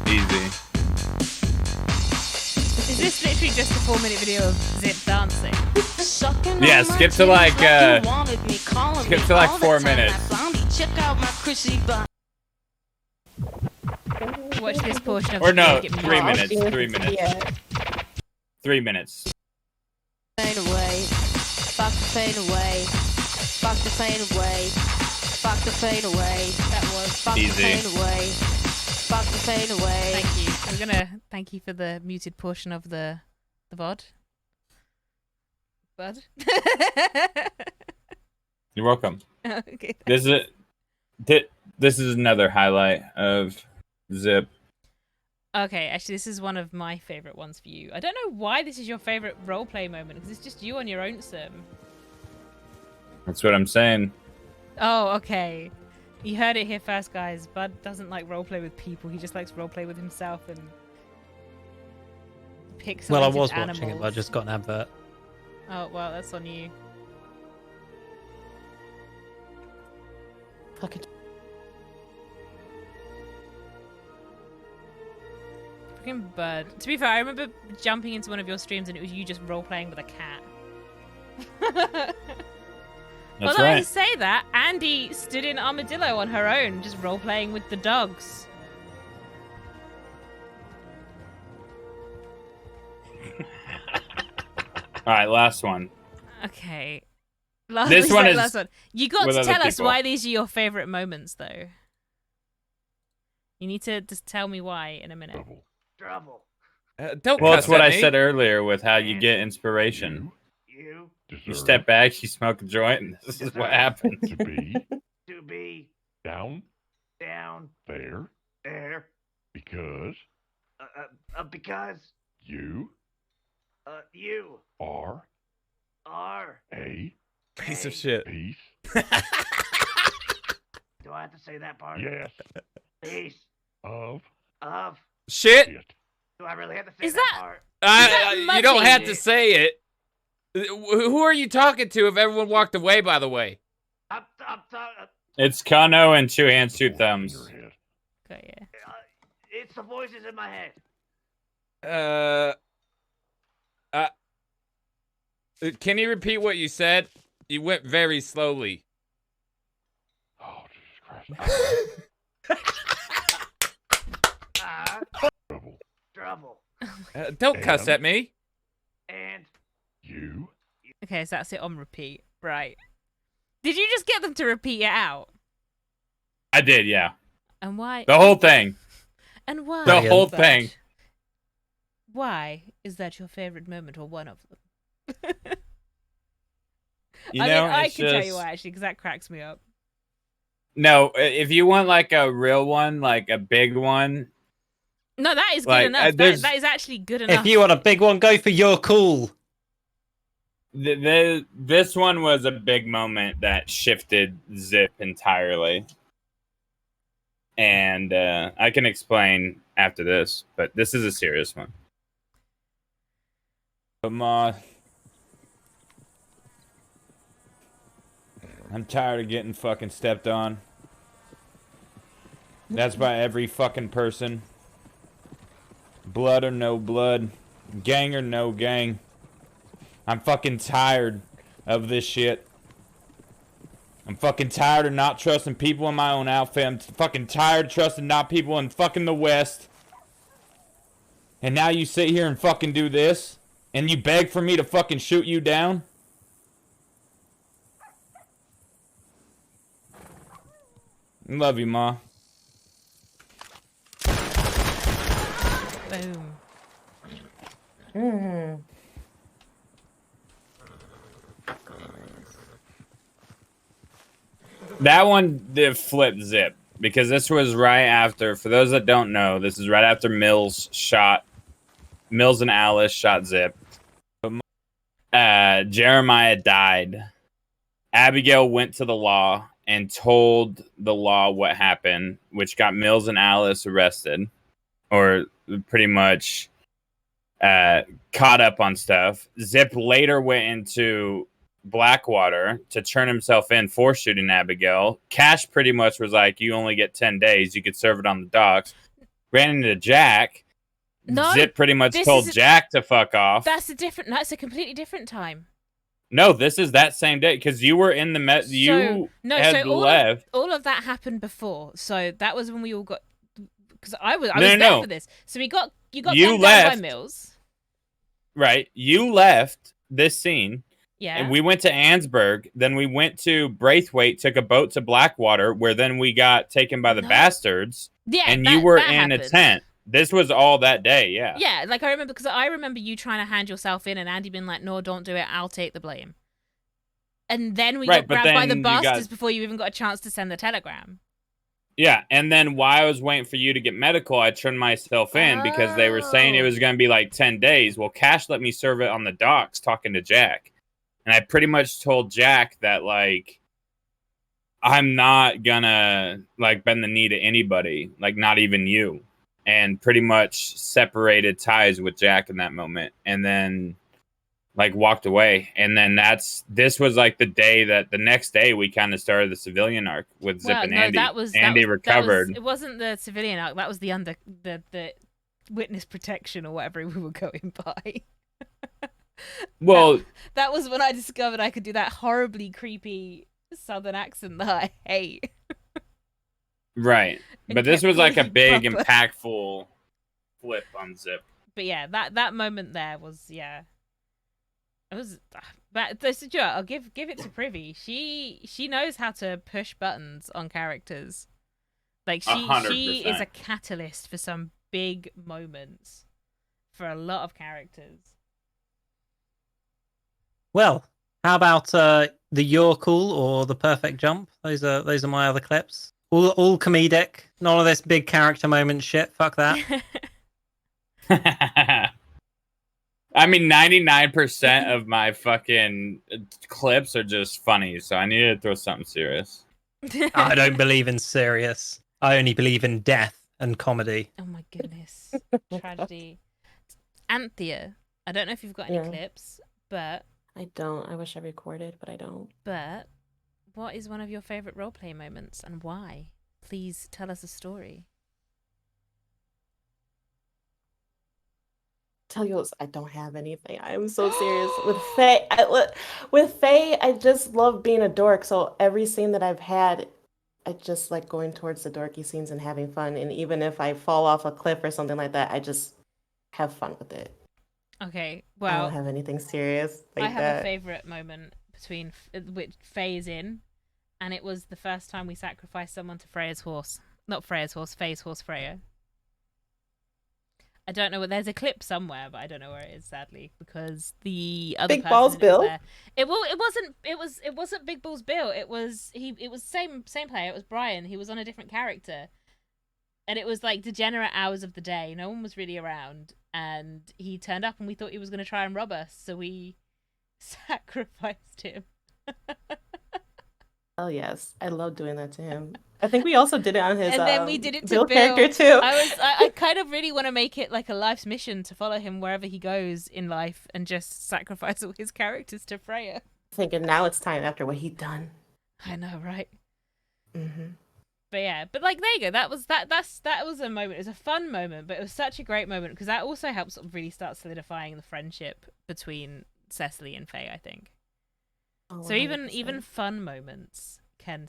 Easy.
Is this literally just a 4-minute video of Zip dancing?
Yeah, skip to like 4 minutes.
Watch this portion of
Or
the
no,
video get me
3
off.
minutes. 3 minutes.
Yeah.
3 minutes.
Pain away, fuck the pain away, fuck the pain away, fuck the pain away.
That was
fuck
easy.
the pain away, fuck the pain away.
Thank you. I'm gonna thank you for the muted portion of the VOD. Bud.
You're welcome.
Okay.
This is another highlight of Zip.
Okay, actually, this is one of my favorite ones for you. I don't know why this is your favorite roleplay moment, because it's just you on your own sim.
That's what I'm saying.
Oh, okay. You heard it here first, guys. Bud doesn't like roleplay with people. He just likes roleplay with himself and pixelated
Well, I was
animals.
watching it, but I just got an advert.
Oh, well, that's on you.
Fucking.
Freaking Bud. To be fair, I remember jumping into one of your streams and it was you just role-playing with a cat.
That's
Although I
right.
say that, Andy stood in Armadillo on her own, just role-playing with the dogs.
All right, last one.
Okay.
This one is
last one. You got
with
to
other
tell us
people.
why these are your favorite moments, though. You need to just tell me why in a minute.
Trouble.
Well, it's what I said earlier with how you get inspiration.
You
You step back, you smoke a joint, and this is what happens.
To be
To be
down
down
there
there
because
because
you
you
are
are
a
piece of shit.
piece.
Do I have to say that part?
Yes.
Piece
Of
Shit.
shit.
Do I really have to say
Is
that
that-
part?
You don't have to
Muzzy?
say it. Who are you talking to if everyone walked away, by the way?
I'm
It's Kano and Two Hands, Two Thumbs.
Okay, yeah.
it's the voices in my head.
Can you repeat what you said? You went very slowly.
Oh, Jesus Christ.
Trouble.
Don't cuss
And-
at me.
And
You
Okay, so that's it on repeat. Right. Did you just get them to repeat it out?
I did, yeah.
And why?
The whole thing.
And why?
The whole
is that?
thing.
Why is that your favorite moment or one of them?
You
I
know,
mean, I
it's
can tell you
just-
why actually, because that cracks me up.
No, if you want like a real one, like a big one,
No, that is good
Like,
enough.
there's-
That is actually good enough.
If you want a big one, go for You're Cool.
this one was a big moment that shifted Zip entirely. And I can explain after this, but this is a serious one.
But Ma, I'm tired of getting fucking stepped on. That's by every fucking person. Blood or no blood. Gang or no gang. I'm fucking tired of this shit. I'm fucking tired of not trusting people in my own outfit. I'm fucking tired of trusting not people in fucking the West. And now you sit here and fucking do this? And you beg for me to fucking shoot you down? Love you, Ma.
Boom.
That one did flip Zip because this was right after, for those that don't know, this is right after Mills and Alice shot Zip. Jeremiah died. Abigail went to the law and told the law what happened, which got Mills and Alice arrested, or pretty much caught up on stuff. Zip later went into Blackwater to turn himself in for shooting Abigail. Cash pretty much was like, you only get 10 days. You could serve it on the docks. Ran into Jack.
No,
Zip pretty much
this
told
is a-
Jack to fuck off.
That's a completely different time.
No, this is that same day because you were in the you had left.
All of that happened before. So that was when we all got, because I was
No,
there
no.
for this. So you got
You
gunned down by
left.
Mills.
Right. You left this scene.
Yeah.
And we went to Ansburg. Then we went to Braithwaite, took a boat to Blackwater, where then we got taken by the bastards.
Yeah,
And
that-
you were
that
in a
happened.
tent. This was all that day, yeah.
Yeah, like I remember, because I remember you trying to hand yourself in and Andy being like, no, don't do it, I'll take the blame. And then we
Right,
got
but
grabbed by
then
the
you got-
bastards before you even got a chance to send the telegram.
Yeah, and then while I was waiting for you to get medical, I turned myself in because they were saying it was going to be like 10 days. Well, Cash let me serve it on the docks talking to Jack. And I pretty much told Jack that, like, I'm not going to, like, bend the knee to anybody, like, not even you. And pretty much separated ties with Jack in that moment. And then, like, walked away. And then this was, like, the next day we kind of started the civilian arc with Zip and Andy. Andy recovered.
It wasn't the civilian arc, that was the witness protection or whatever we were going by.
Well,
that was when I discovered I could do that horribly creepy southern accent that I hate.
right.
And
But this
kept
was like a
calling
big,
proper.
impactful flip on Zip.
But yeah, that moment there was, yeah. It was, but the Stuart, I'll give it to Privy. She knows how to push buttons on characters. Like she
100%.
is a catalyst for some big moments for a lot of characters.
Well, How about the You're Cool or the Perfect Jump? Those are my other clips. All comedic. None of this big character moment shit. Fuck that.
I mean, 99% of my fucking clips are just funny, so I needed to throw something serious.
I don't believe in serious. I only believe in death and comedy.
Oh my goodness. Tragedy. Anthea, I don't know if you've got any
Yeah.
clips, but
I don't. I wish I recorded, but I don't.
But what is one of your favorite roleplay moments and why? Please tell us a story.
Tell you, I don't have anything. I am so serious with Faye. With Faye, I just love being a dork. So every scene that I've had, I just like going towards the dorky scenes and having fun. And even if I fall off a cliff or something like that, I just have fun with it.
Okay,
I
well,
don't have anything serious like
I have
that.
a favorite moment between which Faye is in, and it was the first time we sacrificed someone to Freya's horse. Not Freya's horse, Faye's horse, Freya. I don't know. There's a clip somewhere, but I don't know where it is, sadly, because the other
Big
person
Balls
in
Bill?
was there. It wasn't Big Balls Bill. It was same player. It was Brian. He was on a different character, and it was like degenerate hours of the day. No one was really around, and he turned up, and we thought he was going to try and rob us, so we sacrificed him.
Oh yes, I love doing that to him. I think we also did it on his.
And then we did it to
Bill
Bill.
character too.
I kind of really want to make it like a life's mission to follow him wherever he goes in life and just sacrifice all his characters to Freya.
Thinking now it's time after what he'd done.
I know, right?
Mm-hmm.
But yeah, but like there you go. That was that was a moment. It was a fun moment, but it was such a great moment because that also helps sort of really start solidifying the friendship between Cecily and Faye, I think.
Oh,
So even fun moments can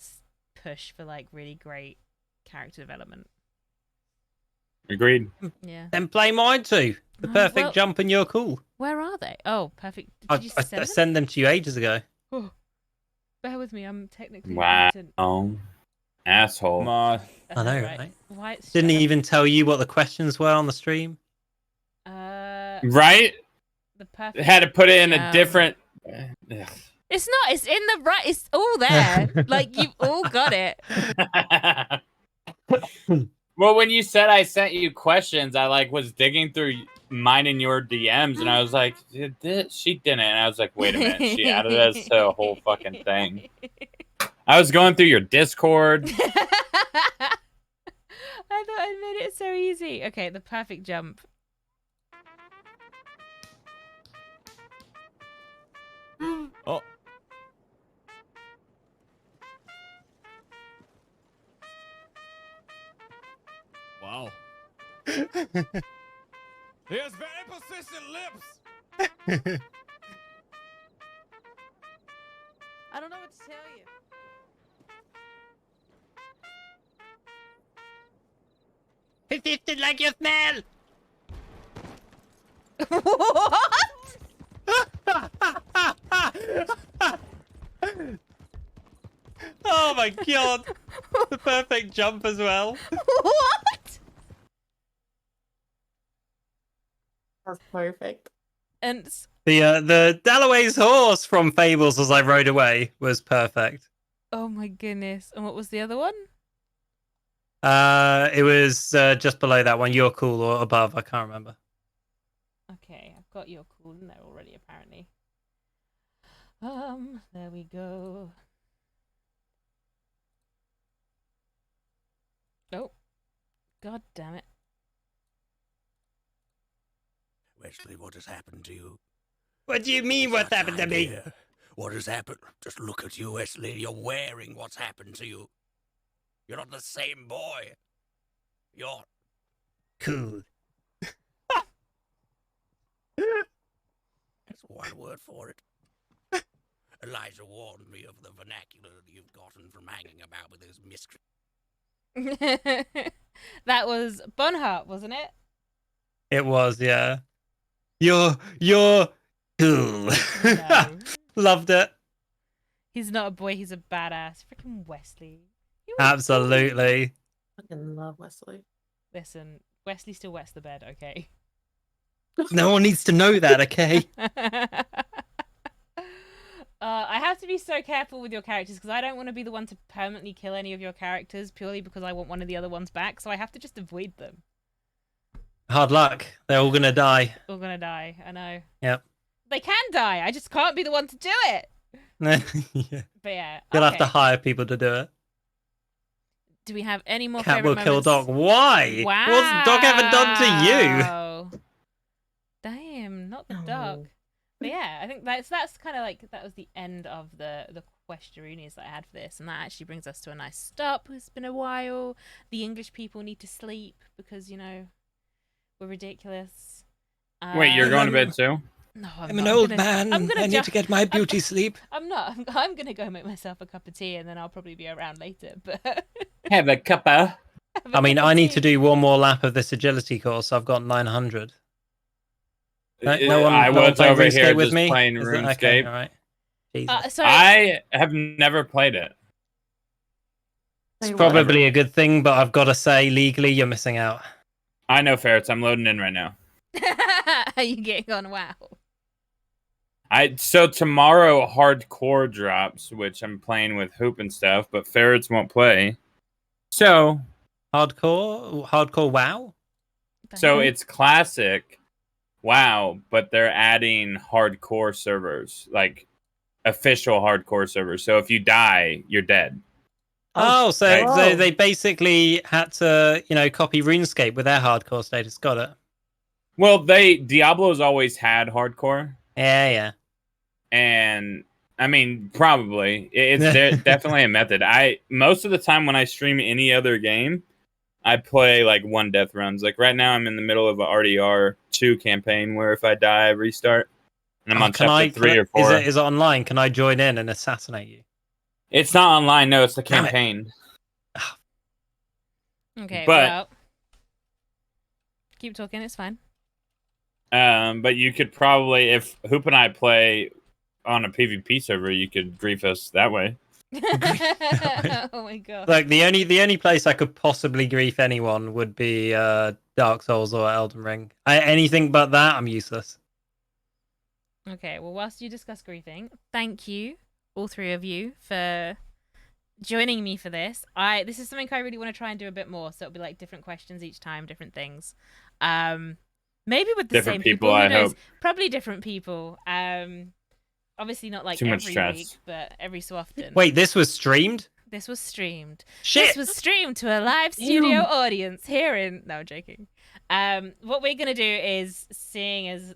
push for like really great character development.
Agreed.
Yeah.
Then play mine too. The Perfect
well-
Jump and You're Cool.
Where are they? Oh, perfect.
I
Did you send them?
sent them to you ages ago.
Oh, bear with me. I'm technically
Wow.
mutant.
Asshole.
I know,
right?
right?
Why it's
Didn't
just-
even tell you what the questions were on the stream.
Right?
The perfect.
Had to put it in a
jump.
different.
It's not. It's in the right. It's all there. Like you've all got it.
Well, when you said I sent you questions, I like was digging through mine and your DMs, and I was like, she didn't. And I was like, wait a minute, she added us to a whole fucking thing. I was going through your Discord.
I thought I made it so easy. Okay, the perfect jump.
Oh. Wow. He has very persistent lips.
I don't know what to tell you.
Persistent like your smell.
What?
Oh my god. The Perfect Jump as well.
What?
That's perfect.
And
The Dalloway's horse from Fables as I rode away was perfect.
oh my goodness. And what was the other one?
It was just below that one. You're Cool or above. I can't remember.
Okay, I've got your cool in there already, apparently. There we go. Oh, god damn it.
Wesley, what has happened to you?
What do you mean what's happened to me?
Idea. What has happened? Just look at you, Wesley. You're wearing what's happened to you. You're not the same boy. You're
cool.
That's one word for it. Elijah warned me of the vernacular you've gotten from hanging about with his mistress.
That was Bonhart, wasn't it?
It was, yeah. You're cool.
No.
Loved it.
He's not a boy, he's a badass. Freaking Wesley.
Absolutely.
Fucking love Wesley.
Listen, Wesley still wets the bed, okay?
No one needs to know that, okay?
I have to be so careful with your characters because I don't want to be the one to permanently kill any of your characters purely because I want one of the other ones back. So I have to just avoid them.
Hard luck. They're all gonna die.
All gonna die. I know.
Yep.
They can die. I just can't be the one to do it.
Yeah.
But yeah.
You'll have to
okay.
hire people to do it.
Do we have any more
Cat will
favorite
kill
moments?
dog. Why?
Wow.
What's dog ever done to you?
Damn, not the dog. But yeah, I think that's kind of like that was the end of the questionnaires that I had for this, and that actually brings us to a nice stop. It's been a while. The English people need to sleep because we're ridiculous.
Wait, you're going to bed too?
No,
I'm an old man. I need to get my beauty sleep.
I'm not. I'm gonna go make myself a cup of tea, and then I'll probably be around later. But
Have a cuppa.
I mean, I need to do one more lap of this agility course. So I've got 900. No one,
I
no one
was
playing
over
RuneScape
here
with
just
me?
playing
Is
RuneScape.
that okay? All right. Jesus.
sorry.
I have never played it.
It's probably a good thing, but I've got to say, legally, you're missing out.
I know, Ferrets. I'm loading in right now.
Are you getting on? Wow.
So tomorrow hardcore drops, which I'm playing with Hoop and stuff, but Ferrets won't play. So
hardcore WoW.
So it's classic WoW, but they're adding hardcore servers, like official hardcore servers. So if you die, you're dead.
Oh, so they basically had to, copy RuneScape with their hardcore status. Got it.
Well, Diablo's always had hardcore.
Yeah.
And I mean, probably it's definitely a method. Most of the time when I stream any other game, I play like one death runs. Like right now, I'm in the middle of a RDR 2 campaign where if I die, I restart. And I'm on chapter 3 or 4.
Is it online? Can I join in and assassinate you?
It's not online. No, it's the campaign.
Okay,
but
well, keep talking. It's fine.
But you could probably, if Hoop and I play on a PvP server, you could grief us that way.
Oh my god!
Like the only place I could possibly grief anyone would be Dark Souls or Elden Ring. Anything but that, I'm useless.
Okay, well, whilst you discuss griefing, thank you, all three of you, for joining me for this. This is something I really want to try and do a bit more, so it'll be like different questions each time, different things. Maybe with the
different
same
people.
Who
I
knows?
hope.
Probably different people. Obviously not like
Too much
every
stress.
week, but every so often.
Wait, this was streamed?
This was streamed.
Shit!
This was streamed to a live studio audience here in... No, I'm joking. What we're going to do is, seeing as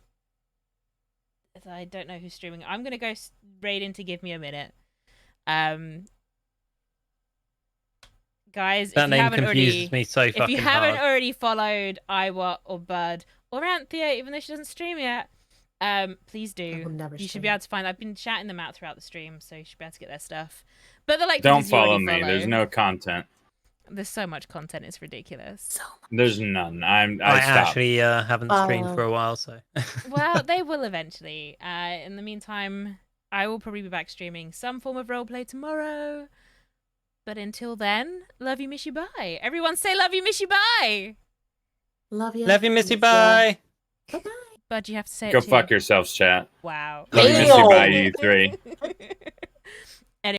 I don't know who's streaming, I'm going to go raid in to give me a minute. Guys,
That
if you
name
haven't
confuses
already,
me so fucking
if you haven't
hard.
already followed Iwa or Bud or Anthea, even though she doesn't stream yet, please do. You should be able to find. I've been shouting them out throughout the stream, so you should be able to get their stuff. But they're like,
Don't
places you already
follow me.
follow.
There's no content.
There's so much content, it's ridiculous.
There's none. I stopped.
Actually haven't streamed for a while, so.
Well, they will eventually. In the meantime, I will probably be back streaming some form of roleplay tomorrow. But until then, love you, miss you, bye. Everyone say love you, miss you, bye.
Love you.
Love you, miss you, bye.
Bud, you have to say
Go
it too.
fuck yourselves, chat.
Wow.
Love you, miss you, bye, you three.